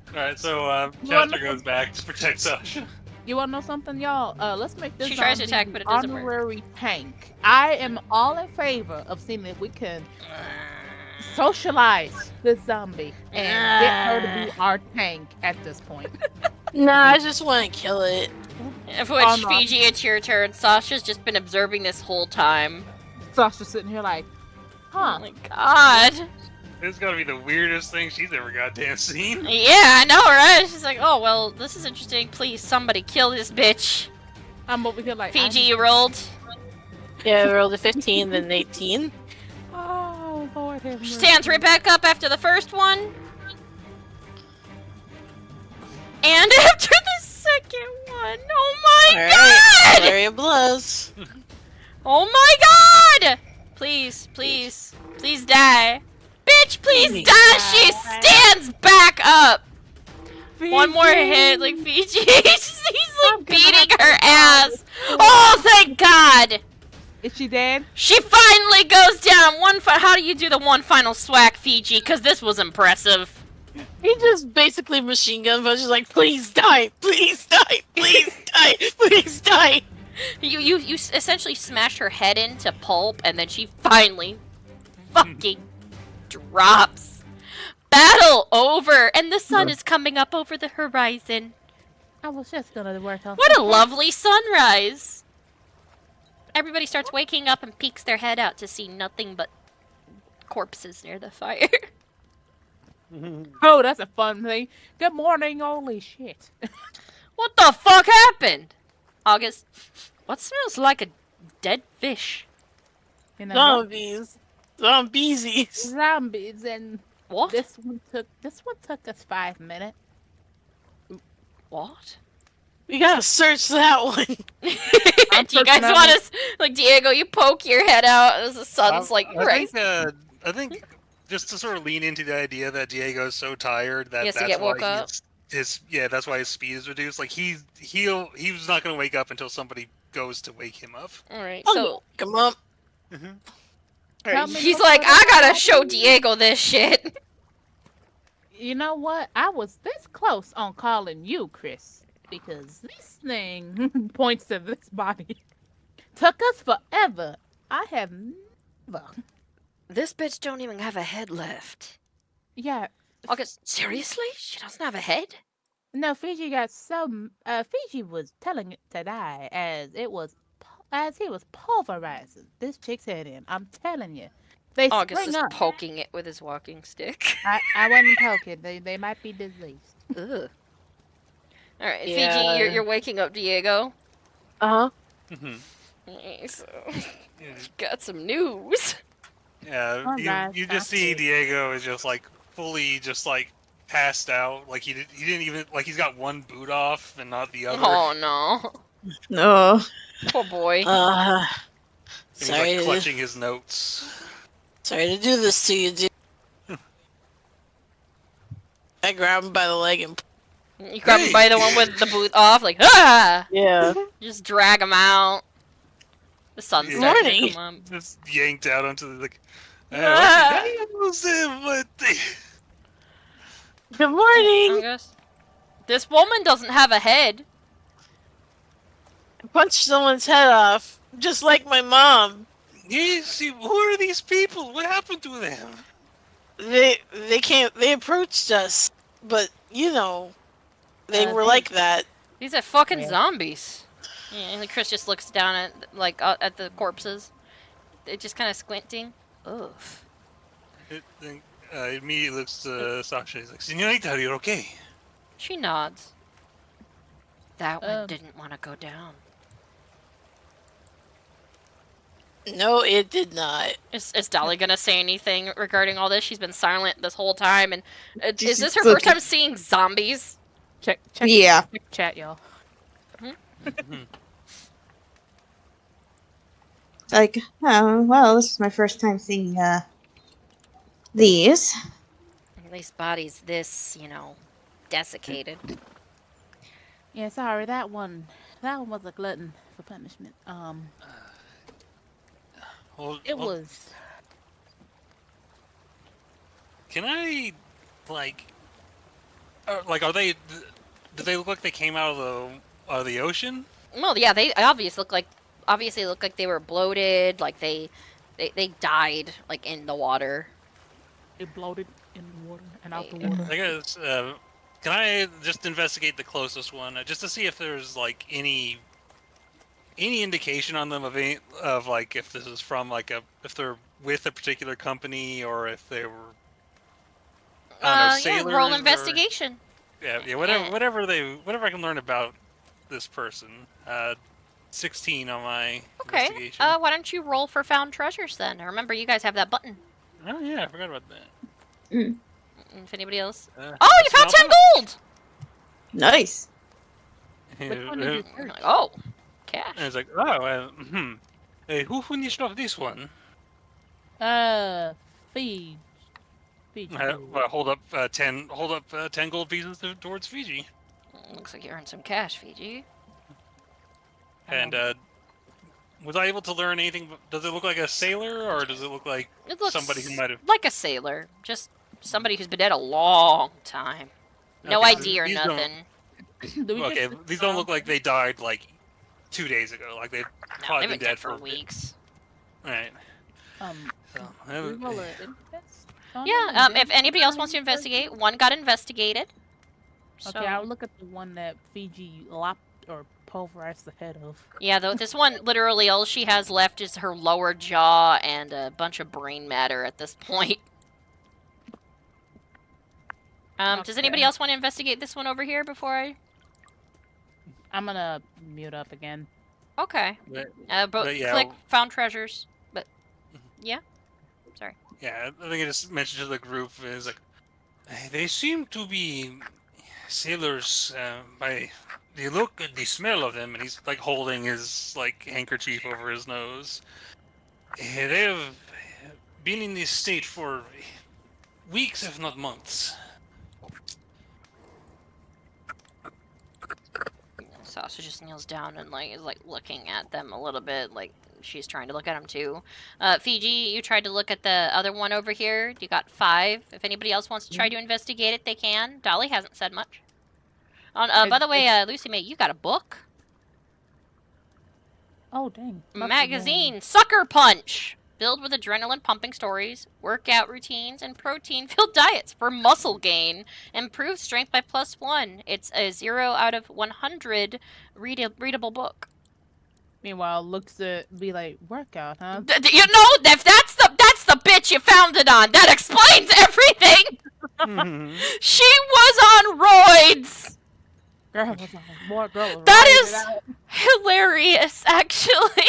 Alright, so Chester goes back to protect Sasha. You wanna know something, y'all? Let's make this She tries to zombie attack, the but it doesn't work. honorary tank. I am all in favor of seeing if we can socialize this zombie and get her to be our tank at this point. Nah, I just want to kill it. Of which, Fiji, it's your turn. Sasha's just been observing this whole time. Sasha's sitting here like, huh? Oh my god. This is gotta be the weirdest thing she's ever goddamn seen. Yeah, I know, right? She's like, oh, well, this is interesting. Please, somebody kill this bitch. I'm over here like, Fiji, you rolled. Yeah, I rolled a 15, then an 18. Oh, Lord have mercy. Stands right back up after the first one. And after the second one. Oh my god! Flurry of blows. Oh my god! Please, please, please die. Bitch, please die! She stands back up! Fiji. One more hit, like Fiji. He's like beating her ass. Oh, thank god! Is she dead? She finally goes down. How do you do the one final swack, Fiji? Because this was impressive. He just basically machine gun, but just like, please die, please die, please die, please die. You essentially smashed her head into pulp, and then she finally fucking drops. Battle over, and the sun is coming up over the horizon. I was just gonna work on. What a lovely sunrise. Everybody starts waking up and peeks their head out to see nothing but corpses near the fire. Oh, that's a fun thing. Good morning, holy shit. What the fuck happened? August, what smells like a dead fish? You know, Zombies. Zombiesies. zombies, and What? this one took us 5 minutes. What? We gotta search that one. Do you guys want us, like, Diego, you poke your head out as the sun's like right. I think just to sort of lean into the idea that Diego is so tired that He has to that's get why woke up? that's why his speed is reduced. Like he was not going to wake up until somebody goes to wake him up. All right, Oh, so come on. all right, he's like, I gotta show Diego this shit. You know what? I was this close on calling you, Chris, because this thing points to this body. Took us forever. I have never. This bitch don't even have a head left. Yeah. August, seriously? She doesn't have a head? No, Fiji got some. Fiji was telling it to die as he was pulverizing this chick's head in. I'm telling you, they August spring is up. poking it with his walking stick. I wasn't poking. They might be diseased. Ugh. All right, Yeah. Fiji, you're waking up Diego. Uh-huh. Okay, so got some news. Yeah, Alright, you just see Diego is just like fully just like passed out. Like he didn't even like he's got one boot off and not the other. Oh no, No. poor boy. And he's Sorry. like clutching his notes. Sorry to do this to you, dude. I grab him by the leg and... You grab him by the one with the boot off, like ah. Yeah. Just drag him out. The sun's Yeah. starting Morning. to come up. Just yanked out onto the like. Ah. Good morning. August. This woman doesn't have a head. Punched someone's head off, just like my mom. Who are these people? What happened to them? They approached us, but you know, they were like that. These are fucking zombies. Yeah, and Chris just looks down at the corpses. They're just kind of squinting. Ugh. It immediately looks to Sasha. He's like, "Señorita, are you okay?" She nods. That one didn't want to go down. No, it did not. Is Dolly gonna say anything regarding all this? She's been silent this whole time, and is this her Look. first time seeing zombies? Check Yeah. chat, y'all. Like, oh, well, this is my first time seeing, these. At least bodies this, desiccated. Yeah, sorry, that one was a glutton for punishment. It was. Can I, are they? Do they look like they came out of the ocean? Well, yeah, they obviously look like they were bloated, like they died like in the water. It bloated in the water and out the water. I guess. Can I just investigate the closest one, just to see if there's like any indication on them of like if this is from like if they're with a particular company or if they were sailors roll investigation. Whatever I can learn about this person. 16 on my investigation. Why don't you roll for found treasures then? Remember, you guys have that button. Oh yeah, I forgot about that. If anybody else. Oh, you found 10 gold! Nice. Which one did you search? Oh, cash. And it's like, oh, hey, who finished off this one? Fiji. Hold up 10 gold pieces towards Fiji. Looks like you earned some cash, Fiji. And was I able to learn anything? Does it look like a sailor, or does it look like somebody who might have like a sailor? Just somebody who's been dead a long time. No ID or nothing. These don't look like they died like 2 days ago. Like they've probably been dead for weeks. All right. If anybody else wants to investigate, one got investigated. Okay, I'll look at the one that Fiji lopped or pulverized the head of. Yeah, though this one, literally all she has left is her lower jaw and a bunch of brain matter at this point. Does anybody else want to investigate this one over here before I... I'm gonna mute up again. Okay. Click found treasures. But, yeah? Sorry. Yeah, I think I just mentioned to the group is like, they seem to be sailors by the look and the smell of them, and he's like holding his like handkerchief over his nose. They have been in this state for weeks, if not months. Sasha just kneels down and is looking at them a little bit, like she's trying to look at them too. Fiji, you tried to look at the other one over here. You got 5. If anybody else wants to try to investigate it, they can. Dolly hasn't said much. By the way, Lucy May, you got a book. Oh, dang. Magazine, Sucker Punch. Filled with adrenaline-pumping stories, workout routines, and protein-filled diets for muscle gain. Improved strength by +1. It's a 0 out of 100 readable book. Meanwhile, looks to be like, workout, huh? You know, if that's the bitch you found it on. That explains everything. She was on roids. Girl was on more girl. That is hilarious, actually.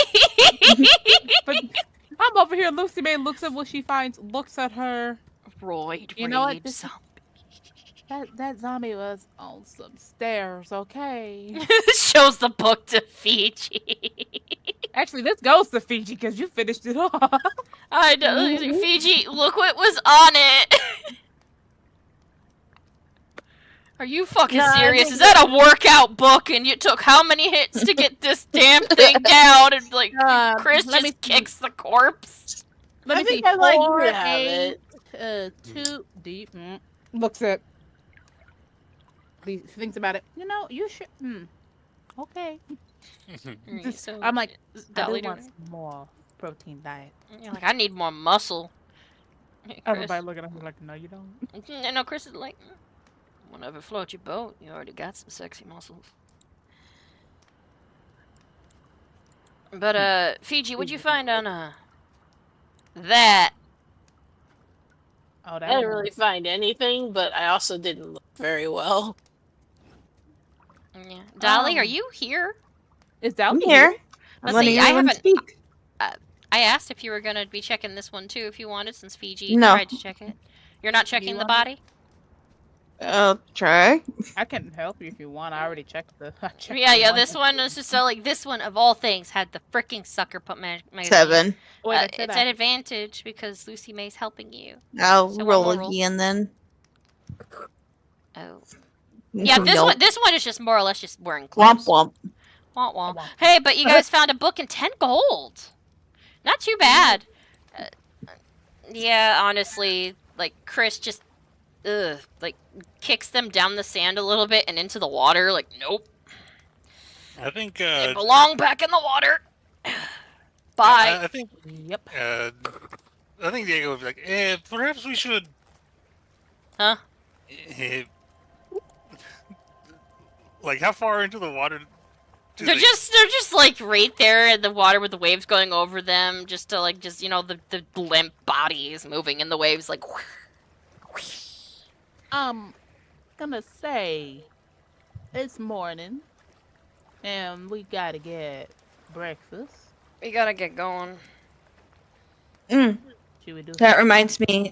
But I'm over here. Lucy May looks at what she finds. Looks at her. Roid. You know what? That zombie was on some stairs. Okay. Shows the book to Fiji. Actually, this goes to Fiji because you finished it off. I know. Fiji, look what was on it. Are you fucking serious? Is that a workout book and you took how many hits to get this damn thing down? And Chris just kicks the corpse? Let me see. 4, 8, 2 deep. Looks at. Thinks about it. You know, you should. Okay. I'm like, Dolly wants more protein diet. You're like, I need more muscle. Everybody looking at me like, no, you don't. No, Chris is like, whenever float your boat, you already got some sexy muscles. But, Fiji, what'd you find on, that? Oh, I didn't really find anything, but I also didn't look very well. Yeah. Dolly, are you here? Is Dolly here? Let's see, I haven't... speak. I asked if you were going to be checking this one, too, if you wanted, since Fiji tried to check it. You're not checking the body? I'll try. I can help you if you want. I already checked the... Yeah, this one is just this one, of all things, had the freaking sucker put magazine. 7. It's an advantage because Lucy May's helping you. I'll roll again then. Oh. Yeah, this one is just more or less just wearing clothes. Womp womp. Womp womp. Hey, but you guys found a book and 10 gold. Not too bad. Yeah, honestly, Chris just, kicks them down the sand a little bit and into the water. Nope. I think. They belong back in the water. Bye. I think. Yep. I think Diego would be like, perhaps we should. Huh? Eh, like, how far into the water do They're they? just like right there in the water with the waves going over them, just to like just the limp bodies moving in the waves like. Gonna say it's morning, and we gotta get breakfast. We gotta get going. Mm, Should we do that something? reminds me.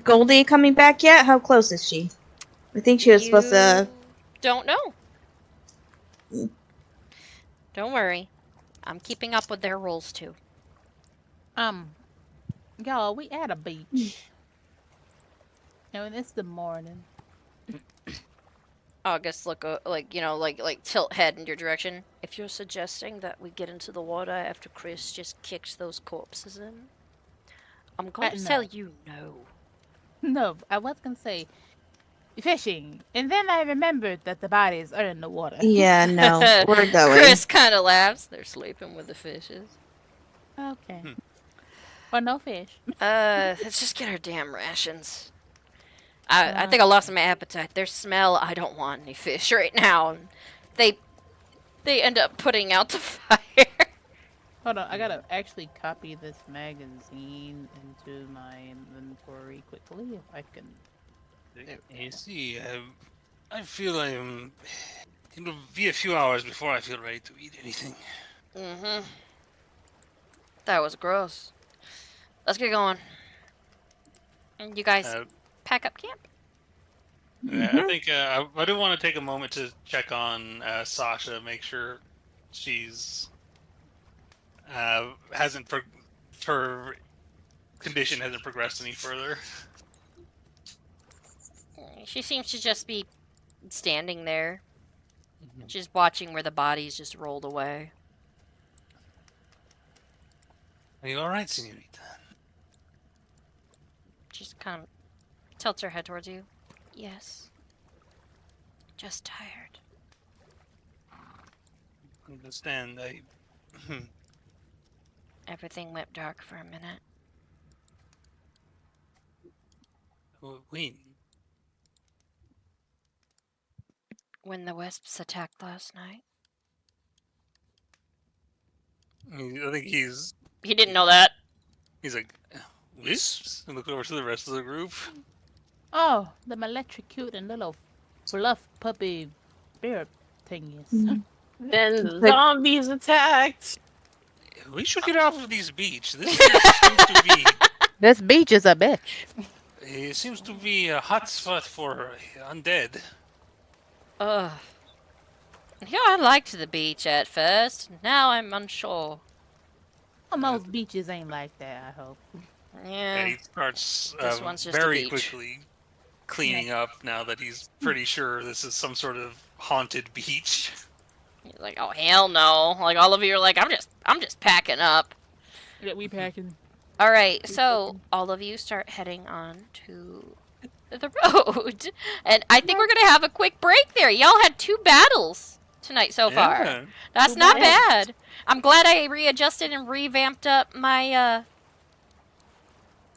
Goldie coming back yet? How close is she? I think she was supposed to. Don't know. Don't worry. I'm keeping up with their rules too. Y'all, we at a beach. And it's the morning. August look like tilt head in your direction. If you're suggesting that we get into the water after Chris just kicks those corpses in, I'm going to tell you no. No, I was gonna say fishing, and then I remembered that the bodies are in the water. Yeah, no, we're going. Chris kind of laughs. They're sleeping with the fishes. Okay. Or no fish. Let's just get our damn rations. I think I lost my appetite. Their smell, I don't want any fish right now. They end up putting out the fire. Hold on, I gotta actually copy this magazine into my inventory quickly if I can. You see, I feel it'll be a few hours before I feel ready to eat anything. Mm-hmm. That was gross. Let's get going. You guys pack up camp. Yeah, I think I do want to take a moment to check on Sasha, make sure she's hasn't her condition hasn't progressed any further. She seems to just be standing there. She's watching where the bodies just rolled away. Are you all right, Senorita? She's kind of tilts her head towards you. Yes. Just tired. Understand. Everything went dark for a minute. When the wisps attacked last night. I think He didn't know that. He's like, wisps? And look over to the rest of the group. Oh, them electrocuting little fluff puppy spirit thingies. Then the zombies attacked. We should get off of this beach. This beach seems to be. This beach is a bitch. It seems to be a hot spot for undead. Ugh. I liked the beach at first. Now I'm unsure. Well, most beaches ain't like that, I hope. Yeah. He starts This one's just very a beach. quickly cleaning up now that he's pretty sure this is some sort of haunted beach. He's like, oh hell no! Like all of you are like, I'm just packing up. Yeah, we packing. All right, so all of you start heading on to the road, and I think we're gonna have a quick break there. Y'all had 2 battles tonight so far. That's not bad. I'm glad I readjusted and revamped up my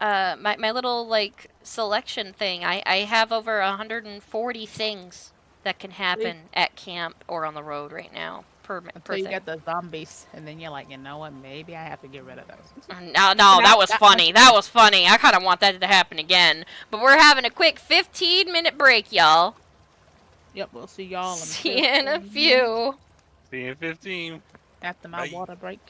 my little like selection thing. I have over 140 things that can happen at camp or on the road right now per Until you thing. get the zombies, and then you're like, you know what? Maybe I have to get rid of those. No, that was funny. That was funny. I kind of want that to happen again. But we're having a quick 15-minute break, y'all. Yep, we'll see y'all See you in a few. See you in 15. After my Bye. water break.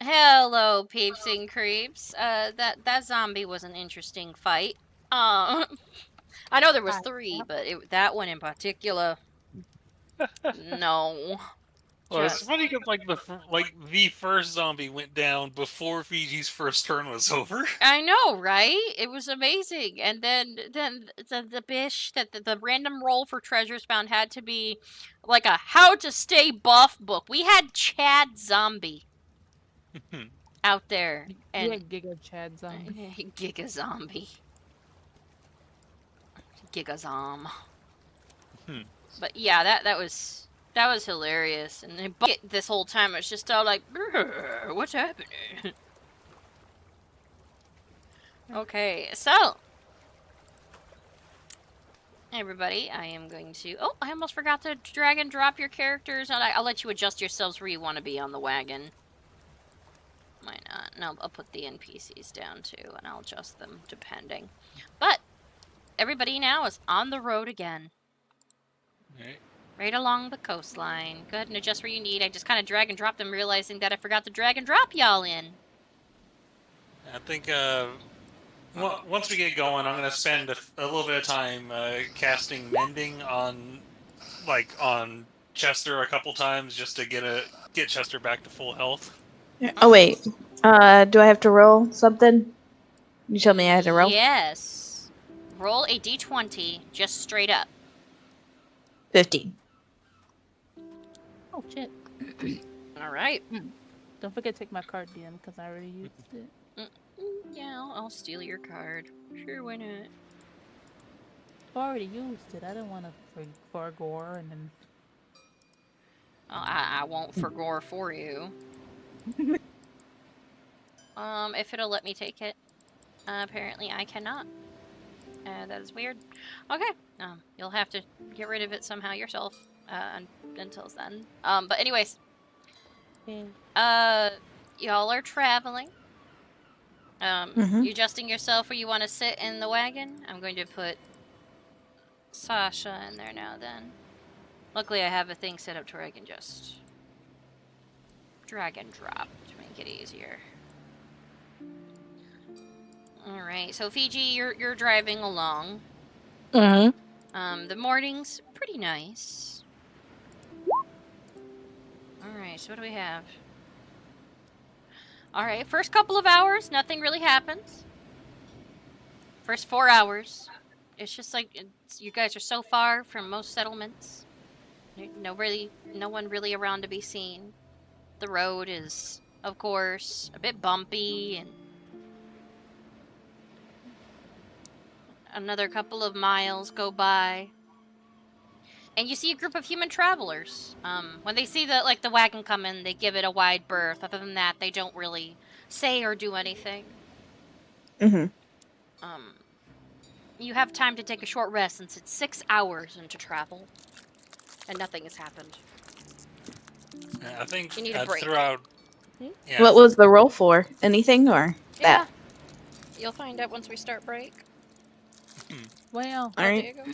Hello, peeps and creeps. That zombie was an interesting fight. I know there was Hi. 3, but that one in particular, no. Well, it's Just funny because the first zombie went down before Fiji's first turn was over. I know, right? It was amazing. And then the bish that the random roll for treasures found had to be like a how to stay buff book. We had Chad Zombie out there Yeah, and Giga Chad zombie. Giga Zombie. Giga Zom. But yeah, that was hilarious. And this whole time it's just all like, what's happening? Okay, so everybody, I am going to. Oh, I almost forgot to drag and drop your characters. I'll let you adjust yourselves where you want to be on the wagon. Why not? No, I'll put the NPCs down too, and I'll adjust them depending. But everybody now is on the road again. Right along the coastline. Go ahead and adjust where you need. I just kind of drag and drop them, realizing that I forgot to drag and drop y'all in. I think well, once we get going, I'm gonna spend a little bit of time casting mending on Chester a couple times just to get Chester back to full health. Oh wait, do I have to roll something? You told me I had to roll. Yes. Roll a d20, just straight up. 15. Oh shit! All right. Don't forget to take my card, DM, because I already used it. Yeah, I'll steal your card. Sure, why not? I already used it. I didn't want to forgore and then. Well, I won't forgore for you. If it'll let me take it. Apparently I cannot. That is weird. Okay. You'll have to get rid of it somehow yourself. Until then. But anyways. Yeah. Y'all are traveling. Mhm. You adjusting yourself where you want to sit in the wagon? I'm going to put Sasha in there now then. Luckily I have a thing set up to where I can just drag and drop to make it easier. Alright, so Fiji, you're driving along. The morning's pretty nice. Alright, so what do we have? Alright, first couple of hours, nothing really happens. First 4 hours, it's just like, you guys are so far from most settlements. No one really around to be seen. The road is, of course, a bit bumpy, and another couple of miles go by. And you see a group of human travelers. When they see the wagon coming, they give it a wide berth. Other than that, they don't really say or do anything. Mhm. You have time to take a short rest since it's 6 hours into travel, and nothing has happened. I think You need a break. throughout. Yeah, What was the roll for? Anything or Yeah, that? you'll find out once we start break. Well. All right. Diego?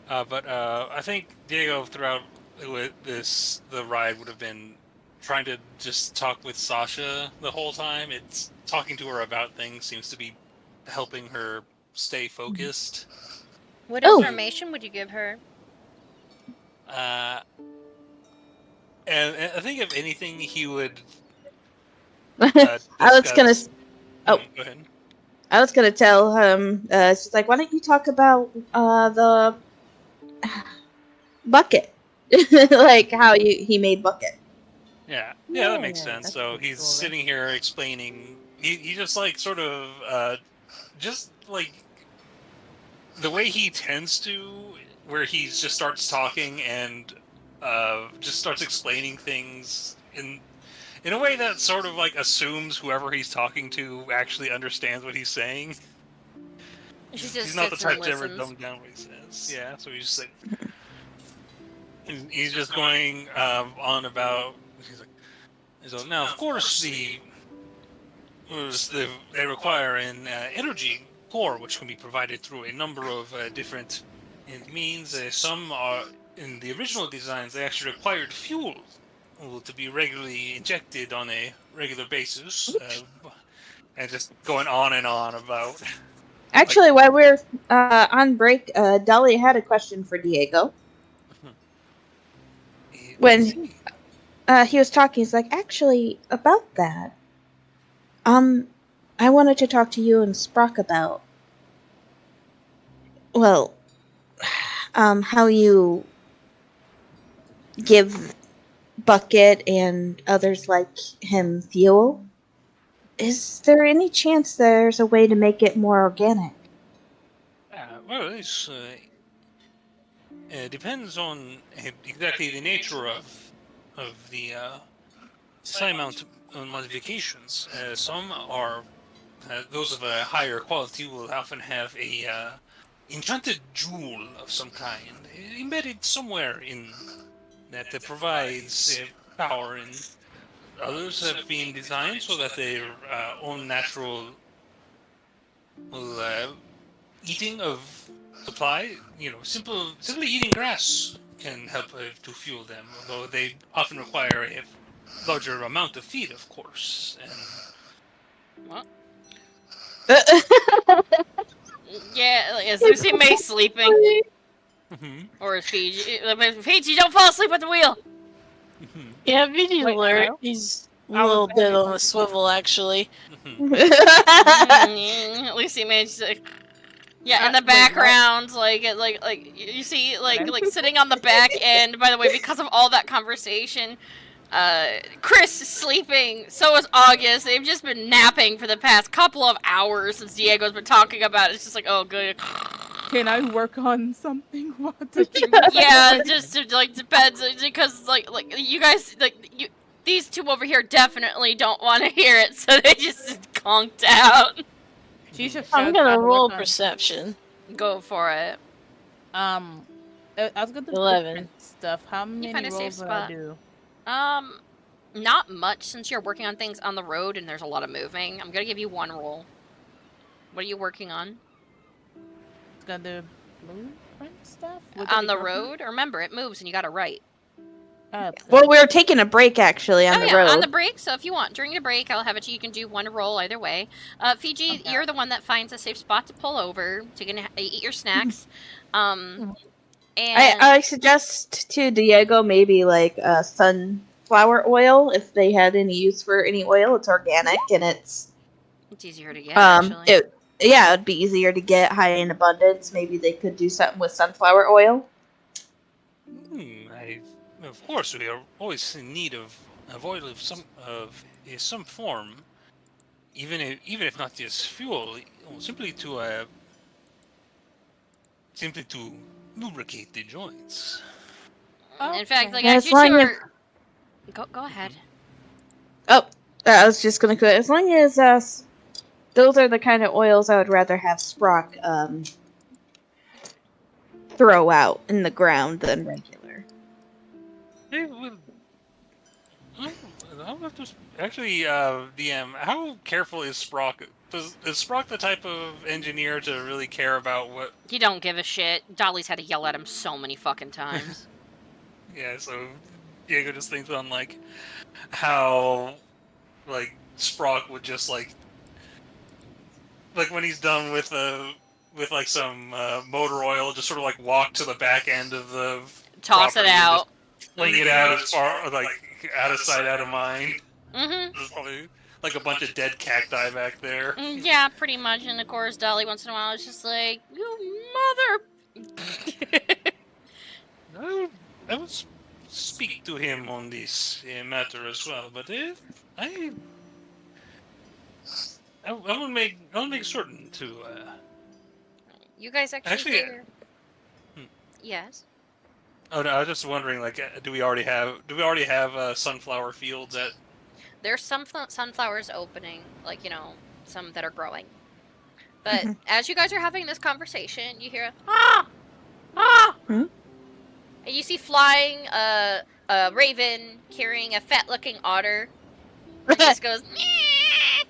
But I think Diego throughout the ride would have been trying to just talk with Sasha the whole time. It's talking to her about things seems to be helping her stay focused. What Oh. information would you give her? And I think if anything, he would. I was gonna. Discuss- Oh. Go ahead. I was gonna tell him. She's like, "Why don't you talk about the bucket? Like how he made bucket." Yeah, that makes Yeah, sense. that's So pretty he's cool, sitting here explaining. He just like sort of just like the way he tends to, where he just starts talking and just starts explaining things in a way that sort of like assumes whoever he's talking to actually understands what he's saying. He's not the type to ever dumb down what he says. Yeah, so he's just like, and he's just going on about. So now, of course, they require an energy core, which can be provided through a number of different means. Some are in the original designs. They actually required fuel, to be regularly injected on a regular basis, and just going on and on about. Actually, while we're on break, Dolly had a question for Diego. When he was talking, he's like, actually, about that, I wanted to talk to you and Sprock about, well, how you give Bucket and others like him fuel. Is there any chance there's a way to make it more organic? Well, it's depends on exactly the nature of the amount of modifications. Some are those of a higher quality will often have a enchanted jewel of some kind embedded somewhere in that provides power, and others have been designed so that their own natural eating of supply, simply eating grass can help to fuel them, although they often require a larger amount of feed, of course. And What? Yeah, is Lucy May sleeping? Or is Fiji? Fiji, don't fall asleep at the wheel! Yeah, Fiji's Wait, alert. no? He's a I was little bit actually- on the swivel, actually. Lucy May, she's like, yeah, in the background, like you see, like sitting on the back end. By the way, because of all that conversation, Chris is sleeping. So is August. They've just been napping for the past couple of hours since Diego's been talking about it. It's just like, oh, good. Can I work on something? Yeah, it just depends because like you guys these two over here definitely don't want to hear it, so they just conked out. I'm gonna roll perception. Go for it. I was gonna do 11 stuff. How find many a safe rolls would spot. I do? Not much since you're working on things on the road and there's a lot of moving. I'm gonna give you one roll. What are you working on? Gonna do blueprint stuff On the road? Remember, it moves and you gotta write. Well, we were taking a break actually on the road. On the break. So if you want, during the break, I'll have it. You can do one roll either way. Fiji, you're the one that finds a safe spot to pull over. So you can eat your snacks. And I suggest to Diego maybe like sunflower oil if they had any use for any oil. It's organic and it's easier to get. Actually, it'd be easier to get, high in abundance. Maybe they could do something with sunflower oil. Of course, we are always in need of oil of some form, even if not just fuel, simply to lubricate the joints. In fact, like as you two are, go ahead. Oh, I was just gonna as long as those are the kind of oils I would rather have Sprock throw out in the ground than regular. I'll have to actually, DM. How careful is Sprock? Is Sprock the type of engineer to really care about what? He don't give a shit. Dolly's had to yell at him so many fucking times. Yeah, so Diego just thinks on like how Sprock would just like when he's done with like some motor oil, just sort of like walk to the back end of the toss it out. Fling it out as far, like, out of sight, out of mind. Mm-hmm. There's probably, like, a bunch of dead cacti back there. Yeah, pretty much. And, of course, Dolly, once in a while, is just like, you mother... I would speak to him on this matter as well, but I will make certain to... You guys actually Yes? Oh no, I was just wondering, like, do we already have sunflower fields at? There's some sunflowers opening, like, some that are growing. But as you guys are having this conversation, you hear and you see flying a raven carrying a fat-looking otter. It just goes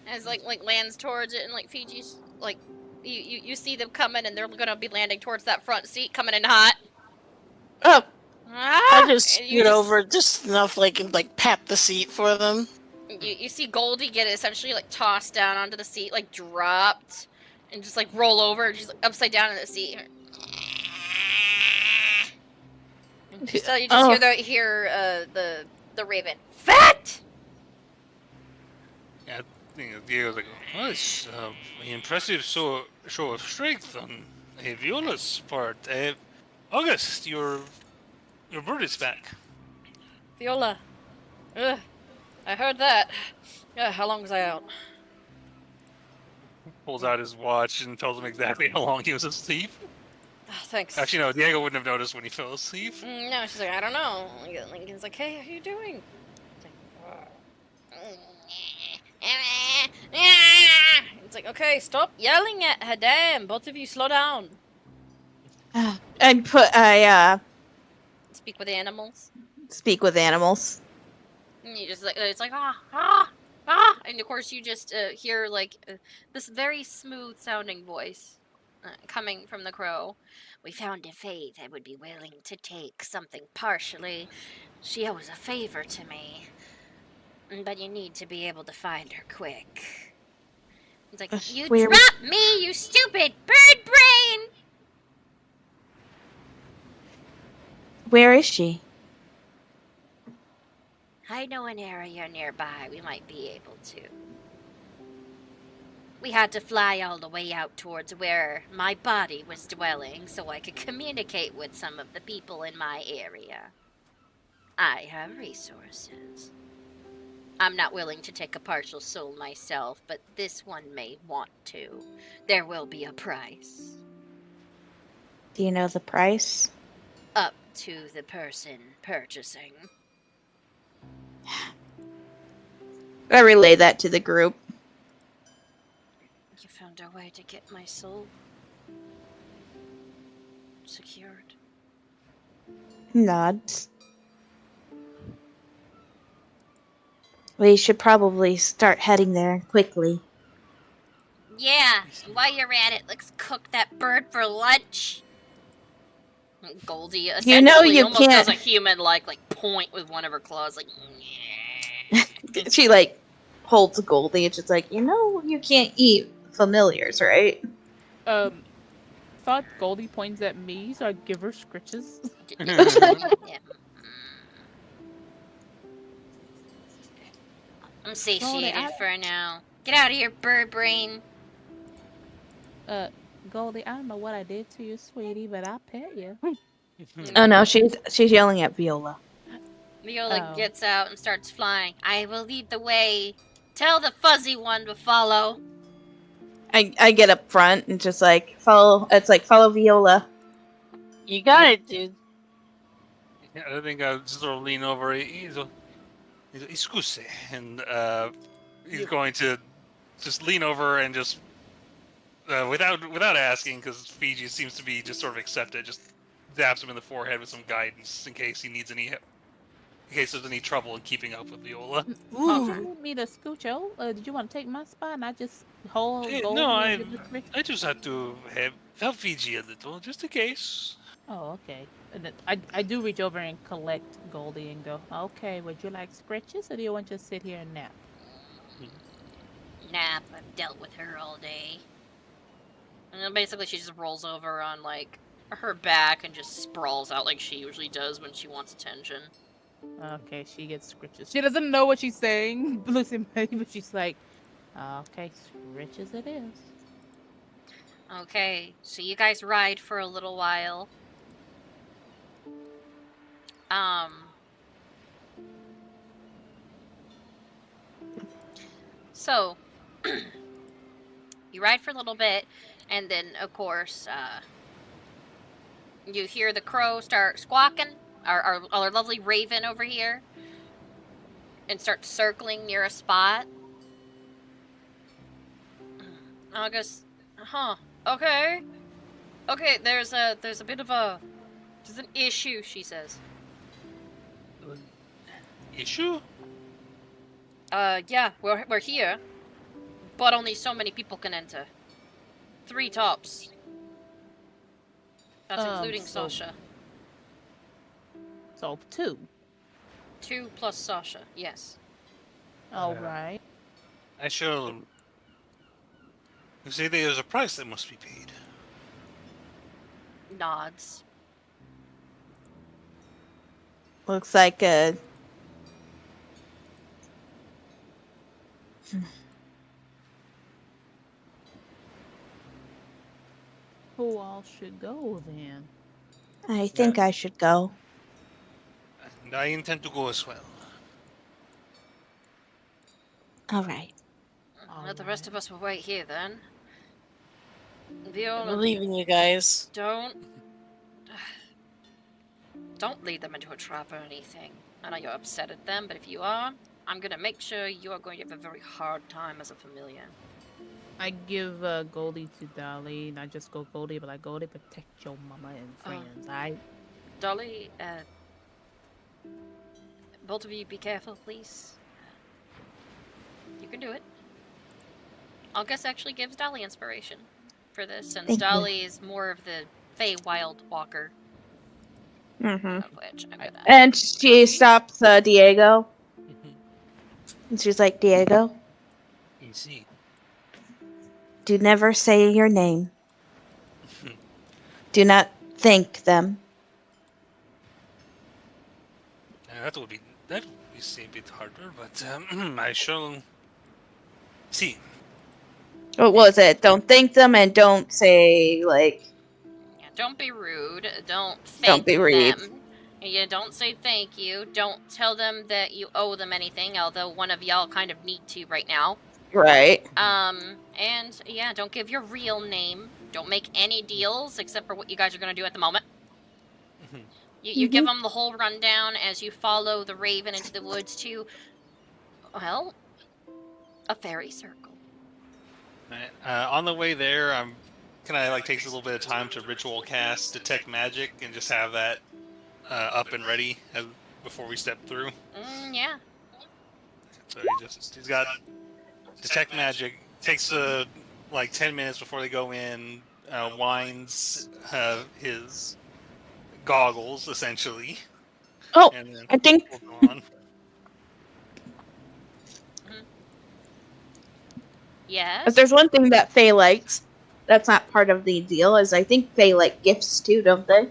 as like lands towards it, and like Fiji's like you see them coming, and they're gonna be landing towards that front seat, coming in hot. Oh. I just And you scoot over just enough, like pat the seat for them. You see Goldie get essentially like tossed down onto the seat, like dropped, and just like roll over, just like, upside down in the seat. So you just hear the raven. Fat. Yeah, I think Diego's like, well, it's an impressive show of strength on Viola's part. August, your bird is back. Viola. Ugh, I heard that. Yeah, how long was I out? Pulls out his watch and tells him exactly how long he was asleep. Oh, thanks. Actually, no, Diego wouldn't have noticed when he fell asleep. No, she's like, I don't know. Lincoln's like, hey, how you doing? It's like, okay, stop yelling at her, damn. Both of you slow down. I Speak with animals. speak with animals. And you just like, it's like, and of course you just hear like this very smooth sounding voice coming from the crow. We found a fae that would be willing to take something partially. She owes a favor to me. But you need to be able to find her quick. It's like, you dropped me, you stupid bird brain! Where is she? I know an area nearby we might be able to. We had to fly all the way out towards where my body was dwelling so I could communicate with some of the people in my area. I have resources. I'm not willing to take a partial soul myself, but this one may want to. There will be a price. Do you know the price? Up to the person purchasing. I relay that to the group. You found a way to get my soul secured. Nods. We should probably start heading there quickly. Yeah, while you're at it, let's cook that bird for lunch. Goldie essentially almost does a human-like point with one of her claws, like. She holds Goldie. It's just like, you can't eat familiars, right? Thought Goldie points at me, so I give her scritches. I'm satiated for now. Get out of here, bird brain. Goldie, I don't know what I did to you, sweetie, but I'll pet you. Oh no, she's yelling at Viola. Viola gets out and starts flying. I will lead the way. Tell the fuzzy one to follow. I get up front and just follow. It's like follow Viola. You got it, dude. Yeah, I think I'll just sort of lean over. He's excuse, and he's going to just lean over and just without asking, because Fiji seems to be just sort of accepted. Just zaps him in the forehead with some guidance in case he needs any. In case there's any trouble in keeping up with Viola. Ooh. You want me to scooch over? Did you want to take my spot and I just hold Goldie? No, I just had to help Fiji a little, just in case. Oh, okay. And then I do reach over and collect Goldie and go, okay, would you like scratches or do you want to sit here and nap? Nap. I've dealt with her all day. And then basically she just rolls over on, her back and just sprawls out like she usually does when she wants attention. Okay, she gets scritches. She doesn't know what she's saying, Lucy, but she's like, okay, scritches it is. Okay, so you guys ride for a little while. So, you ride for a little bit, and then, of course, you hear the crow start squawking, our lovely raven over here, and start circling near a spot. August, okay. Okay, there's a bit of there's an issue, she says. Issue? Yeah, we're here, but only so many people can enter. 3 tops. That's including Sasha. So 2. 2 plus Sasha, yes. All right. I shall. You say there's a price that must be paid. Nods. Looks like a. Who all should go then? I think I should go. And I intend to go as well. All right. Let the rest of us will wait here then. I Viola, believe in you guys. don't lead them into a trap or anything. I know you're upset at them, but if you are, I'm gonna make sure you are going to have a very hard time as a familiar. I give Goldie to Dolly, not just go Goldie, but like Goldie, protect your mama and friends. Dolly, both of you be careful, please. You can do it. August actually gives Dolly inspiration for this, since Thank you. Dolly is more of the Fey Wild Walker. Mm-hmm. Of which I'm gonna... And she stops Diego. And she's like, Diego, Easy. do never say your name. Do not thank them. That would be a bit harder, but I shall see. What was it? Don't thank them and don't say, like... Yeah, don't be rude. Don't thank Don't be rude. them. Yeah, don't say thank you. Don't tell them that you owe them anything, although one of y'all kind of need to right now. Right. And yeah, don't give your real name. Don't make any deals except for what you guys are gonna do at the moment. You give them the whole rundown as you follow the raven into the woods to, well, a fairy circle. On the way there, can I take a little bit of time to ritual cast detect magic and just have that up and ready before we step through? Yeah. So he's got detect magic. Takes 10 minutes before they go in. Winds his goggles essentially. Oh, and then I think we'll go on. Yes. if there's one thing that Faye likes, that's not part of the deal, is I think Faye like gifts too, don't they?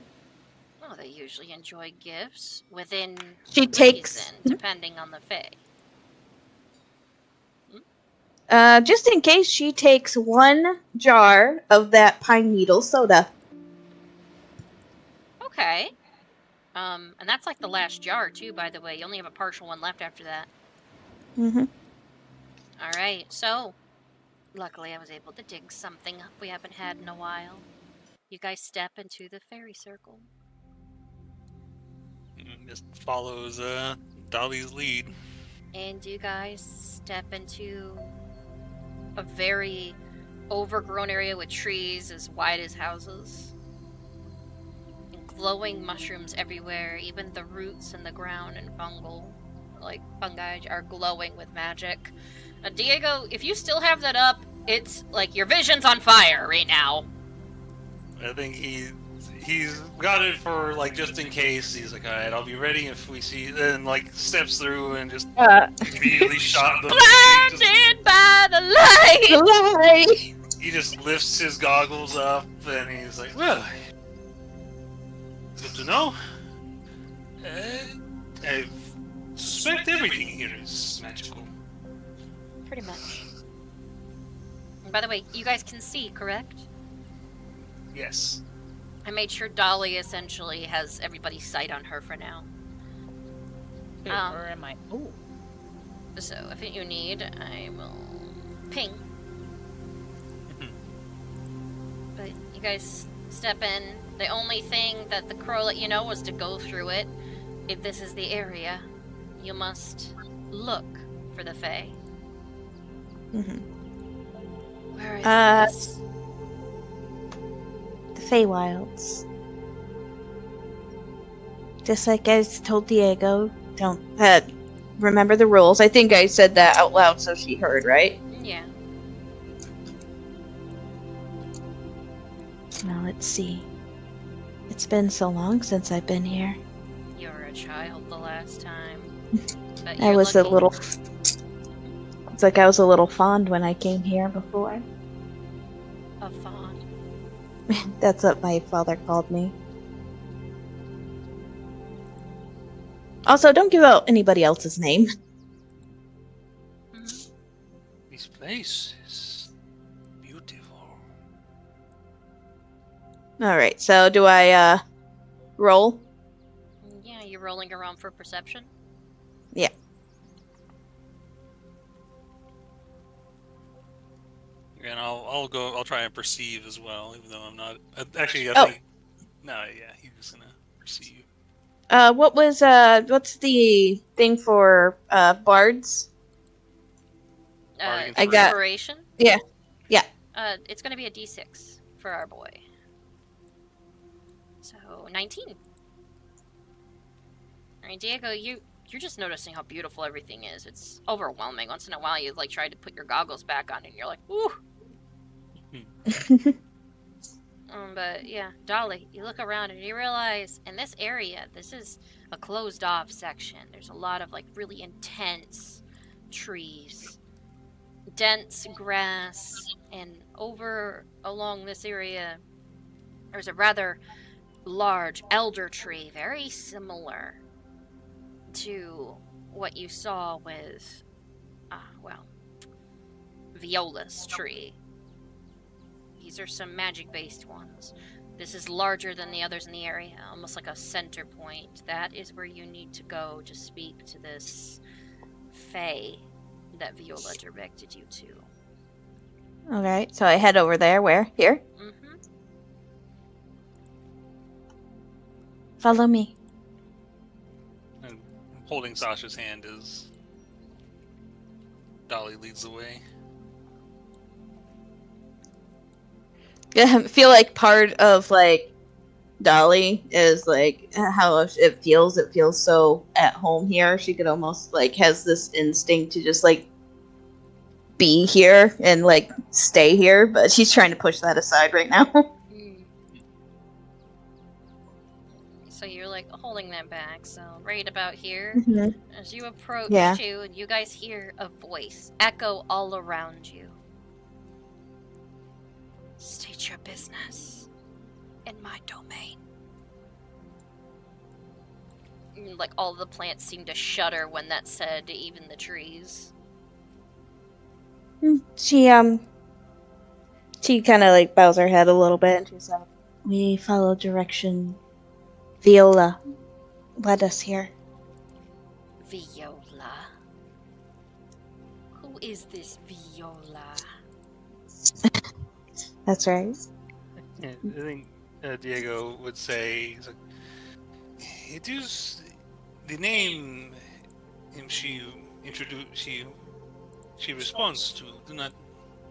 Oh, they usually enjoy gifts within She takes... reason, depending on the Fae. Just in case, she takes 1 jar of that pine needle soda. Okay. And that's like the last jar too, by the way. You only have a partial one left after that. Mm-hmm. Alright, so luckily I was able to dig something up we haven't had in a while. You guys step into the fairy circle. Just follows Dolly's lead. And you guys step into a very overgrown area with trees as wide as houses. And glowing mushrooms everywhere, even the roots in the ground and fungi are glowing with magic. Diego, if you still have that up, it's like your vision's on fire right now. I think he's got it for just in case. He's like, all right, I'll be ready if we see. Then steps through and just immediately shot the. Blinded by the light. The light. He just lifts his goggles up and he's like, well, good to know. I suspect everything here is magical. Pretty much. And by the way, you guys can see, correct? Yes. I made sure Dolly essentially has everybody's sight on her for now. Where am I? Oh. So if you need, I will ping. But you guys step in. The only thing that the crow let you know was to go through it. If this is the area, you must look for the Fae. Mm-hmm. Where is this? The Feywilds. Just like I told Diego, don't remember the rules. I think I said that out loud so she heard, right? Yeah. Now let's see. It's been so long since I've been here. you were a child the last time. But I you're was lucky. a little. It's like I was a little fond when I came here before. A fawn. That's what my father called me. Also, don't give out anybody else's name. This place is beautiful. Alright, so do I, roll? Yeah, you're rolling around for perception? Yeah. And I'll try and perceive as well, even though I'm not. Actually, I Oh. think. No, yeah, he was gonna perceive. What's the thing for, bards? Bardic I got- Inspiration? Yeah. It's gonna be a d6 for our boy. So, 19. Alright, Diego, you're just noticing how beautiful everything is. It's overwhelming. Once in a while, you, like, try to put your goggles back on, and you're like, ooh! But, yeah, Dolly, you look around, and you realize, in this area, this is a closed-off section. There's a lot of, like, really intense trees. Dense grass, and over along this area there's a rather large elder tree, very similar to what you saw with Viola's tree. These are some magic based ones. This is larger than the others in the area, almost like a center point. That is where you need to go to speak to this fae that Viola directed you to. Alright, so I head over there. Where? Here? Mm-hmm. Follow me. And holding Sasha's hand as Dolly leads the way. I feel like part of, like, Dolly is, like, how it feels. It feels so at home here. She could almost, like, has this instinct to just, like, be here and, like, stay here, but she's trying to push that aside right now. So you're, like, holding that back. So right about here, as you approach to, you guys hear a voice echo all around you. State your business in my domain. Like, all the plants seem to shudder when that's said, even the trees. She kind of, like, bows her head a little bit, and she's like, we follow direction. Viola led us here. Viola? Who is this Viola? That's right. Yeah, I think Diego would say, he's like, it is the name she responds to.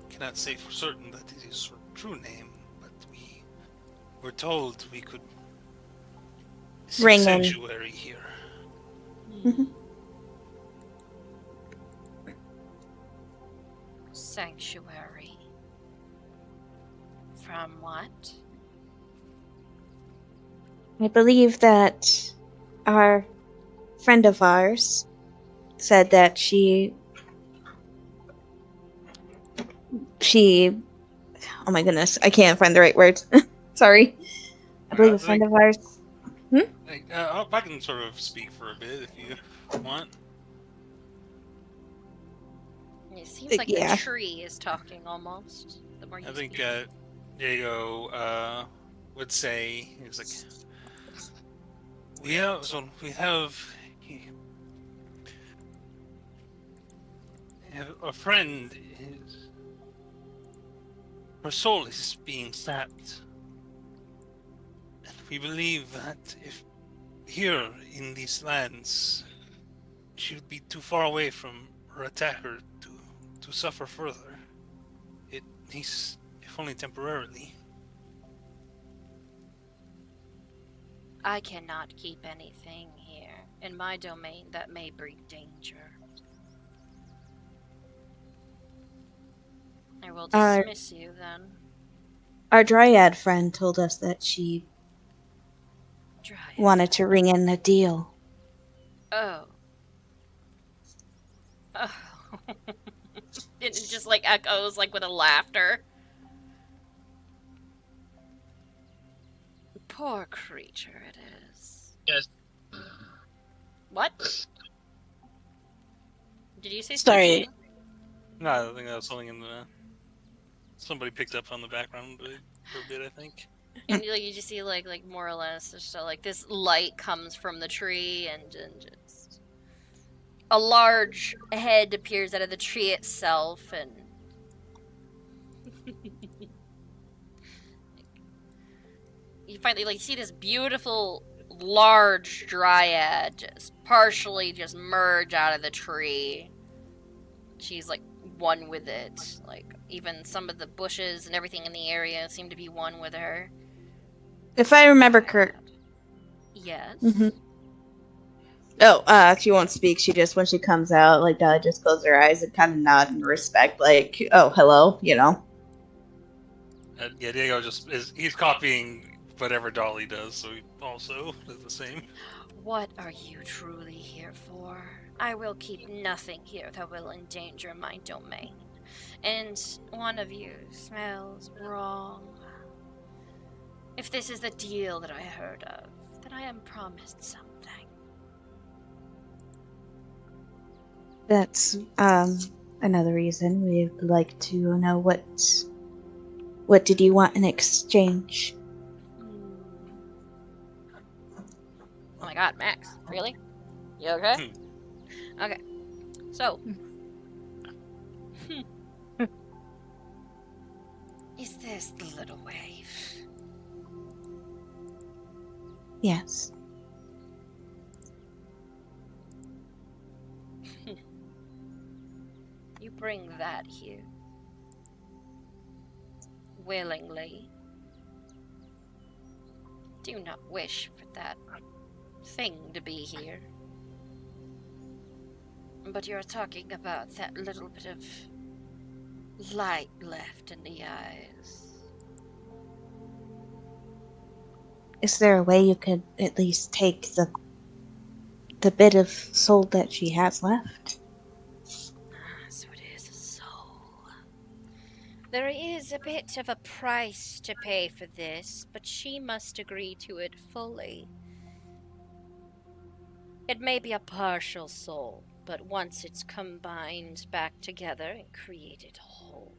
Cannot say for certain that it is her true name, but we were told we could seek Ring in. sanctuary here. Sanctuary. From what? I believe that our friend of ours said that she oh my goodness, I can't find the right words. Sorry. I believe a friend of ours. I can sort of speak for a bit if you want. It seems like the tree is talking almost. The more you I think speak. Diego would say, he's like, we have a friend. Her soul is being sapped. And we believe that if here in these lands, she would be too far away from her attacker to suffer further. At least, if only temporarily. I cannot keep anything here. In my domain, that may bring danger. I will dismiss you then. Our dryad friend told us that she Dryad. wanted to ring in a deal. Oh. Oh. It just like echoes like with a laughter. Poor creature it is. Yes. What? Did you say Sorry. something? No, I think that was something in the somebody picked up on the background for a bit. I think. And you just see like more or less just like this light comes from the tree and just a large head appears out of the tree itself and you finally see this beautiful large dryad just partially just merge out of the tree. She's like one with it. Like even some of the bushes and everything in the area seem to be one with her. If I remember correct. Yes. Mm-hmm. Oh, she won't speak. She just, when she comes out, like, Dahlia just closes her eyes and kind of nod in respect, like, oh, hello, you know? Yeah, Diego he's copying whatever Dolly does, so he also does the same. What are you truly here for? I will keep nothing here that will endanger my domain. And one of you smells wrong. If this is the deal that I heard of, then I am promised something. That's, another reason we'd like to know what did you want in exchange? Oh my god, Max, really? You okay? Okay. So. Is this the little wave? Yes. You bring that here. Willingly. Do not wish for that thing to be here. But you're talking about that little bit of light left in the eyes. Is there a way you could at least take the bit of soul that she has left? So it is a soul. There is a bit of a price to pay for this, but she must agree to it fully. It may be a partial soul, but once it's combined back together and created whole,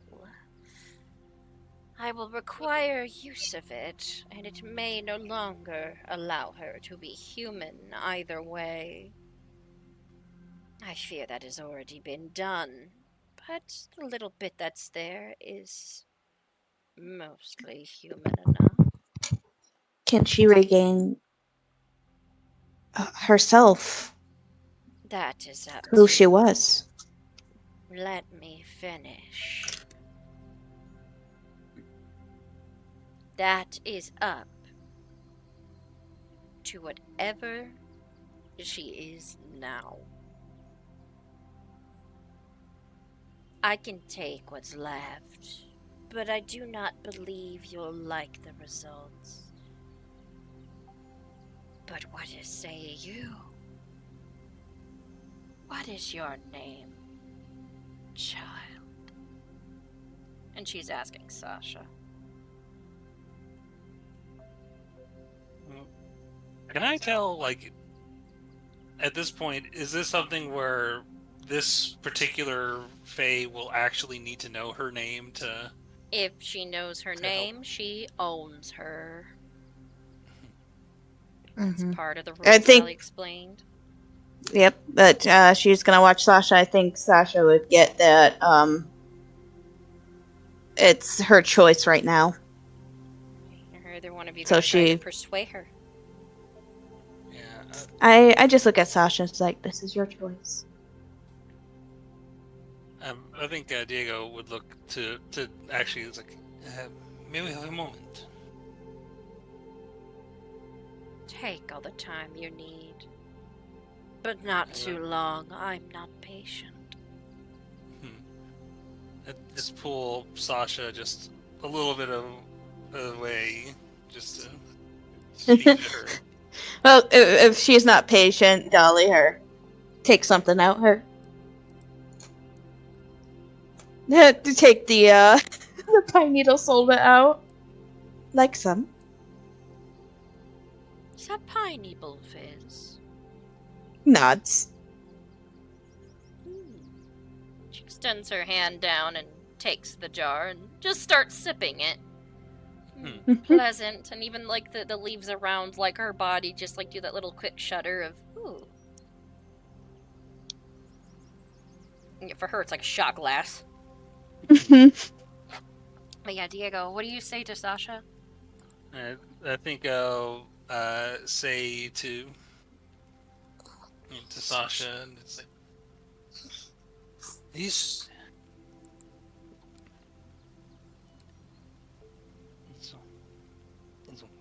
I will require use of it, and it may no longer allow her to be human either way. I fear that has already been done, but the little bit that's there is mostly human enough. Can she regain herself? That is up Who to she was? Let me finish. That is up to whatever she is now. I can take what's left, but I do not believe you'll like the results. But what say you? What is your name, child? And she's asking Sasha. Can I tell, like, at this point, is this something where this particular Fae will actually need to know her name to... If she knows her name, help? She owns her. That's part of the rules Sally explained. Yep, but she's gonna watch Sasha. I think Sasha would get that, it's her choice right now. Either one of you so can try to persuade her. Yeah. I just look at Sasha and it's like, this is your choice. I think Diego would look to actually, it's like, may we have a moment? Take all the time you need. But not too long. I'm not patient. Just pull Sasha just a little bit of away, just to speak to her. Well, if she's not patient, Dolly, her take something out. Her to take the the pine needle soda out. Like some. Is that pineapple fizz? Nods. She extends her hand down and takes the jar and just starts sipping it. Pleasant, and even like the leaves around like her body just like do that little quick shudder of ooh. Yeah, for her it's like a shot glass. But yeah, Diego, what do you say to Sasha? I think I'll say to Sasha, and it's like, this.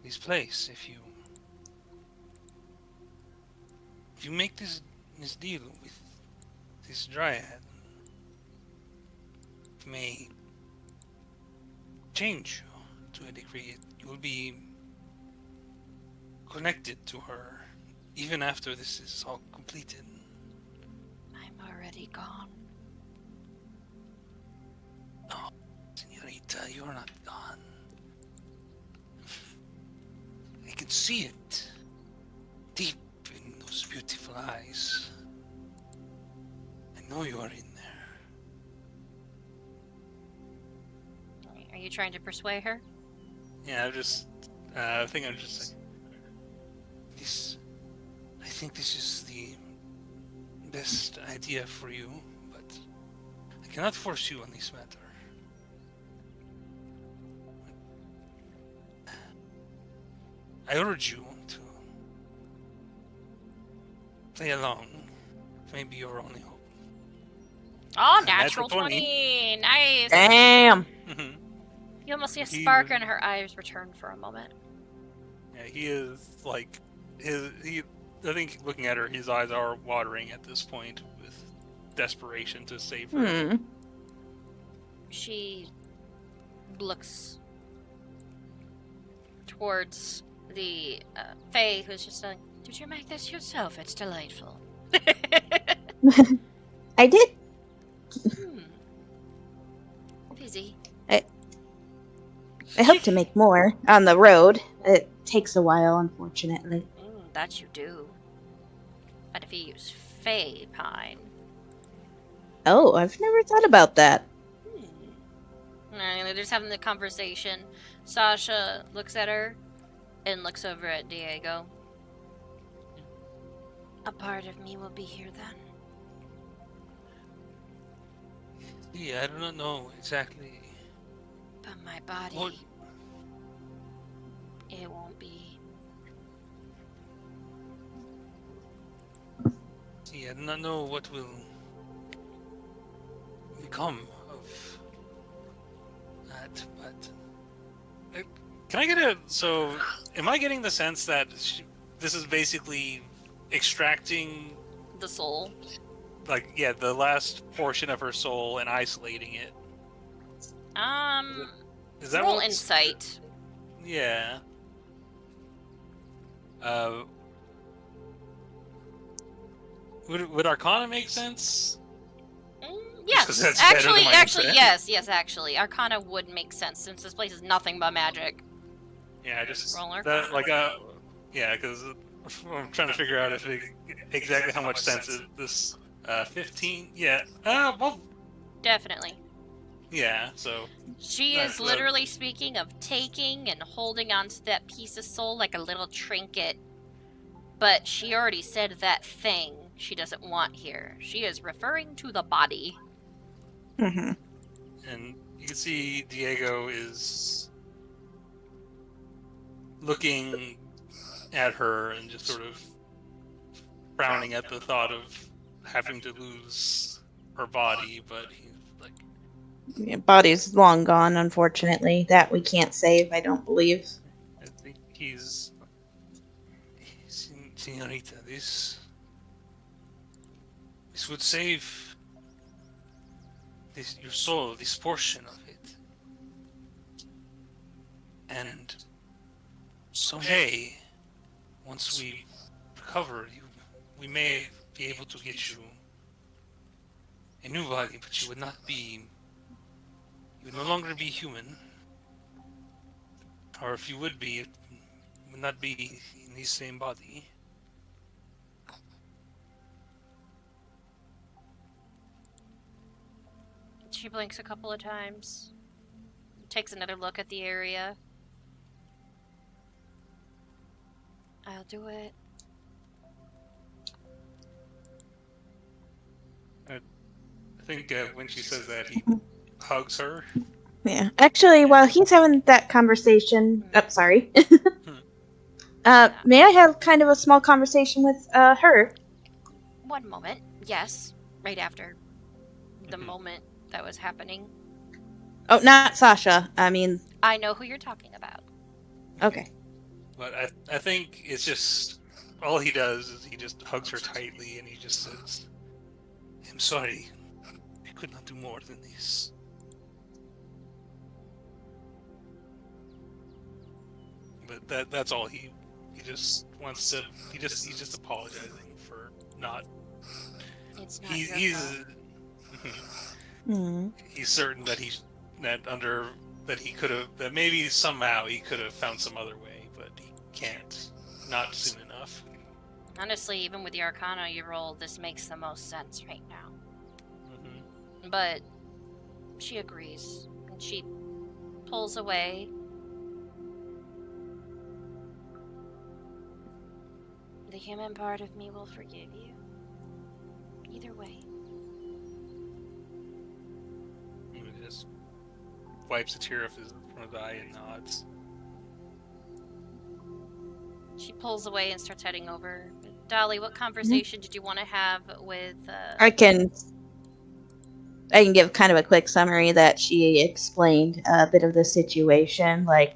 This place, if you make this deal with this dryad, it may change you to a degree. You will be connected to her even after this is all completed. I'm already gone. No, Senorita, you're not gone. I can see it deep in those beautiful eyes. I know you are in there. Are you trying to persuade her? Yeah, I think I'm just like, this. I think this is the best idea for you, but I cannot force you on this matter. I urge you to play along. It may be your only hope. Oh, natural 20. Nice. Damn. You almost see a spark in her eyes return for a moment. Yeah, he is like he. I think looking at her, his eyes are watering at this point with desperation to save her. She looks towards the Faye, who's just like, "Did you make this yourself? It's delightful." I did. Fizzy. I hope to make more on the road. It takes a while, unfortunately. That you do. But if you use Faye pine. Oh, I've never thought about that. They're just having the conversation. Sasha looks at her and looks over at Diego. A part of me will be here then. Yeah, I do not know exactly. But my body, What? It won't be. See, I do not know what will become of that, but can I get a? So, am I getting the sense that this is basically extracting The soul. like, yeah, the last portion of her soul and isolating it? Is that roll what? insight. Yeah. Would Arcana make sense? Yes, 'cause that's better than my insight. yes, actually. Arcana would make sense since this place is nothing but magic. Yeah, just Roll that, like, yeah, because I'm trying to figure out if exactly how much sense this 15. Yeah. Well, Definitely. yeah. So She is literally speaking of taking and holding onto that piece of soul like a little trinket. But she already said that thing she doesn't want here. She is referring to the body. Mm-hmm. and you can see Diego is looking at her and just sort of frowning at the thought of having to lose her body, but he's like, Yeah, body's long gone, unfortunately. That we can't save, I don't believe. I think he's Senorita, this would save your soul, this portion of it, and someday once we recover, we may be able to get you a new body, but you would no longer be human. Or if you would be, it would not be in the same body. She blinks a couple of times. Takes another look at the area. I'll do it. I think when she says that, he hugs her. Yeah. Actually, while he's having that conversation, sorry. May I have kind of a small conversation with her? One moment. Yes. Right after the moment that was happening. Oh, not Sasha. I mean... I know who you're talking about. Okay. But I think it's just... All he does is he just hugs her tightly and he just says, I'm sorry. I could not do more than this. But that's all he just wants to... He's just apologizing for not... It's not your fault. He's certain that that maybe somehow he could have found some other way, but he can't. Not soon enough. Honestly, even with the Arcana you roll, this makes the most sense right now. But she agrees, and she pulls away. The human part of me will forgive you. Either way. He just wipes a tear off his eye and nods. She pulls away and starts heading over. Dolly, what conversation did you want to have with... I can give kind of a quick summary that she explained a bit of the situation, like,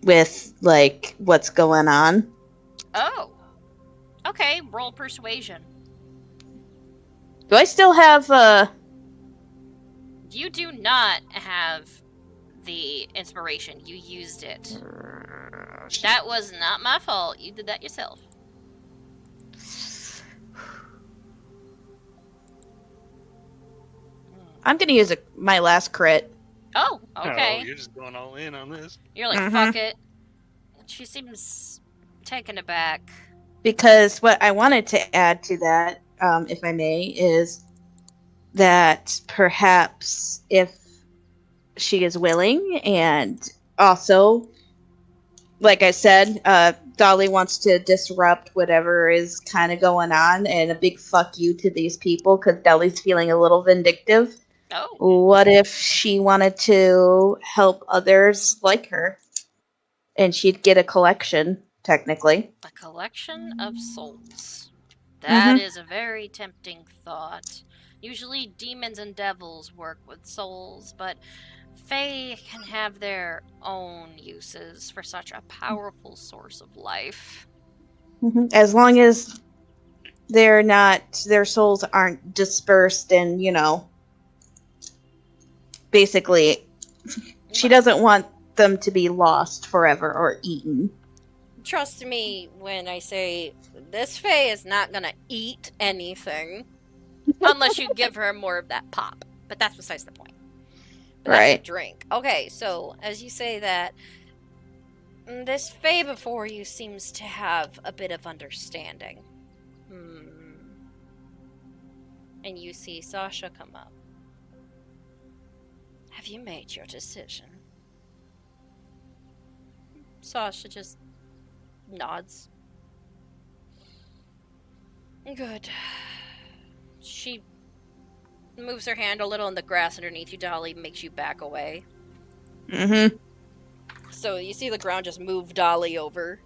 with, like, what's going on. Oh! Okay, roll persuasion. Do I still have, You do not have the inspiration. You used it. That was not my fault. You did that yourself. I'm gonna use my last crit. Oh, okay. Oh, you're just going all in on this. You're like, fuck it. She seems taken aback. Because what I wanted to add to that, if I may, is that perhaps if she is willing, and also, like I said, Dolly wants to disrupt whatever is kind of going on, and a big fuck you to these people, because Dolly's feeling a little vindictive. Oh. What if she wanted to help others like her? And she'd get a collection, technically. A collection of souls. That is a very tempting thought. Usually demons and devils work with souls, but Fae can have their own uses for such a powerful source of life. As long as their souls aren't dispersed and, basically, she doesn't want them to be lost forever or eaten. Trust me when I say this Fae is not gonna eat anything unless you give her more of that pop. But that's besides the point. But Right. That's a drink. Okay, so as you say that, this Fae before you seems to have a bit of understanding. And you see Sasha come up. Have you made your decision? Sasha just nods. Good. She moves her hand a little in the grass underneath you, Dolly, makes you back away. So you see the ground just move Dolly over.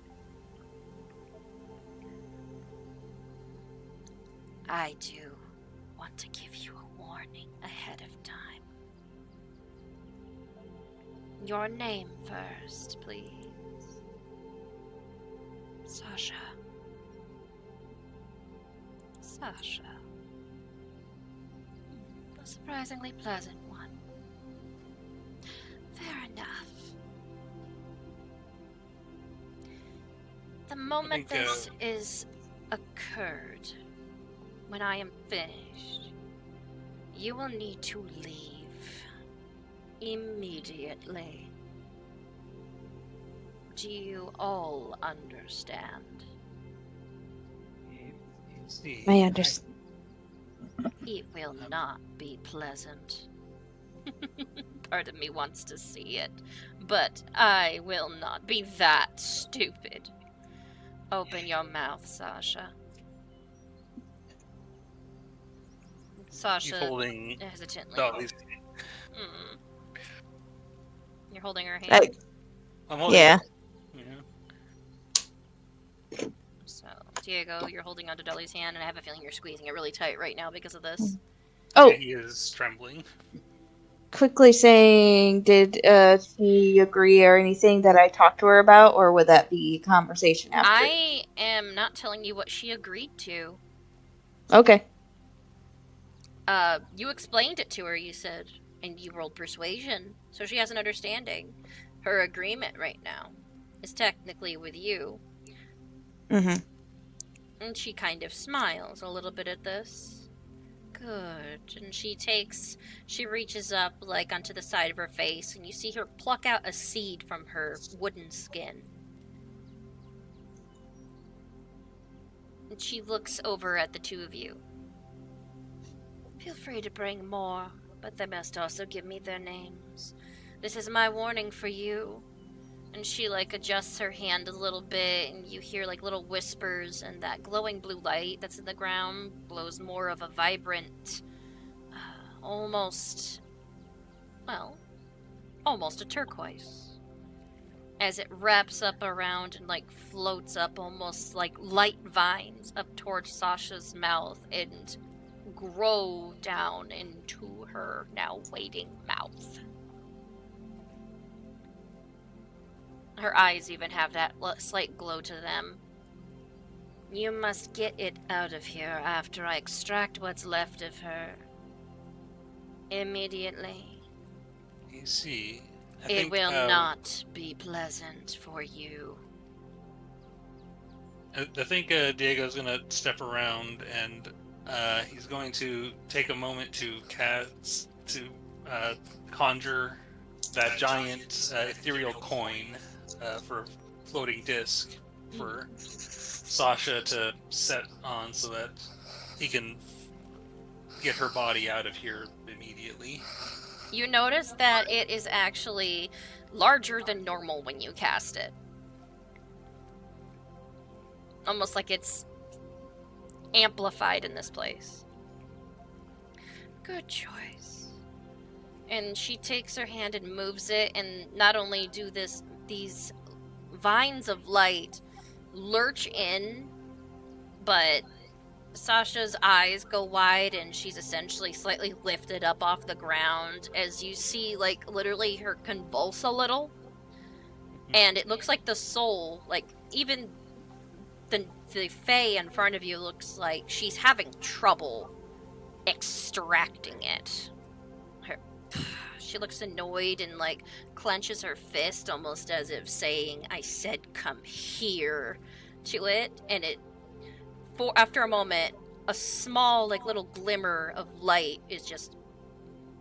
I do want to give you a warning ahead of time. Your name first, please. Sasha. Sasha. A surprisingly pleasant one. Fair enough. The moment think, this is occurred, when I am finished, you will need to leave immediately. Do you all understand? I understand. It will not be pleasant. Part of me wants to see it, but I will not be that stupid. Open your mouth, Sasha. Sasha He's holding hesitantly. Dolly's. You're holding her hand? I'm holding. Yeah. So, Diego, you're holding onto Dolly's hand, and I have a feeling you're squeezing it really tight right now because of this. Oh, Yeah, he is trembling. quickly saying, did she agree or anything that I talked to her about, or would that be conversation after? I am not telling you what she agreed to. Okay. You explained it to her, you said, and you rolled persuasion, so she has an understanding. Her agreement right now is technically with you. Mm-hmm. And she kind of smiles a little bit at this. Good. And she reaches up, like, onto the side of her face, and you see her pluck out a seed from her wooden skin. And she looks over at the two of you. Feel free to bring more, but they must also give me their names. This is my warning for you. And she, like, adjusts her hand a little bit, and you hear, like, little whispers, and that glowing blue light that's in the ground glows more of a vibrant, almost a turquoise. As it wraps up around and, like, floats up almost like light vines up towards Sasha's mouth and grow down into her now waiting mouth. Her eyes even have that slight glow to them. You must get it out of here after I extract what's left of her. Immediately. You see, It will not be pleasant for you. I think Diego's gonna step around and he's going to take a moment to conjure that giant ethereal coin for a floating disc for Sasha to set on so that he can get her body out of here immediately. You notice that it is actually larger than normal when you cast it. Almost like it's amplified in this place. Good choice. And she takes her hand and moves it, and not only do these vines of light lurch in, but Sasha's eyes go wide and she's essentially slightly lifted up off the ground as you see, like, literally her convulse a little. And it looks like the soul, like, even the fae in front of you looks like she's having trouble extracting it. She looks annoyed and, like, clenches her fist almost as if saying, I said come here, to it. And after a moment, a small, like, little glimmer of light is just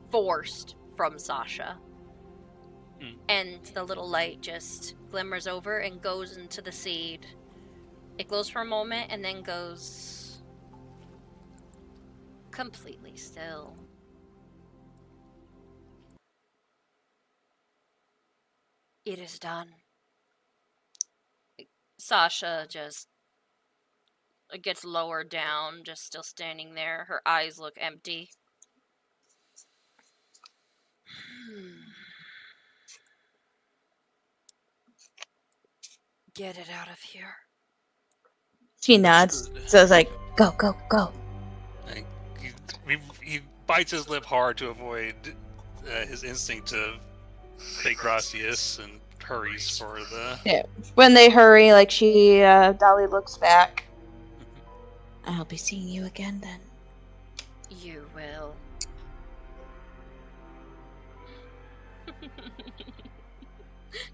forced from Sasha. And the little light just glimmers over and goes into the seed. It glows for a moment and then goes completely still. It is done. Sasha just gets lowered down, just still standing there. Her eyes look empty. Get it out of here. She nods. So it's like, go, go, go. Like, he bites his lip hard to avoid his instinct to say gracias and hurries for the... Yeah. When they hurry, like, Dolly looks back. I'll be seeing you again then. You will.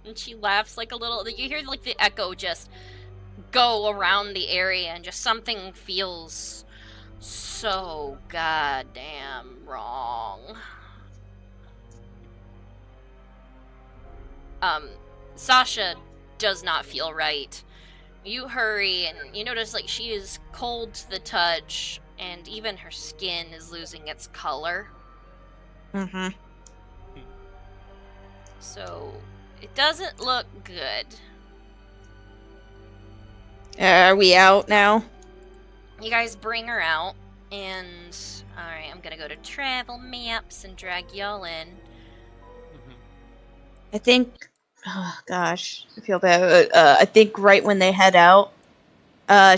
And she laughs like a little... You hear, like, the echo just go around the area and just something feels so goddamn wrong. Sasha does not feel right. You hurry and you notice like she is cold to the touch and even her skin is losing its color. Mm-hmm. So it doesn't look good. Are we out now? You guys bring her out and alright, I'm gonna go to travel maps and drag y'all in. I think, oh gosh, I feel bad. I think right when they head out,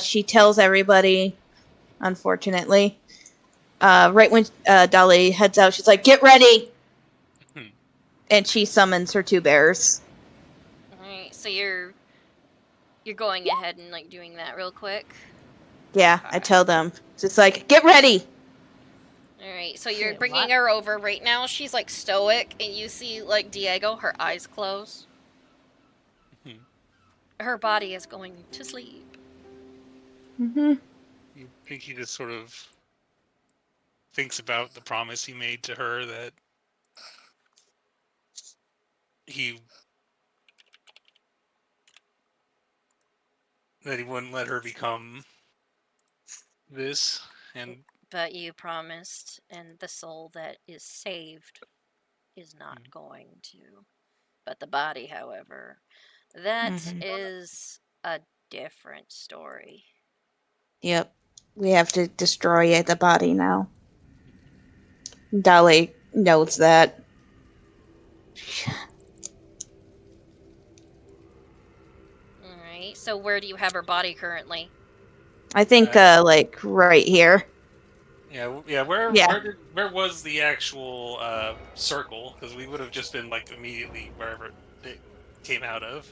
she tells everybody, unfortunately, right when Dolly heads out, she's like, "Get ready!" And she summons her 2 bears. Alright, so you're going ahead and like doing that real quick. Yeah, I tell them. Just like, "Get ready!" Alright, so you're bringing her over right now. She's like stoic, and you see like Diego, her eyes close. Her body is going to sleep. Mm-hmm. You think he just sort of thinks about the promise he made to her that he wouldn't let her become this, and But you promised, and the soul that is saved is not going to. But the body, however, that is a different story. Yep. We have to destroy the body now. Dolly knows that. Alright, so where do you have her body currently? I think, like, right here. Where was the actual circle? Because we would have just been like immediately wherever it came out of.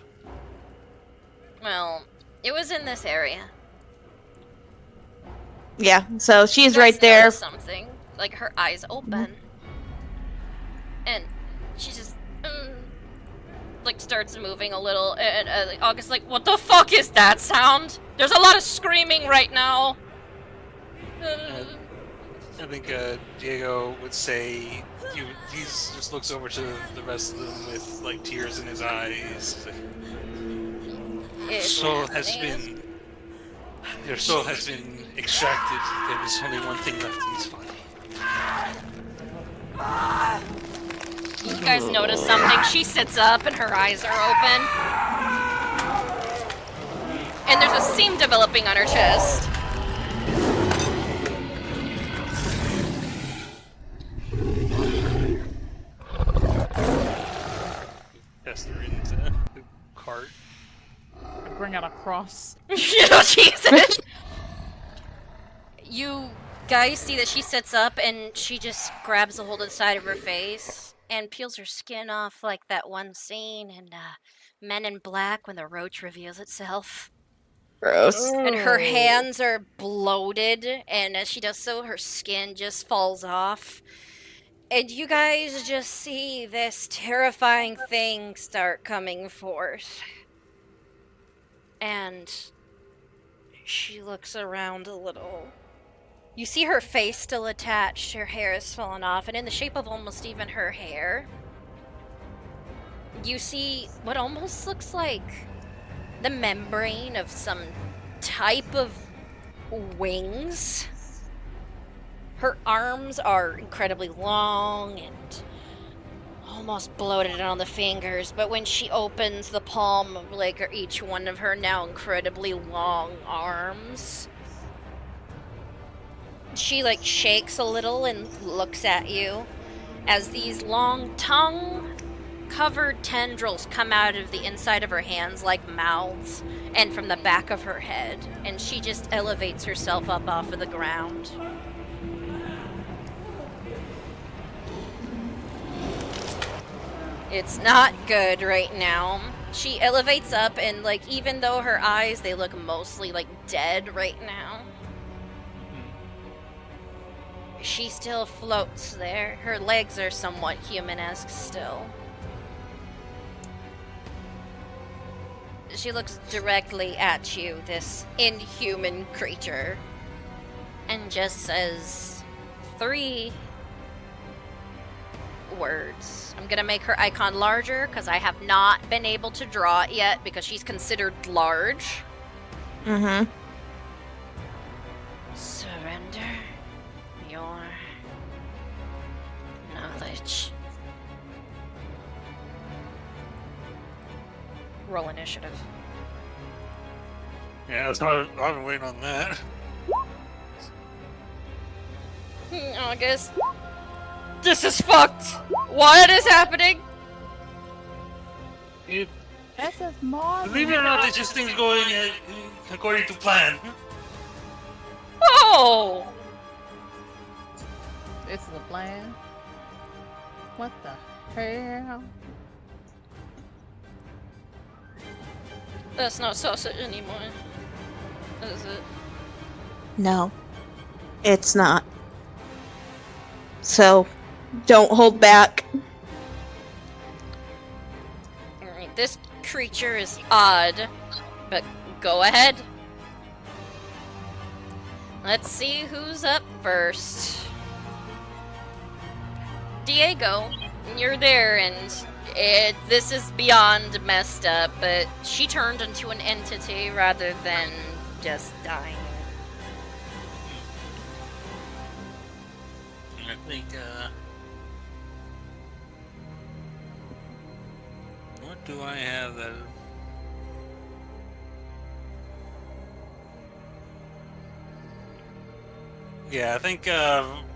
Well, it was in this area. Yeah, so she's You guys right there. notice something, like her eyes open, and she just like starts moving a little. And August's like, "What the fuck is that sound? There's a lot of screaming right now." I think Diego would say he just looks over to the rest of them with like tears in his eyes. Your soul has been extracted. There is only one thing left in this body. You guys notice something? She sits up and her eyes are open, and there's a seam developing on her chest. Test her into the cart. Bring out a cross. Jesus! You guys see that she sits up and she just grabs a hold of the side of her face and peels her skin off like that one scene in Men in Black when the roach reveals itself. Gross. And her hands are bloated, and as she does so, her skin just falls off. And you guys just see this terrifying thing start coming forth. And she looks around a little. You see her face still attached, her hair has fallen off, and in the shape of almost even her hair, you see what almost looks like the membrane of some type of wings. Her arms are incredibly long and almost bloated on the fingers, but when she opens the palm of like each one of her now incredibly long arms, she like shakes a little and looks at you as these long tongue-covered tendrils come out of the inside of her hands like mouths and from the back of her head, and she just elevates herself up off of the ground. It's not good right now. She elevates up and like even though her eyes, they look mostly like dead right now, she still floats there. Her legs are somewhat human-esque still. She looks directly at you, this inhuman creature, and just says 3 words. I'm gonna make her icon larger because I have not been able to draw it yet because she's considered large. Mm-hmm. Surrender your knowledge. Roll initiative. Yeah, I've been waiting on that. August. This is fucked! What is happening? That's a small. Believe it or not, this thing's going according to plan. Oh! This is a plan. What the hell? That's not sausage anymore. Is it? No, it's not. So, don't hold back. Alright, this creature is odd, but go ahead. Let's see who's up first. Diego, you're there, and this is beyond messed up, but she turned into an entity rather than just dying. I think, what do I have that... Yeah, I think,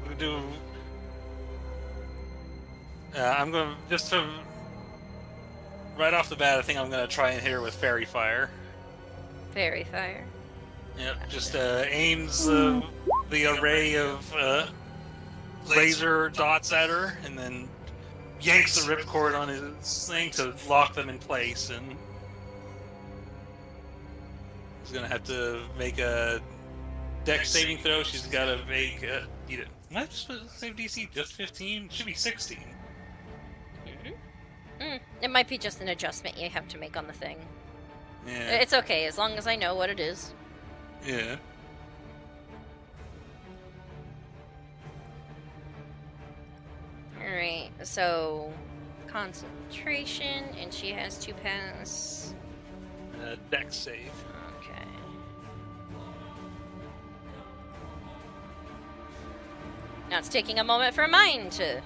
we do... I'm gonna, just to... Right off the bat, I think I'm gonna try and hit her with Fairy Fire. Fairy fire. Yep, just, aims, the array of, laser dots at her, and then yanks the ripcord on his thing to lock them in place, and he's gonna have to make a dex saving throw. She's gotta make am I supposed to save DC just 15? Should be 16. It might be just an adjustment you have to make on the thing. Yeah. It's okay, as long as I know what it is. Yeah. Alright, so concentration, and she has to pass. Dex save. Okay. Now it's taking a moment for mine to.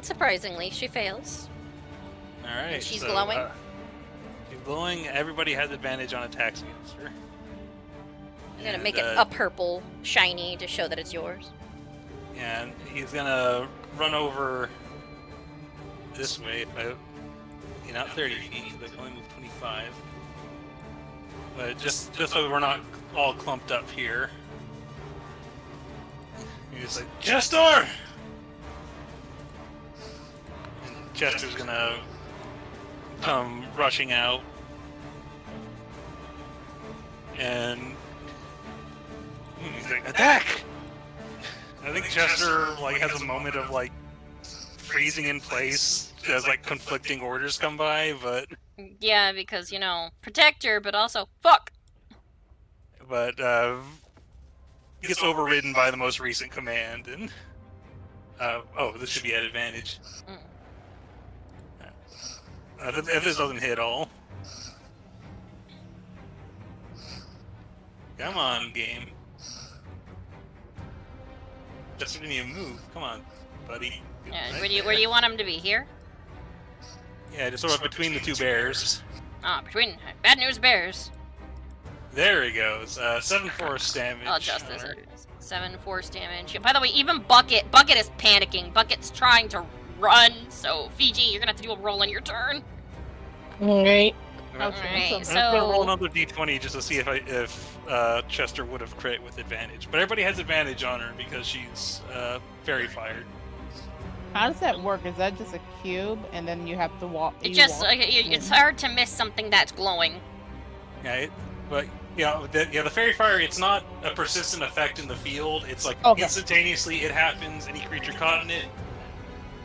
Surprisingly, she fails. Alright. And she's so, glowing. She's glowing. Everybody has advantage on attacks against her. I'm gonna make it a purple, shiny, to show that it's yours. And he's gonna run over this way. Not 30 feet, but only move 25. But just so we're not all clumped up here. He's like, Chester! And Chester's gonna come rushing out. And he's like, attack! I think Chester has a moment of freezing in place as conflicting orders come by, but Yeah, because protect her, but also fuck. But gets overridden by the most recent command, and this should be at advantage. If this doesn't hit all. Come on, game. Just didn't even move. Come on, buddy. Yeah, where do you want him to be? Here? Yeah, just sort of between the two bears. Between bad news bears. There he goes. 7 force damage. I'll adjust this. 7 force damage. By the way, even Bucket is panicking. Bucket's trying to run. So Fiji, you're gonna have to do a roll on your turn. Alright. Alright, I'm gonna roll another d20 just to see if Chester would have crit with advantage. But everybody has advantage on her because she's fairy fired. How does that work? Is that just a cube, and then you have to walk? It's hard to miss something that's glowing. Yeah, but the fairy fire. It's not a persistent effect in the field. It's instantaneously it happens. Any creature caught in it.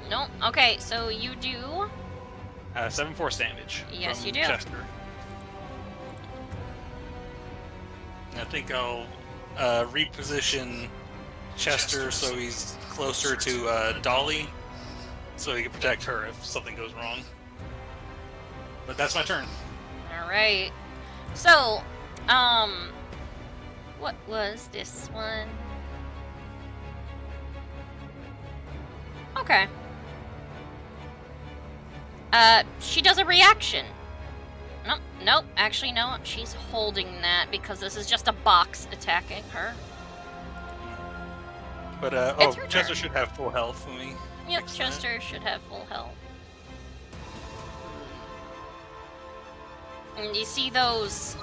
No. Okay, so you do 7 force damage. Yes, from you do. Chester. I think I'll reposition Chester so he's closer to Dolly, so he can protect her if something goes wrong. But that's my turn. Alright. So, what was this one? Okay. She does a reaction. Nope, actually no, she's holding that because this is just a box attacking her. But, It's her Chester turn. should have full health when we Yep, fix Chester should have full health. And you see those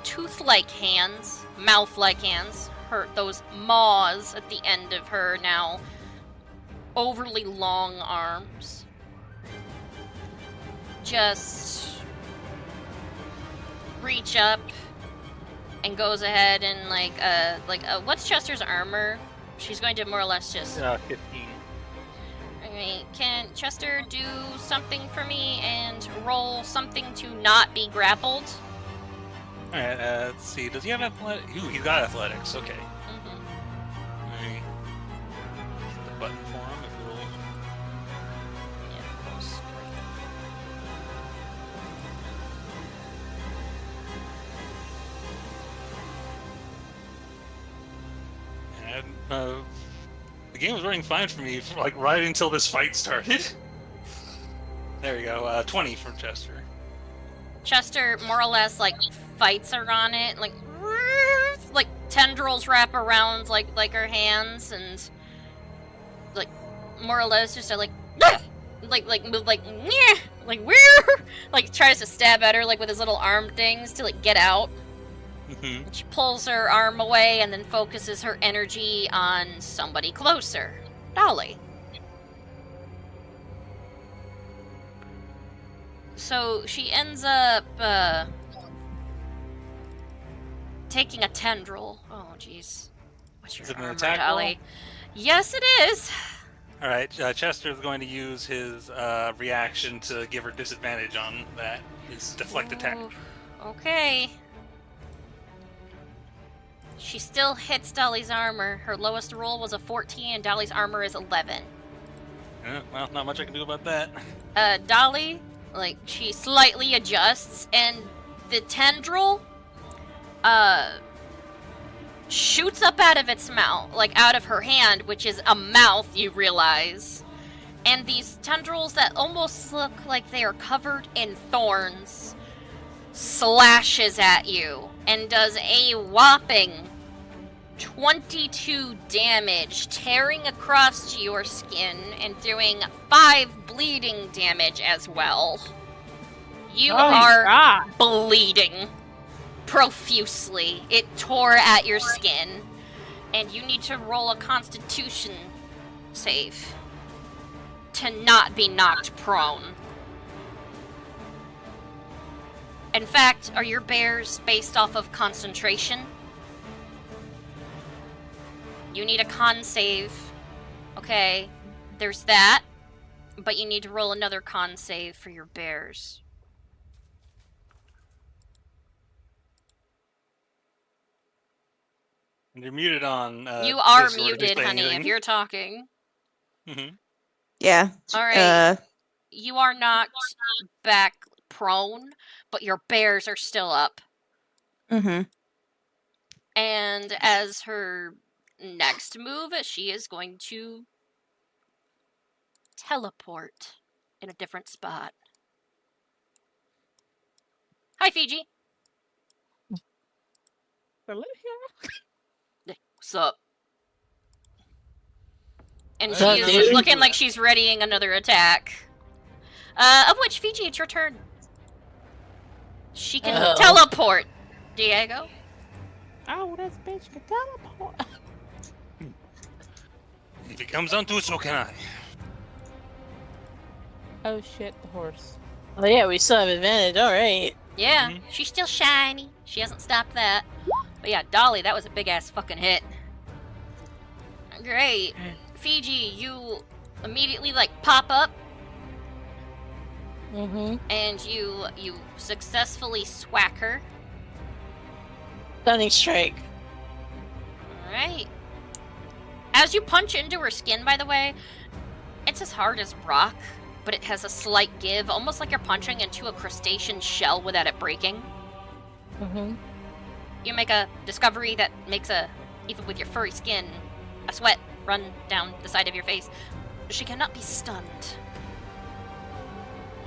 tooth-like hands, mouth-like hands, those maws at the end of her now overly long arms. Just reach up and goes ahead and what's Chester's armor? She's going to more or less just. 15. Alright, can Chester do something for me and roll something to not be grappled? Alright, let's see. Does he have athletics? Ooh, he's got athletics. Okay. Mm-hmm. Alright. Hit the button for him if it'll. Yeah, close. And, the game was running fine for me, right until this fight started. There we go. 20 from Chester. Chester more or less fights her on it, like tendrils wrap around like her hands and more or less just tries to stab at her with his little arm things to get out. Mm-hmm. She pulls her arm away and then focuses her energy on somebody closer. Dolly. So she ends up taking a tendril. Oh, jeez. What's your Is it an armor, attack Dolly? roll? Yes, it is. Alright, Chester's going to use his reaction to give her disadvantage on that. His deflect attack. Ooh, okay. She still hits Dolly's armor. Her lowest roll was a 14, and Dolly's armor is 11. Well, not much I can do about that. Dolly, she slightly adjusts, and the tendril, shoots up out of its mouth, out of her hand, which is a mouth, you realize. And these tendrils that almost look like they are covered in thorns slashes at you and does a whopping 22 damage, tearing across your skin and doing 5 bleeding damage as well. You are bleeding profusely. It tore at your skin, and you need to roll a Constitution save to not be knocked prone. In fact, are your bears based off of concentration? You need a con save. Okay, there's that. But you need to roll another con save for your bears. And you're muted on. You are Discord if you're muted, saying honey, anything. if you're talking. Mm-hmm. Yeah. Alright. You are knocked back prone, but your bears are still up. Mm-hmm. And as her next move, she is going to teleport in a different spot. Hi, Fiji. What's up? And she What's up, is dude? looking like she's readying another attack. Of which, Fiji, it's your turn. She can teleport, Diego. Oh, this bitch can teleport. If it comes down to it, so can I. Oh shit, the horse. Oh yeah, we still have advantage. All right. Yeah, Mhm. she's still shiny. She hasn't stopped that. But yeah, Dolly, that was a big-ass fucking hit. Great. Fiji, you immediately, pop up. And you successfully swack her. Stunning strike. Alright. As you punch into her skin, by the way, it's as hard as rock, but it has a slight give, almost like you're punching into a crustacean shell without it breaking. You make a discovery that makes even with your furry skin, a sweat run down the side of your face. She cannot be stunned.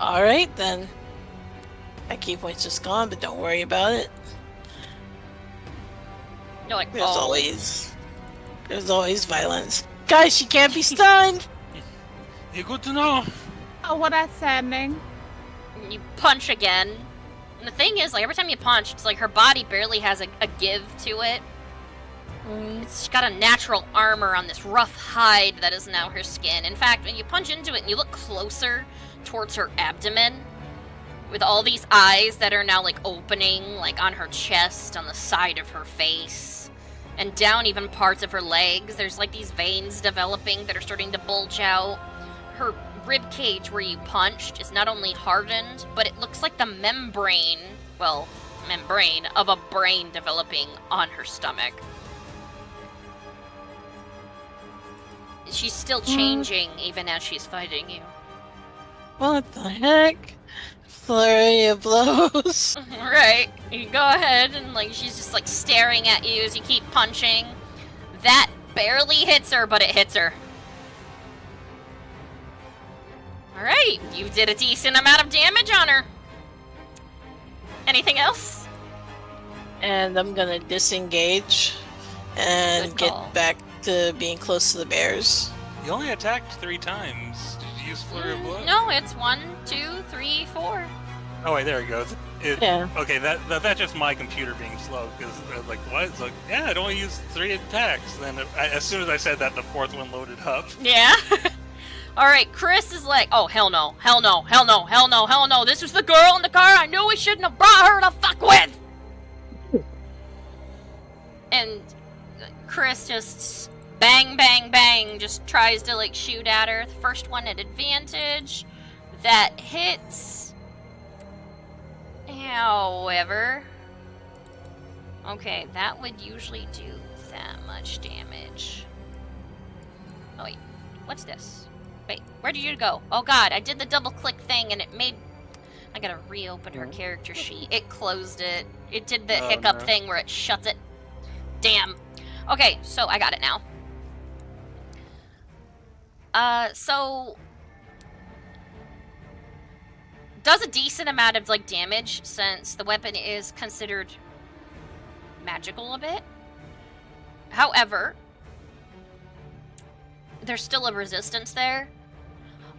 Alright, then. That key point's just gone, but don't worry about it. You're like, There's always violence. Guys, she can't be stunned! You're good to know. Oh, what that's saddening. You punch again. And the thing is, like, every time you punch, it's like her body barely has a give to it. It's got a natural armor on this rough hide that is now her skin. In fact, when you punch into it and you look closer towards her abdomen, with all these eyes that are now, like, opening, like, on her chest, on the side of her face, and down even parts of her legs, there's, like, these veins developing that are starting to bulge out. Her rib cage where you punched is not only hardened, but it looks like the membrane of a brain developing on her stomach. She's still changing even as she's fighting you. What the heck? Flurry of blows. Right. You go ahead and, like, she's just, like, staring at you as you keep punching. That barely hits her, but it hits her. Alright, you did a decent amount of damage on her. Anything else? And I'm gonna disengage and get back to being close to the bears. You only attacked 3 times. Did you use Flurry of Blows? No, it's 1, 2, 3, 4. Oh wait, there it goes. Yeah. Okay, that's just my computer being slow, because I was like, what? It's like, yeah, it only used 3 attacks. Then as soon as I said that, the 4th one loaded up. Yeah. Alright, Chris is like, oh, hell no, hell no, hell no, hell no, hell no. This was the girl in the car I knew we shouldn't have brought her to fuck with! And Chris just bang, bang, bang, just tries to, like, shoot at her. The first one at advantage. That hits. However, okay, that would usually do that much damage. Oh, wait, what's this? Wait, where did you go? Oh god, I did the double click thing and it made... I gotta reopen her character sheet. It closed it. It did the hiccup thing where it shuts it. Damn. Okay, so I got it now. So... does a decent amount of, like, damage since the weapon is considered magical a bit. However, there's still a resistance there.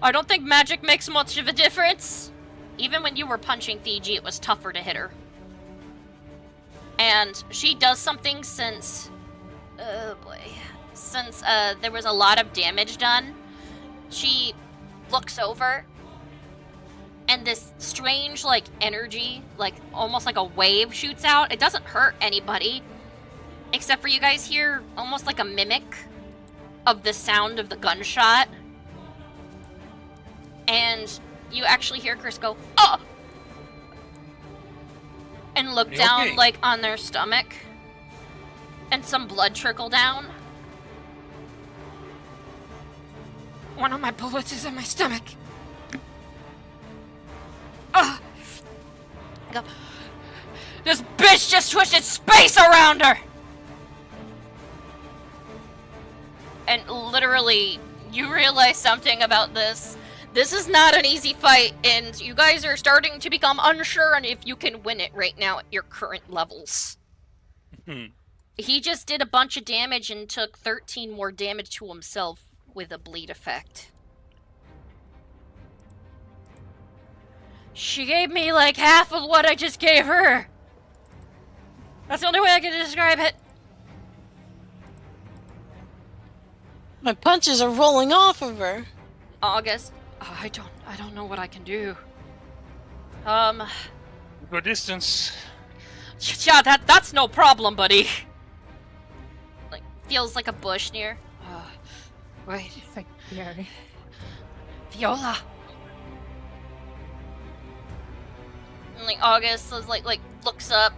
I don't think magic makes much of a difference. Even when you were punching Fiji, it was tougher to hit her. And she does something since... oh boy. Since there was a lot of damage done, she looks over, and this strange, like, energy, like, almost like a wave shoots out. It doesn't hurt anybody, except for you guys hear almost like a mimic of the sound of the gunshot. And you actually hear Chris go, "Oh!" and look down, like, on their stomach. And some blood trickle down. One of my bullets is in my stomach. Ugh. I go, this bitch just twisted space around her! And literally, you realize something about this. This is not an easy fight, and you guys are starting to become unsure on if you can win it right now at your current levels. He just did a bunch of damage and took 13 more damage to himself with a bleed effect. She gave me like half of what I just gave her. That's the only way I can describe it. My punches are rolling off of her. August, I don't know what I can do. Go distance. Yeah, that's no problem, buddy. Like, feels like a bush near. Wait. It's like Gary. Viola. like August is like looks up,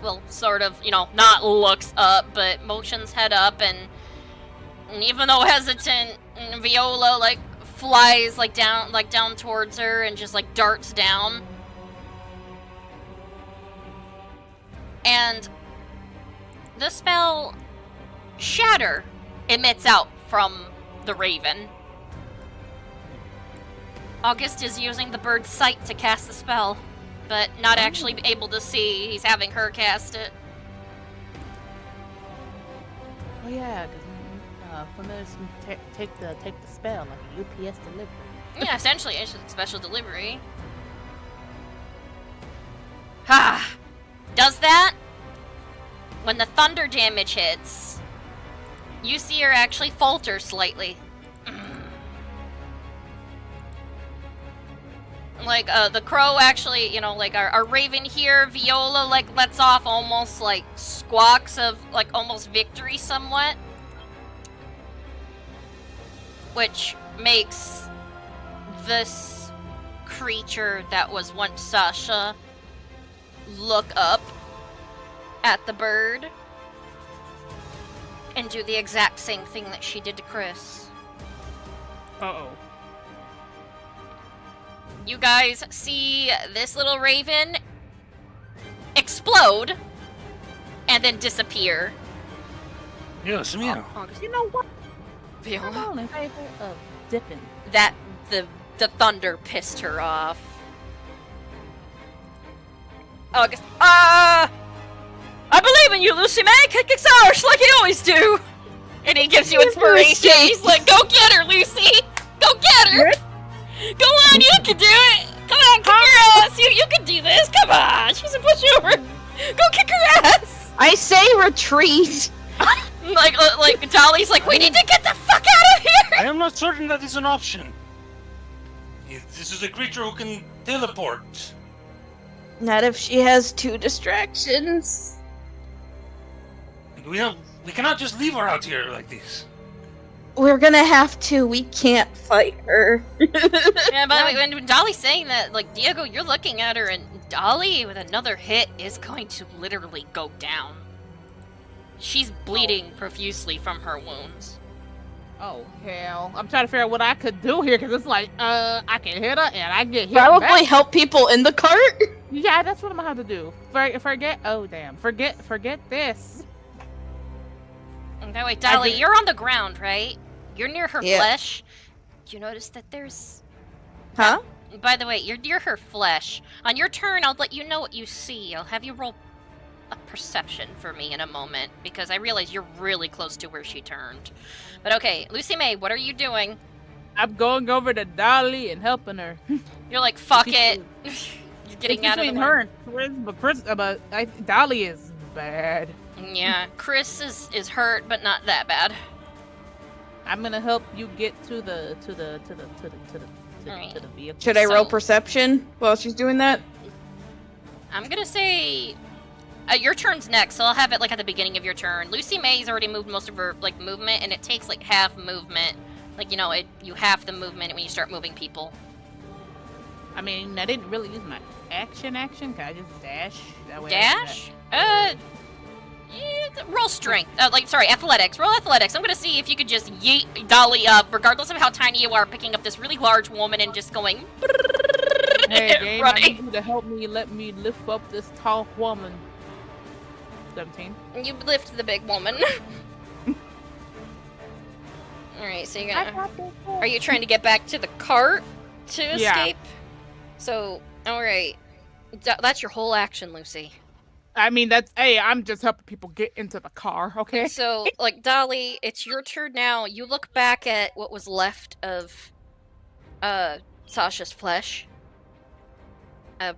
well, sort of, not looks up, but motions head up, and even though hesitant, Viola like flies down towards her and just like darts down. And the spell Shatter emits out from the Raven. August is using the bird's sight to cast the spell, but not actually able to see. He's having her cast it. Oh yeah, because familiars can take the spell like a UPS delivery. Yeah, essentially, it's a special delivery. Ha! Does that? When the thunder damage hits, you see her actually falter slightly. Like, the crow actually, like, our raven here, Viola, like, lets off almost, like, squawks of, like, almost victory somewhat. Which makes this creature that was once Sasha look up at the bird and do the exact same thing that she did to Chris. Uh-oh. You guys see this little raven explode and then disappear. Yes, Mia. You know what? I'm Viola? all in favor of dipping. That the thunder pissed her off. August, I believe in you, Lucy May. Kick Irish like you always do. And he gives you inspiration. He's like, go get her, Lucy. Go get her. Go on, you can do it! Come on, kick her ass! You can do this! Come on! She's a pushover! Go kick her ass! I say retreat! like Dolly's like, we need to get the fuck out of here! I am not certain that is an option. This is a creature who can teleport. Not if she has 2 distractions. We cannot just leave her out here like this. We're gonna have to. We can't fight her. Yeah, by the way, when Dolly's saying that, like, Diego, you're looking at her, and Dolly, with another hit, is going to literally go down. She's bleeding profusely from her wounds. Oh, hell. I'm trying to figure out what I could do here, because it's like, I can hit her, and I get hit Probably back. help people in the cart? Yeah, that's what I'm gonna have to do. Forget, oh, damn. Forget this. Okay, wait, Dolly, you're on the ground, right? You're near her flesh. You notice that there's... Huh? By the way, you're near her flesh. On your turn, I'll let you know what you see. I'll have you roll a perception for me in a moment, because I realize you're really close to where she turned. But okay, Lucy May, what are you doing? I'm going over to Dolly and helping her. You're like, fuck it. You're getting out of the way. Her and Chris, but Dolly is bad. Yeah, Chris is hurt, but not that bad. I'm gonna help you get to the vehicle. Should I roll perception while she's doing that? I'm gonna say your turn's next, so I'll have it like at the beginning of your turn. Lucy May's already moved most of her like movement, and it takes like half movement. Like, you half the movement when you start moving people. I mean, I didn't really use my action. Can I just dash? That way Dash? Roll strength. Athletics. Roll athletics. I'm gonna see if you could just yeet Dolly up, regardless of how tiny you are, picking up this really large woman and just going. Hey, game, running. I need you to help me. Let me lift up this tall woman. 17. You lift the big woman. Alright, so you're gonna... Are you trying to get back to the cart to escape? So, alright. That's your whole action, Lucy. I mean, I'm just helping people get into the car, okay? So, like, Dolly, it's your turn now. You look back at what was left of, Sasha's flesh.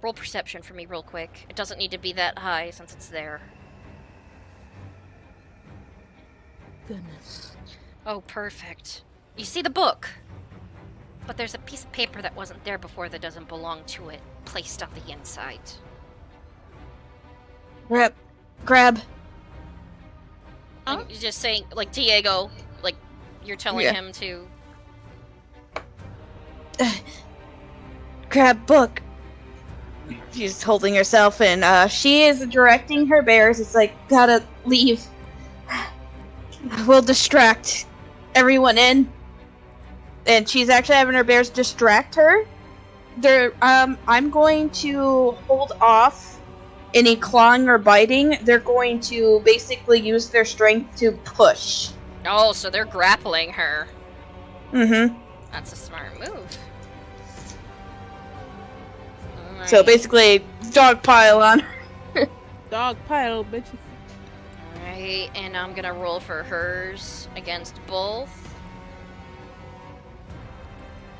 Roll perception for me real quick. It doesn't need to be that high since it's there. Goodness. Oh, perfect. You see the book, but there's a piece of paper that wasn't there before that doesn't belong to it, placed on the inside. Grab. You're just saying, like, Diego, like, you're telling him to... Grab book. She's holding herself, and she is directing her bears. It's like, gotta leave. We'll distract everyone in. And she's actually having her bears distract her. I'm going to hold off any clawing or biting. They're going to basically use their strength to push. Oh, so they're grappling her. Mm-hmm. That's a smart move. Alright. So basically, dog pile on her. Dog pile, bitches. Alright, and I'm gonna roll for hers against both.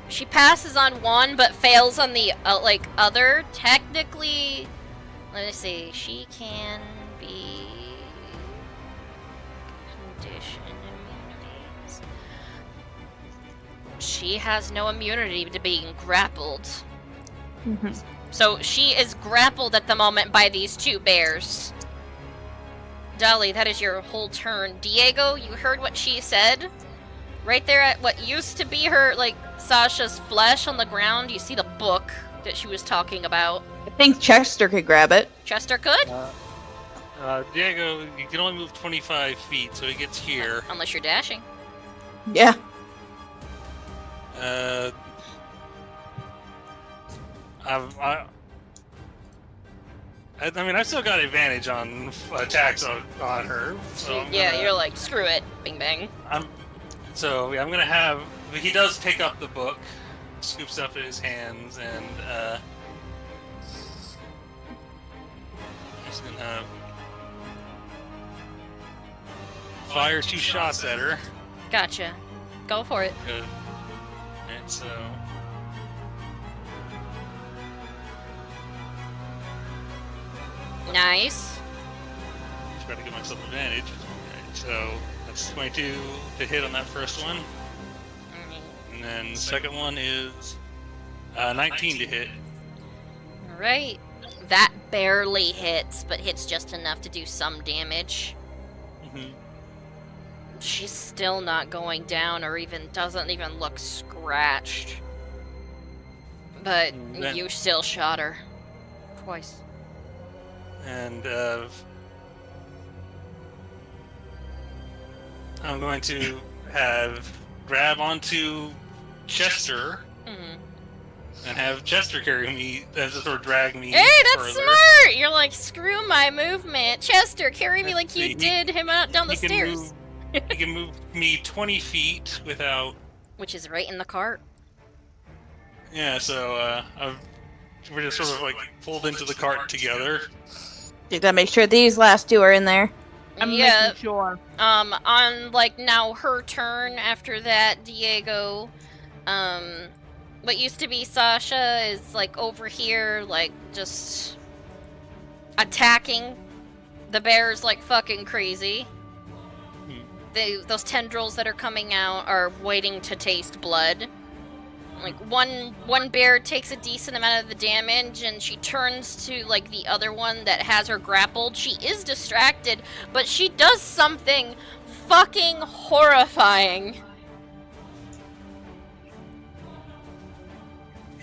She passes on one, but fails on the, other. Technically, let me see, she can be... Condition immunities. She has no immunity to being grappled. Mm-hmm. So she is grappled at the moment by these two bears. Dolly, that is your whole turn. Diego, you heard what she said? Right there at what used to be her, Sasha's flesh on the ground, you see the book that she was talking about. I think Chester could grab it. Chester could? Diego, you can only move 25 feet, so he gets here. Unless you're dashing. Yeah. I've still got advantage on attacks on her. So you're like, screw it, bing bang. I'm gonna have. He does pick up the book, scoops up in his hands, and he's gonna fire 2 shots at her. Gotcha. Go for it. Good. And so. Nice. Try to give myself advantage. Right, so that's 22 to hit on that first one. And then the second one is 19 to hit. Alright. That barely hits, but hits just enough to do some damage. Mm-hmm. She's still not going down or doesn't even look scratched. But you still shot her. Twice. And I'm going to grab onto Chester and have Chester carry me, or drag me. Hey, that's further. smart! You're like, screw my movement. Chester, carry me like you did him out down the stairs. He can move me 20 feet without... Which is right in the cart. Yeah, so we're just sort of pulled into the cart together. You gotta make sure these last 2 are in there. I'm making sure. On now her turn after that, Diego, what used to be Sasha is over here, just attacking the bears like fucking crazy. Those tendrils that are coming out are waiting to taste blood. One bear takes a decent amount of the damage, and she turns to the other one that has her grappled. She is distracted, but she does something fucking horrifying.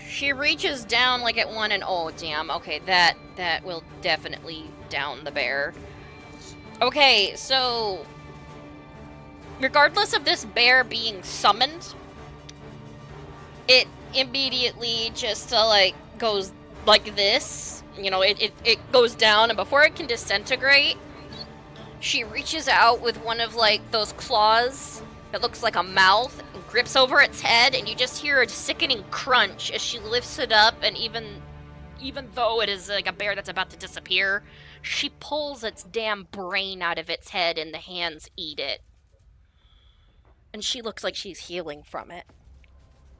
She reaches down at one, and oh damn, okay, that will definitely down the bear. Okay, so regardless of this bear being summoned, it immediately just goes like this. It goes down, and before it can disintegrate, she reaches out with one of those claws that looks like a mouth and grips over its head, and you just hear a sickening crunch as she lifts it up, and even though it is a bear that's about to disappear, she pulls its damn brain out of its head and the hands eat it. And she looks like she's healing from it.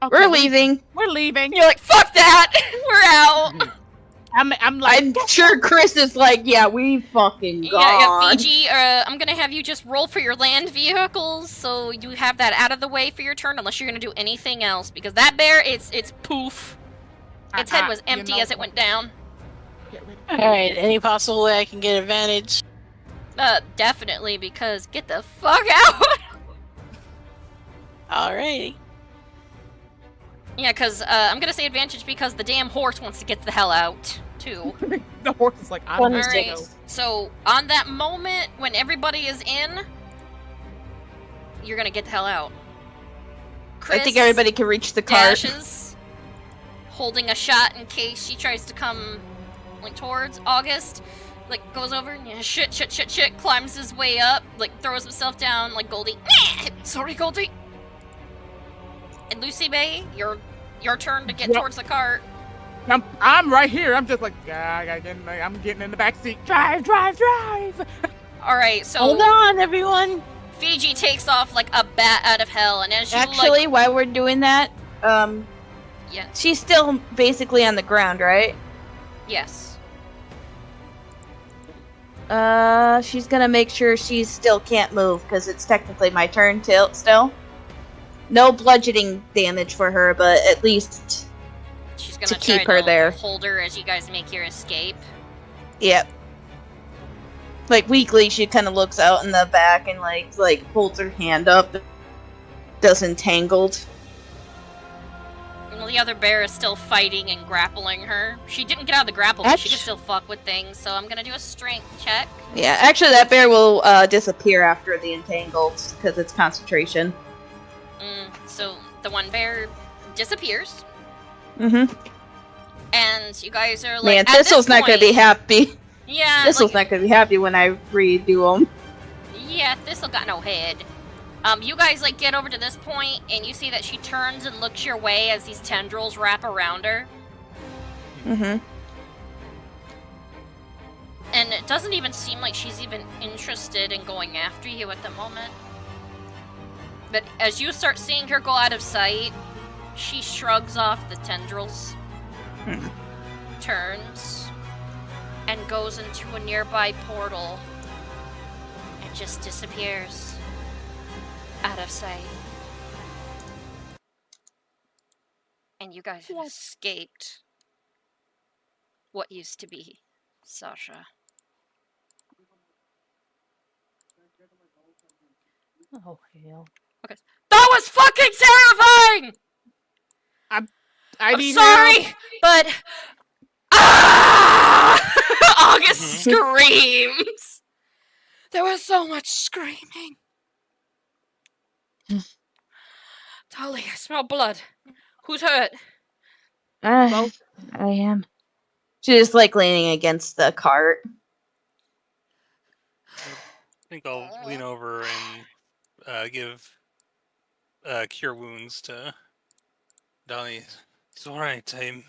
Okay, We're leaving. We're leaving. You're like, fuck that! We're out! I'm sure Chris is yeah, we fucking gone. Yeah, Fiji, I'm gonna have you just roll for your land vehicles, so you have that out of the way for your turn, unless you're gonna do anything else, because that bear, it's poof. Its head was empty as it went down. Alright, any possible way I can get advantage? Definitely, because get the fuck out! Alrighty. Yeah, because I'm gonna say advantage because the damn horse wants to get the hell out, too. The horse is like, I'm Fun gonna Alright, go. so on that moment when everybody is in, you're gonna get the hell out. Chris I think everybody can reach the cart. dashes, holding a shot in case she tries to come, like, towards August. Like, goes over and shit, climbs his way up, like, throws himself down, like, Goldie. Sorry, Goldie. And Lucy May, your turn to get Yep. towards the cart. I'm right here. I'm just like, I'm getting in the back seat. Drive. Alright, so Hold on, everyone. Fiji takes off like a bat out of hell, and as you Actually, while we're doing that, yeah, she's still basically on the ground, right? yes. She's gonna make sure she still can't move, because it's technically my turn still. No bludgeoning damage for her, but at least She's gonna to try keep her to there. hold her as you guys make your escape. Yep. Like, weakly, she kind of looks out in the back and, like holds her hand up. Does entangled. Well, the other bear is still fighting and grappling her. She didn't get out of the grapple, but she can still fuck with things, so I'm gonna do a strength check. Yeah, actually, that bear will disappear after the entangled, because it's concentration. So the one bear disappears, Mm-hmm. and you guys are like, Man, at Thistle's this not gonna be point- happy. Yeah, Thistle's like, not gonna be happy when I redo them. yeah, Thistle got no head. You guys, like, get over to this point, and you see that she turns and looks your way as these tendrils wrap around her. Mm-hmm. And it doesn't even seem like she's even interested in going after you at the moment. But as you start seeing her go out of sight, she shrugs off the tendrils, turns, and goes into a nearby portal, and just disappears out of sight. And you guys have escaped what used to be Sasha. Oh hell! That was fucking terrifying! I'm I'm sorry, but August screams. There was so much screaming. Dolly, I smell blood. Who's hurt? I am. She's like leaning against the cart. I think I'll lean over and give cure wounds to Dolly. It's all right. I'm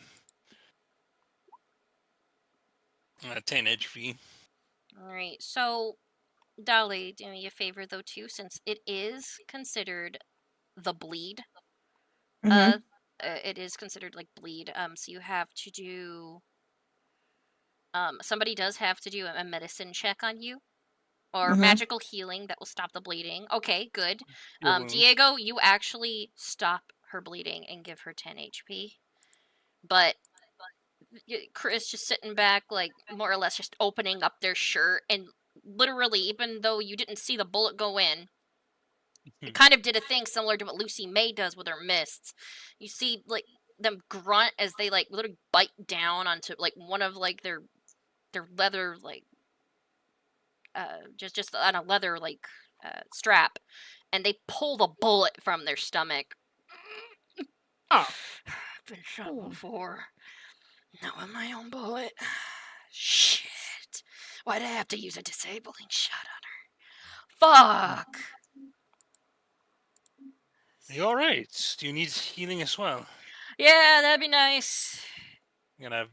10 HP. All right, so Dolly, do me a favor though too, since it is considered the bleed. Mm-hmm. It is considered like bleed. So you have to do. Somebody does have to do a medicine check on you, or magical healing that will stop the bleeding. Okay, good. Diego, you actually stop her bleeding and give her 10 HP. But Chris just sitting back, like, more or less just opening up their shirt, and literally, even though you didn't see the bullet go in, it kind of did a thing similar to what Lucy May does with her mists. You see, like, them grunt as they, like, literally bite down onto, like, one of, like, their leather, like, just on a leather, like, strap, and they pull the bullet from their stomach. Oh. I've been shot before. Not with my own bullet. Shit. Why'd I have to use a disabling shot on her? Fuck. Are you alright? Do you need healing as well? Yeah, that'd be nice. I'm gonna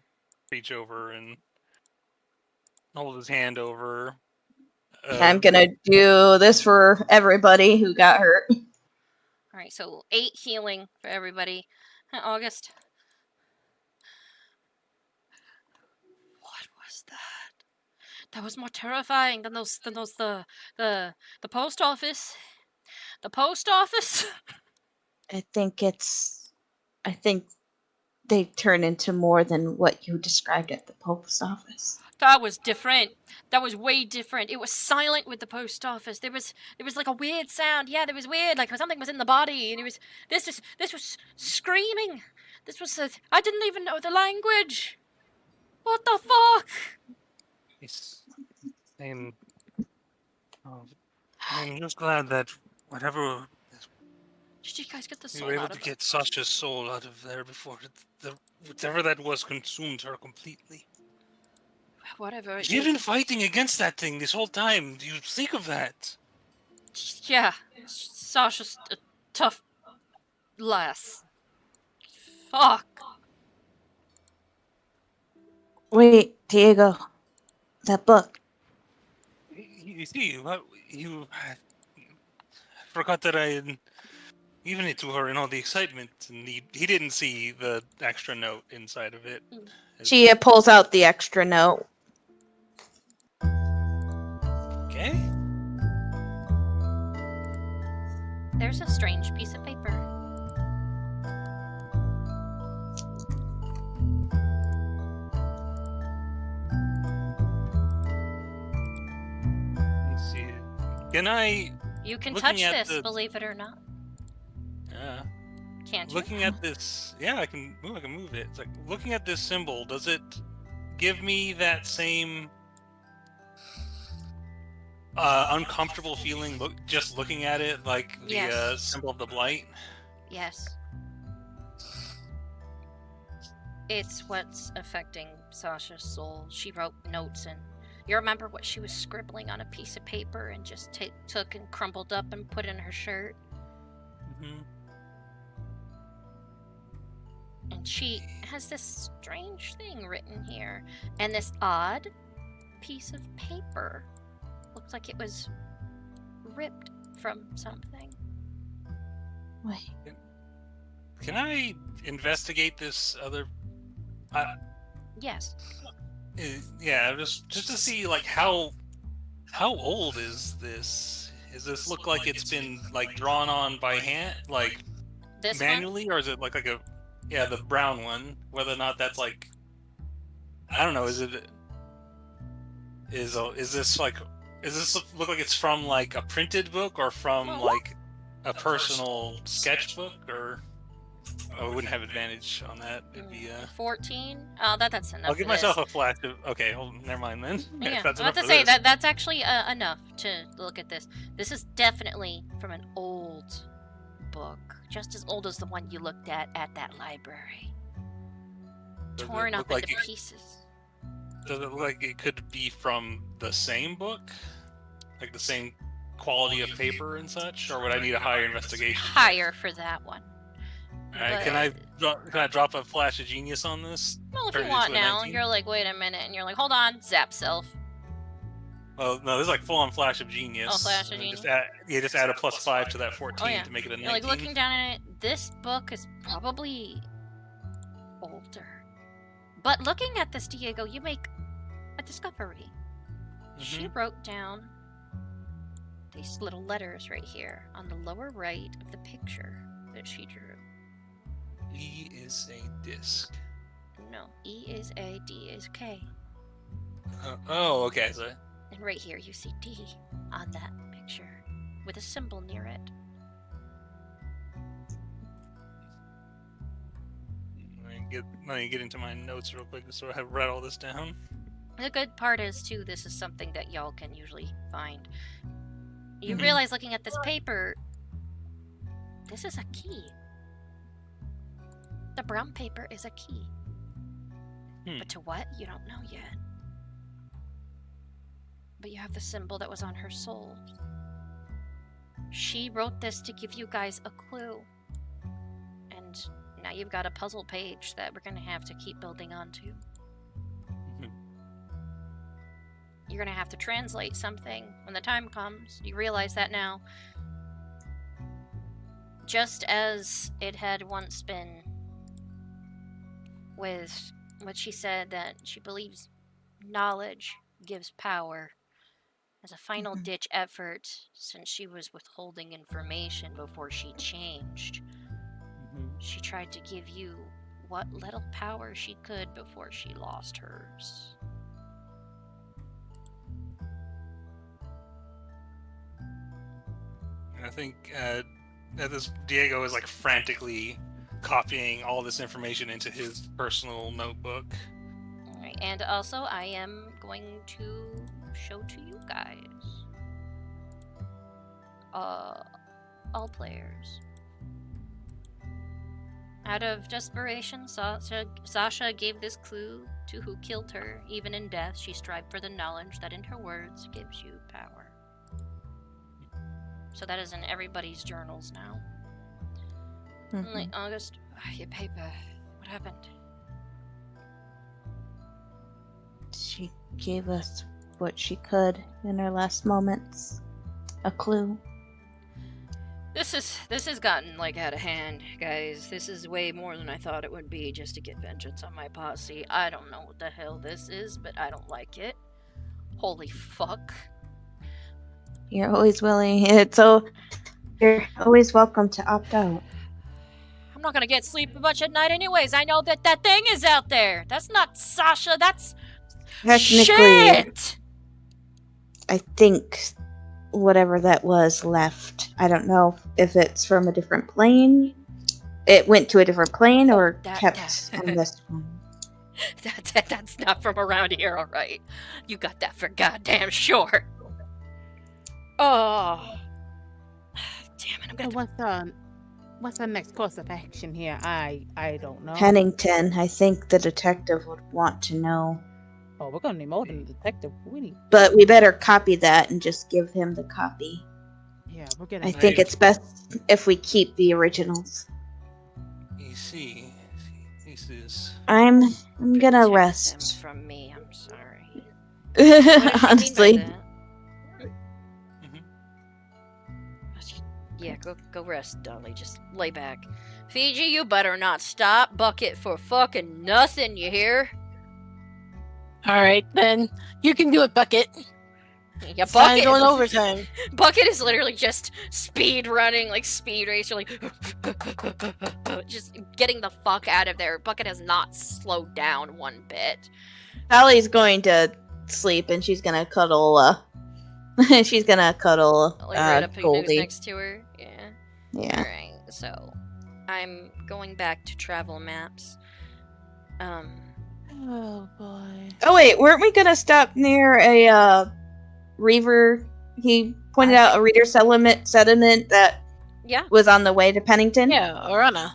reach over and hold his hand over. I'm gonna do this for everybody who got hurt. Alright, so 8 healing for everybody. August. What was that? That was more terrifying than the post office. The post office? I think they turn into more than what you described at the post office. That was different. That was way different. It was silent with the post office. There was like a weird sound. Yeah, there was weird, like something was in the body, and this was screaming. This was I didn't even know the language. What the fuck? It's, I'm, I'm just glad that whatever Did you guys get the we soul were able out to of get Sasha's soul out of there before whatever that was consumed her completely. Whatever. It She's did. been fighting against that thing this whole time. Do you think of that? Yeah, Sasha's a tough lass. Fuck. Wait, Diego, that book. You see, you forgot that I had given it to her in all the excitement, and he didn't see the extra note inside of it. She pulls out the extra note. Okay. There's a strange piece of paper. Let's see. Can I? You can Looking touch at this, believe it or not. Yeah. Can't you? Looking at this, yeah, I can move it. It's like looking at this symbol. Does it give me that same uncomfortable feeling? Just looking at it, like the Yes. symbol of the blight. Yes. It's what's affecting Sasha's soul. She wrote notes, and you remember what she was scribbling on a piece of paper and just took and crumpled up and put in her shirt? Mm-hmm. And she has this strange thing written here, and this odd piece of paper. Looks like it was ripped from something. Wait. Can I investigate this other? Yes. Yeah, just to see like how old is this? Does this look like it's been like drawn on by hand, like This manually, or is it like a the brown one? Whether or not that's like, I don't know. Is this like, does this look like it's from like a printed book or from like a personal sketchbook, or I wouldn't have advantage on that. It'd be 14. Oh, that's enough. I'll give for this. myself a flash of. Okay, well, never mind then. Yeah, If that's I was about enough to for say this. that's actually enough to look at this. This is definitely from an old book, just as old as the one you looked at that library. Does it Torn look up like into it- pieces. Does it look like it could be from the same book, like the same quality of paper and such, or would I need a higher investigation? Higher for that one. All right, but- can I drop a flash of genius on this? Well, if Turn you it want into a now, 19? you're like, wait a minute, and you're like, hold on, zap self. Well, no, this is like full on flash of genius. Oh, flash of And genius. Just add a +5 to that 14 Oh, yeah. to make it a 19. You're like looking down at it. This book is probably older. But looking at this, Diego, you make a discovery. She wrote down these little letters right here on the lower right of the picture that she drew. E is a disc. No, E is A, D is K. Oh, okay. So And right here you see D on that picture with a symbol near it. let me get into my notes real quick so I have write all this down. The good part is, too, this is something that y'all can usually find. You Mhm. realize looking at this paper, this is a key. The brown paper is a key. But to what? You don't know yet. But you have the symbol that was on her soul. She wrote this to give you guys a clue. And now you've got a puzzle page that we're going to have to keep building onto. You're going to have to translate something when the time comes. You realize that now. Just as it had once been with what she said, that she believes knowledge gives power. As a final ditch effort, since she was withholding information before she changed, she tried to give you what little power she could before she lost hers. I think Diego is like frantically copying all this information into his personal notebook. Alright, and also I am going to show to you guys. All players. Out of desperation, Sasha gave this clue to who killed her. Even in death, she strived for the knowledge that in her words gives you power. So that is in everybody's journals now. Late August. Your paper. What happened? She gave us what she could in her last moments. A clue. This has gotten like out of hand, guys. This is way more than I thought it would be just to get vengeance on my posse. I don't know what the hell this is, but I don't like it. Holy fuck. You're always willing. You're always welcome to opt out. I'm not gonna get sleep much at night anyways. I know that thing is out there. That's not Sasha. That's Technically, shit! I think whatever that was left. I don't know if it's from a different plane. It went to a different plane or kept on this one. That's not from around here, alright. You got that for goddamn sure. Oh. Damn it, I'm gonna... What's our next course of action here? I don't know. Pennington, I think the detective would want to know. Oh, we're gonna need more than a detective. But we better copy that and just give him the copy. Yeah, we're getting. I think it's best if we keep the originals. You see, this is. I'm gonna Protect rest. them from me, I'm sorry. What does she mean by Honestly. that? Yeah, go rest, Dolly. Just lay back. Fiji, you better not stop. Bucket for fucking nothing, you hear? Alright, then. You can do it, Bucket. Yeah, Bucket. Bucket. Going overtime. Bucket is literally just speed running, like speed racer, like just getting the fuck out of there. Bucket has not slowed down one bit. Sally's going to sleep and she's gonna cuddle she's gonna cuddle Like right up Goldie. next to her. Yeah. Yeah. Alright, so I'm going back to travel maps. Oh boy. Oh wait, weren't we gonna stop near a Reaver? He pointed out a Reader sediment that Yeah. was on the way to Pennington. Yeah, Orana.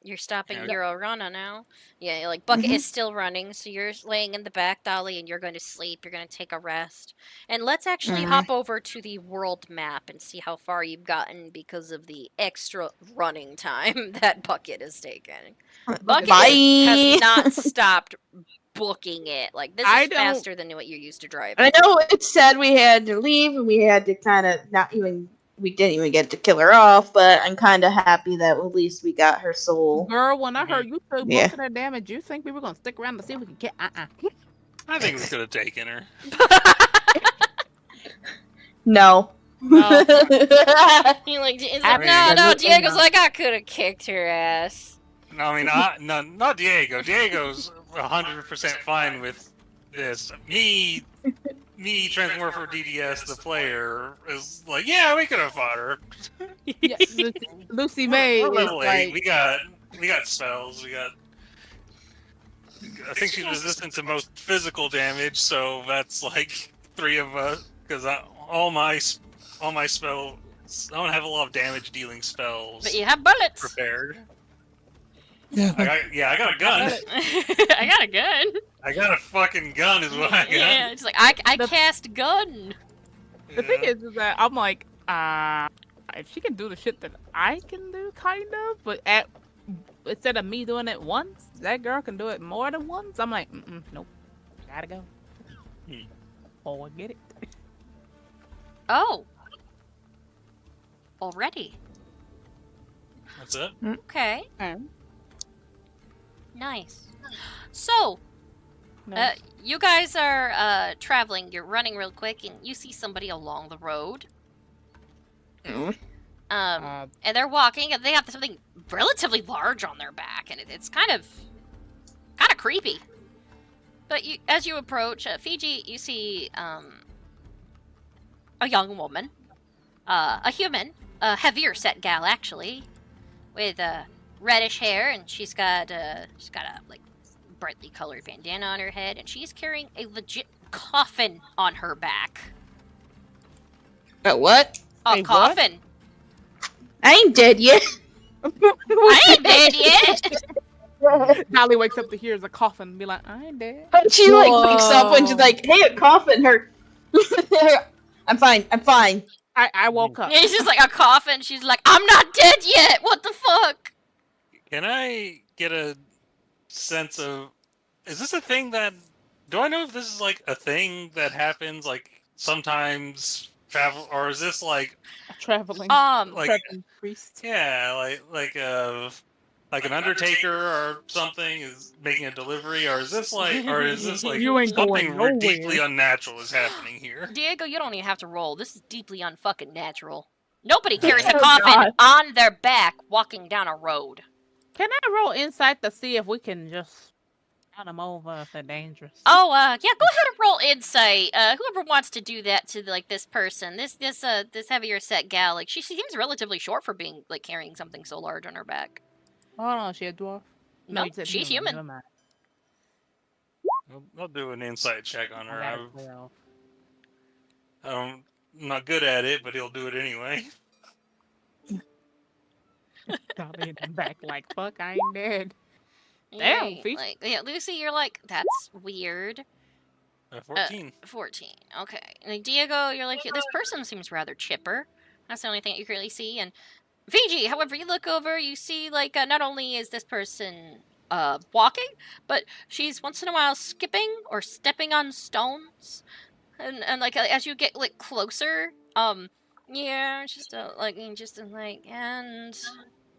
You're stopping Yeah. your Orana now. Yeah, like Bucket is still running, so you're laying in the back, Dolly, and you're going to sleep. You're going to take a rest. And let's actually hop over to the world map and see how far you've gotten because of the extra running time that Bucket has taken. Bucket has not stopped booking it. Like, this is faster than what you're used to driving. I know it said we had to leave and we had to kind of we didn't even get to kill her off, but I'm kind of happy that at least we got her soul. Girl, when I heard you took most of that damage, you think we were gonna stick around to see if we could get? I think we could have taken her. No. No. You're like, no, Diego's like, I could have kicked her ass. No, I mean, not Diego. Diego's 100% fine with this. Me, Transmorpher DDS, the player, is like, yeah, we could have fought her. Yeah, Lucy May We're is level 8. like, We got spells. I think she's resistant to most physical damage, so that's like 3 of us. Because all my spells, I don't have a lot of damage dealing spells. But you have bullets. Prepared. Yeah. I got a gun. I got a gun. I got a fucking gun is what I got. Yeah, it's like, I cast gun. the thing is that I'm like, if she can do the shit that I can do, kind of, but instead of me doing it once, that girl can do it more than once. I'm like, nope, gotta go. Oh, I get it. Oh. Already. That's it. Okay. Nice. So, you guys are traveling. You're running real quick, and you see somebody along the road. And they're walking, and they have something relatively large on their back, and it's kind of creepy. But as you approach Fiji, you see a young woman, a human, a heavier set gal actually, with reddish hair, and she's got a like brightly colored bandana on her head, and she's carrying a legit coffin on her back. A what? A coffin. What? I ain't dead yet. I ain't dead yet. Dolly wakes up to hear the coffin and be like, I ain't dead. She like wakes up and she's like, hey, a coffin hurt. I'm fine. I woke up. Yeah, it's just like a coffin. She's like, I'm not dead yet. What the fuck? Can I get a sense of... Is this a thing that... Do I know if this is like a thing that happens like sometimes travel, or is this like a traveling priest? Yeah, like an undertaker or something is making a delivery, or is this like you ain't something going deeply unnatural is happening here? Diego, you don't even have to roll. This is deeply unfucking natural. Nobody carries a coffin on their back walking down a road. Can I roll insight to see if we can just run them over if they're dangerous? Oh, yeah, go ahead and roll insight. Whoever wants to do that to like this person, this heavier set gal, like she seems relatively short for being like carrying something so large on her back. Oh no, she a dwarf? No, she's human. Never mind. I'll do an insight check on her. I'm not good at it, but he'll do it anyway. Dolly in the back like, fuck, I ain't dead. Damn, Damn, yeah, Lucy, you're like, that's weird. 14. 14. Okay. And Diego, you're like, this person seems rather chipper. That's the only thing that you can really see. And Fiji, however, you look over, you see, like, not only is this person walking, but she's once in a while skipping or stepping on stones. And like, as you get, like, closer, yeah, and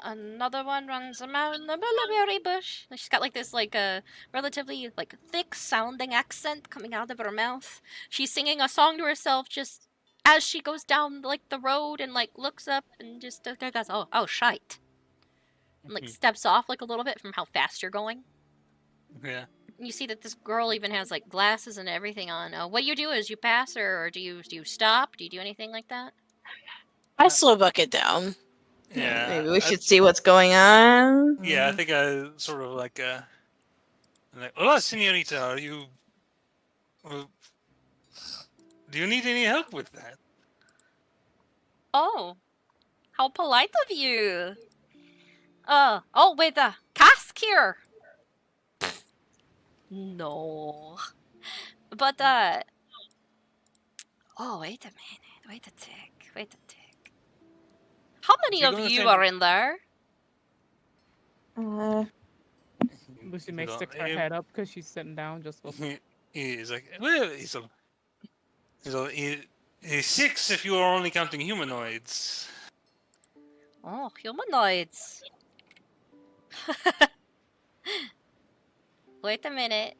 another one runs around the mulberry bush. She's got like this like relatively like thick sounding accent coming out of her mouth. She's singing a song to herself just as she goes down like the road and like looks up and just goes, oh shite. And like steps off like a little bit from how fast you're going. Yeah. You see that this girl even has like glasses and everything on. What you do is you pass her, or do you stop? Do you do anything like that? I slow bucket down. Yeah. Maybe we should see what's going on. Yeah, I think I sort of like, hola, señorita, are you... do you need any help with that? Oh, how polite of you. With a cask here. No. But, oh, wait a minute. Wait a tick. How many of you are in there? Lucy may stick her head up because she's sitting down just for... He's like, well, he's 6 if you are only counting humanoids. Oh, humanoids. Wait a minute.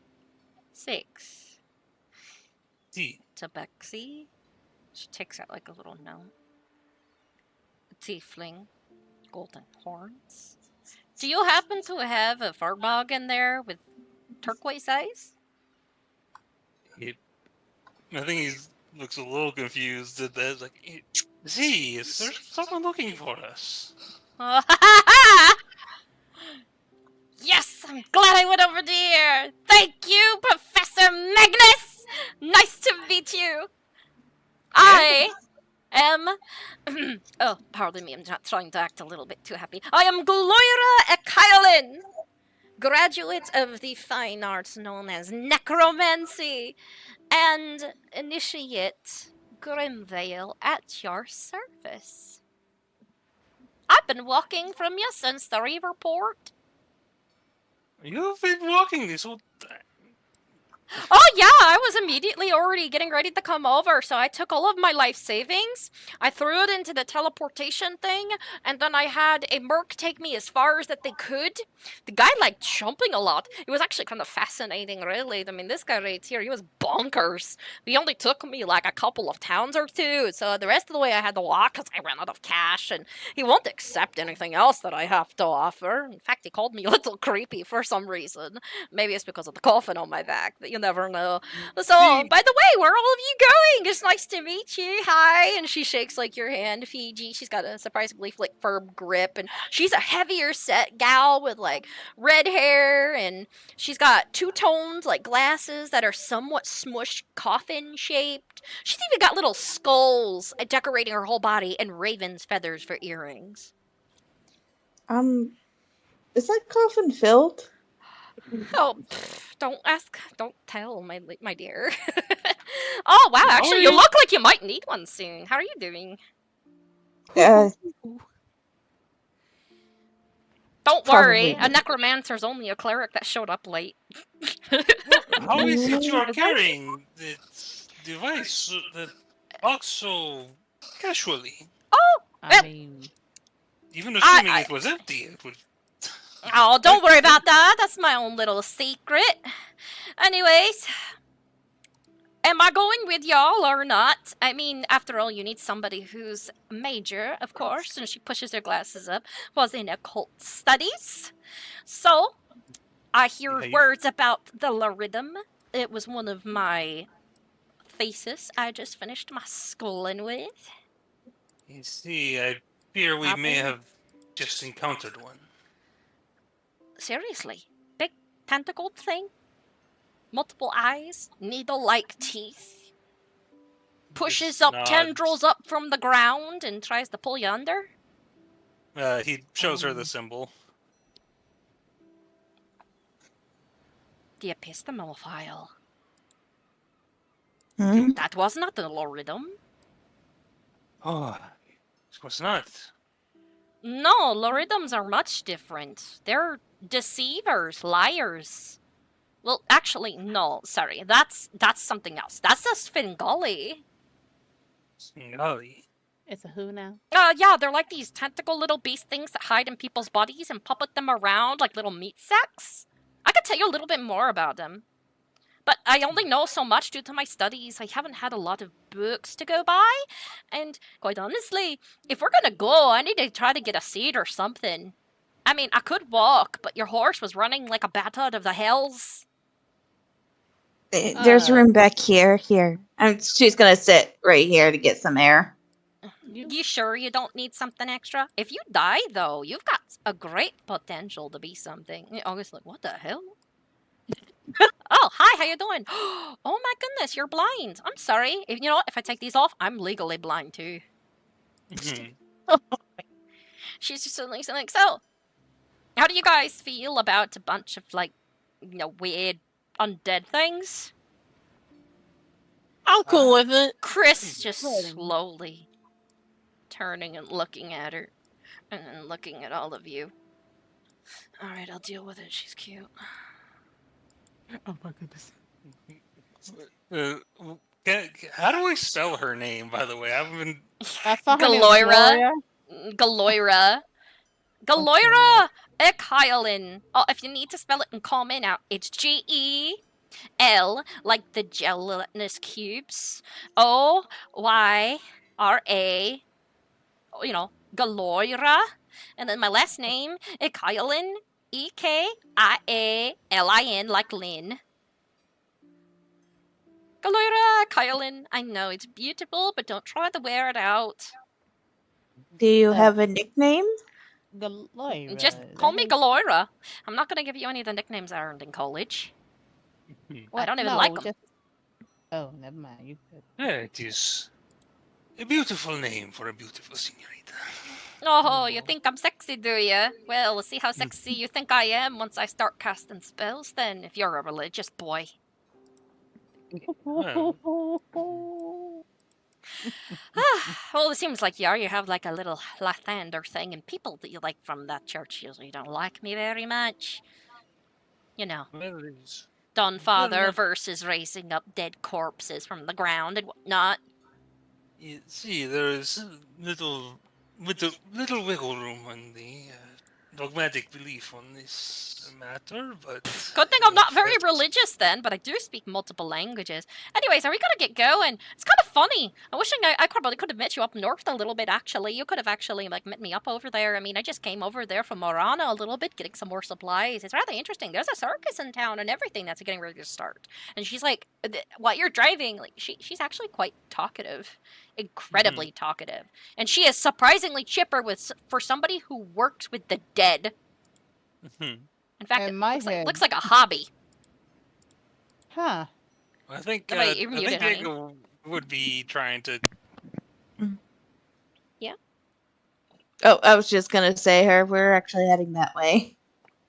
6. See. Tabaxi. She takes out like a little note. Tiefling. Golden horns. Do you happen to have a Farbog in there with turquoise eyes? I think he looks a little confused at that. Like, see, is there someone looking for us? Yes, I'm glad I went over there. Thank you, Professor Magnus. Nice to meet you. I am... oh, pardon me, I'm not trying to act a little bit too happy. I am Gloira Ekailin, graduate of the fine arts known as necromancy, and initiate Grimvale at your service. I've been walking from you since the Riverport. You've been walking this whole time. Oh yeah, I was immediately already getting ready to come over, so I took all of my life savings, I threw it into the teleportation thing, and then I had a merc take me as far as that they could. The guy liked jumping a lot. It was actually kind of fascinating, really. I mean, this guy right here, he was bonkers. He only took me like a couple of towns or two, so the rest of the way I had to walk because I ran out of cash, and he won't accept anything else that I have to offer. In fact, he called me a little creepy for some reason. Maybe it's because of the coffin on my back, but you never know. So, by the way, where are all of you going? It's nice to meet you. Hi. And she shakes like your hand, Fiji. She's got a surprisingly firm grip, and she's a heavier set gal with like red hair, and she's got two-toned like glasses that are somewhat smushed coffin shaped. She's even got little skulls decorating her whole body and raven's feathers for earrings. Is that coffin filled? Oh, don't ask, don't tell, my dear. Oh, wow, actually, you look like you might need one soon. How are you doing? Don't worry, a necromancer's only a cleric that showed up late. How is it you are carrying the device, the box so casually? Oh, I mean, even assuming it was empty, it would. Oh, don't worry about that. That's my own little secret. Anyways, am I going with y'all or not? I mean, after all, you need somebody who's major, of course, and she pushes her glasses up, was in occult studies. So, I hear words about the Laridum. It was one of my thesis I just finished my schooling with. You see, I fear we may have just encountered one. Seriously, big tentacled thing? Multiple eyes? Needle-like teeth? Pushes up tendrils up from the ground and tries to pull you under? He shows her the symbol. The epistemophile. Hmm? That was not the Laridum. Oh, it was not. No, Laridums are much different. They're deceivers, liars. Well, actually, no, sorry. That's something else. That's a Svengali. Svengali? It's a who now? Yeah, they're like these tentacle little beast things that hide in people's bodies and puppet them around like little meat sacks. I could tell you a little bit more about them. But I only know so much due to my studies. I haven't had a lot of books to go by. And quite honestly, if we're gonna go, I need to try to get a seat or something. I mean, I could walk, but your horse was running like a bat out of the hells. There's room back here. Here. She's gonna sit right here to get some air. You sure you don't need something extra? If you die, though, you've got a great potential to be something. August's like, what the hell? Oh, hi, how you doing? Oh my goodness, you're blind. I'm sorry. If you know what, if I take these off, I'm legally blind too. She's just like, so, how do you guys feel about a bunch of, like, weird undead things? I'm cool with it. Chris just slowly turning and looking at her, and then looking at all of you. Alright, I'll deal with it. She's cute. Oh my goodness. How do I spell her name, by the way? I haven't been... Galoira. Galoira Ekhyalin. Oh, if you need to spell it in common out, it's G-E-L, like the gelatinous cubes. O-Y-R-A. Galoira. And then my last name, Ekhyalin. E-K-I-A-L-I-N, like Lynn. Galoira, Kylin. I know it's beautiful, but don't try to wear it out. Do you have a nickname? Galoira. Just call me Galoira. I'm not going to give you any of the nicknames I earned in college. I don't even like them. Oh, never mind. You could. It is a beautiful name for a beautiful señorita. Oh, you think I'm sexy, do you? Well, we'll see how sexy you think I am once I start casting spells, then, if you're a religious boy. Well, Well, it seems like you are. You have like a little Lathander thing, and people that you like from that church usually don't like me very much. well, it is. Dunfather versus raising up dead corpses from the ground and whatnot. You see, there is little wiggle room on the dogmatic belief on this matter, but Good thing I'm not very first- religious then, but I do speak multiple languages. Anyways, are we gonna get going? It's kind of funny. I'm wishing I probably could have met you up north a little bit, actually. You could have actually, like, met me up over there. I mean, I just came over there from Morana a little bit, getting some more supplies. It's rather interesting. There's a circus in town and everything that's getting ready to start. And she's like, while you're driving, like, she's actually quite talkative. Incredibly talkative. And she is surprisingly chipper for somebody who works with the dead. In fact, looks like a hobby. Huh. I think Diego would be trying to. Yeah. Oh, I was just gonna say we're actually heading that way.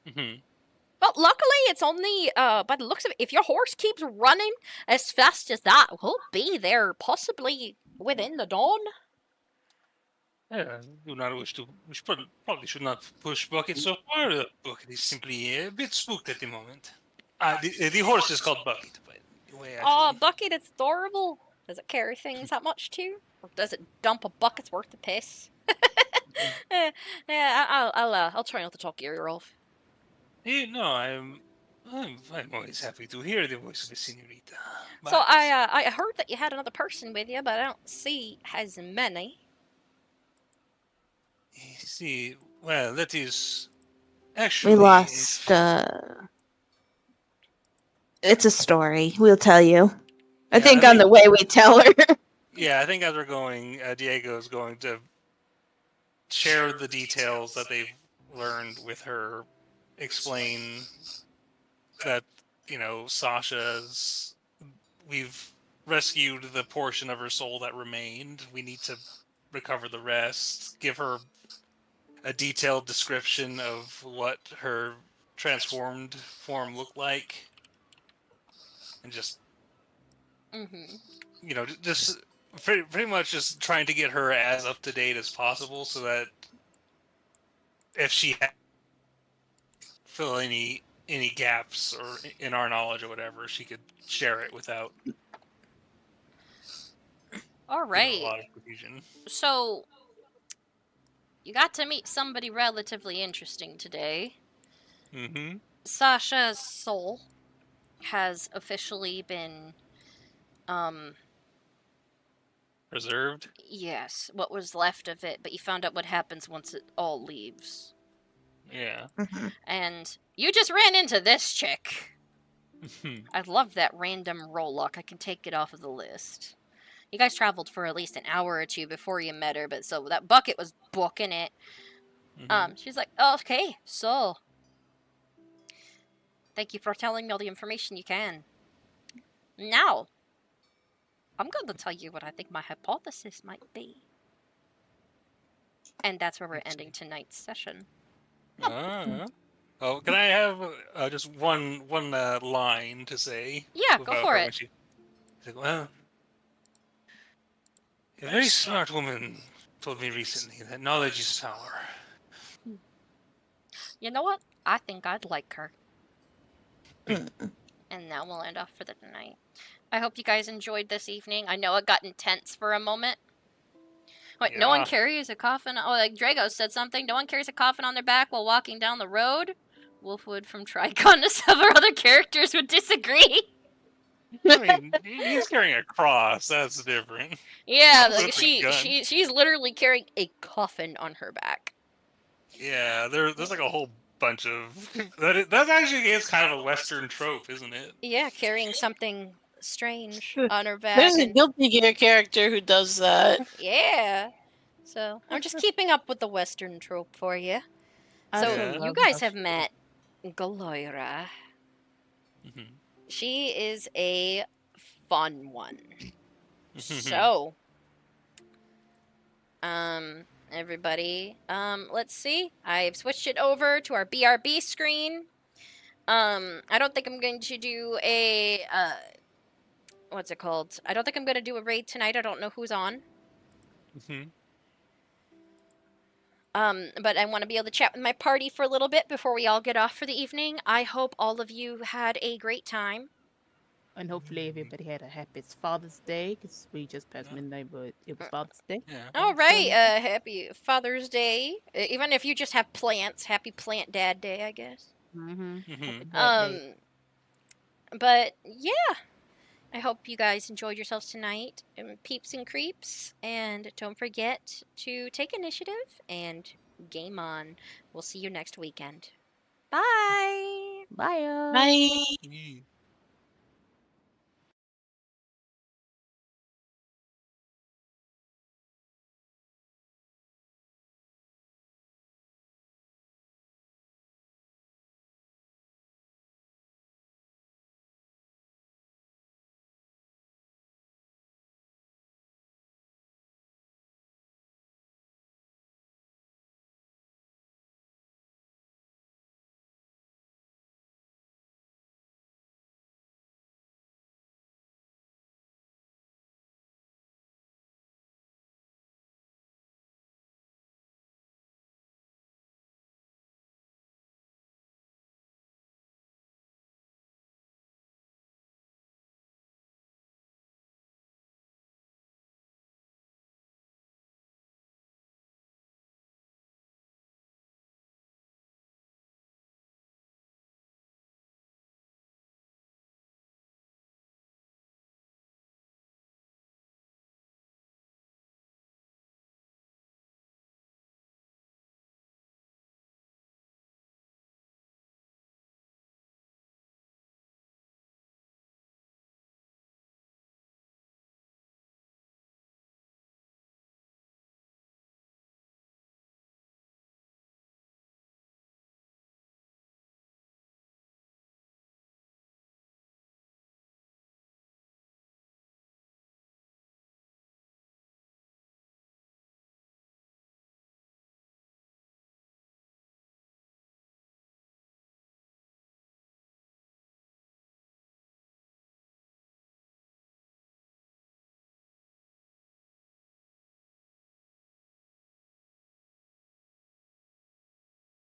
Well, luckily it's only by the looks of it, if your horse keeps running as fast as that, we'll be there possibly within the dawn. Yeah, do not wish to. We probably should not push Bucket so far. Bucket is simply a bit spooked at the moment. The horse is called Bucket, by the way. Oh, Bucket, it's adorable. Does it carry things that much too? Or does it dump a bucket's worth of piss? I'll try not to talk your ear off. No, I'm always happy to hear the voice of the senorita. So I heard that you had another person with you, but I don't see as many. See, well, that is actually We lost. It's a story. We'll tell you. I think on the way we tell her. Yeah, I think as we're going, Diego's going to share the details that they've learned with her. Explain that, Sasha's. We've rescued the portion of her soul that remained. We need to recover the rest. Give her a detailed description of what her transformed form looked like. And just, just pretty much just trying to get her as up to date as possible so that if she fill any gaps or in our knowledge or whatever, she could share it without all right. A lot of confusion. So you got to meet somebody relatively interesting today. Sasha's soul has officially been preserved? Yes, what was left of it, but you found out what happens once it all leaves. Yeah. And you just ran into this chick. I love that random roll luck. I can take it off of the list. You guys traveled for at least an hour or two before you met her, but so that Bucket was booking it. She's like, okay, so thank you for telling me all the information you can. Now, I'm going to tell you what I think my hypothesis might be. And that's where we're ending tonight's session. Oh, can I have just one line to say? Yeah, go for it. She's like, well, a very smart woman told me recently that knowledge is power. You know what? I think I'd like her. And that will end off for the night. I hope you guys enjoyed this evening. I know it got intense for a moment. Wait, no one carries a coffin? Oh, like Drago said something. No one carries a coffin on their back while walking down the road? Wolfwood from Tricon to several other characters would disagree. I mean, he's carrying a cross. That's different. Yeah, like she's literally carrying a coffin on her back. Yeah, there's like a whole bunch of that actually is kind of a Western trope, isn't it? Yeah, carrying something strange on her back. There's a Guilty Gear character who does that. Yeah. So I'm just keeping up with the Western trope for you. So you guys have met Galoira. She is a fun one. So, everybody, let's see. I've switched it over to our BRB screen. I don't think I'm going to do a, what's it called? I don't think I'm going to do a raid tonight. I don't know who's on. But I want to be able to chat with my party for a little bit before we all get off for the evening. I hope all of you had a great time. And hopefully everybody had a happy Father's Day, because we just passed midnight, but it was Father's Day. Yeah. All right, happy Father's Day. Even if you just have plants, happy Plant Dad Day, I guess. But yeah, I hope you guys enjoyed yourselves tonight, peeps and creeps. And don't forget to take initiative and game on. We'll see you next weekend. Bye. Bye. Bye. Yeah.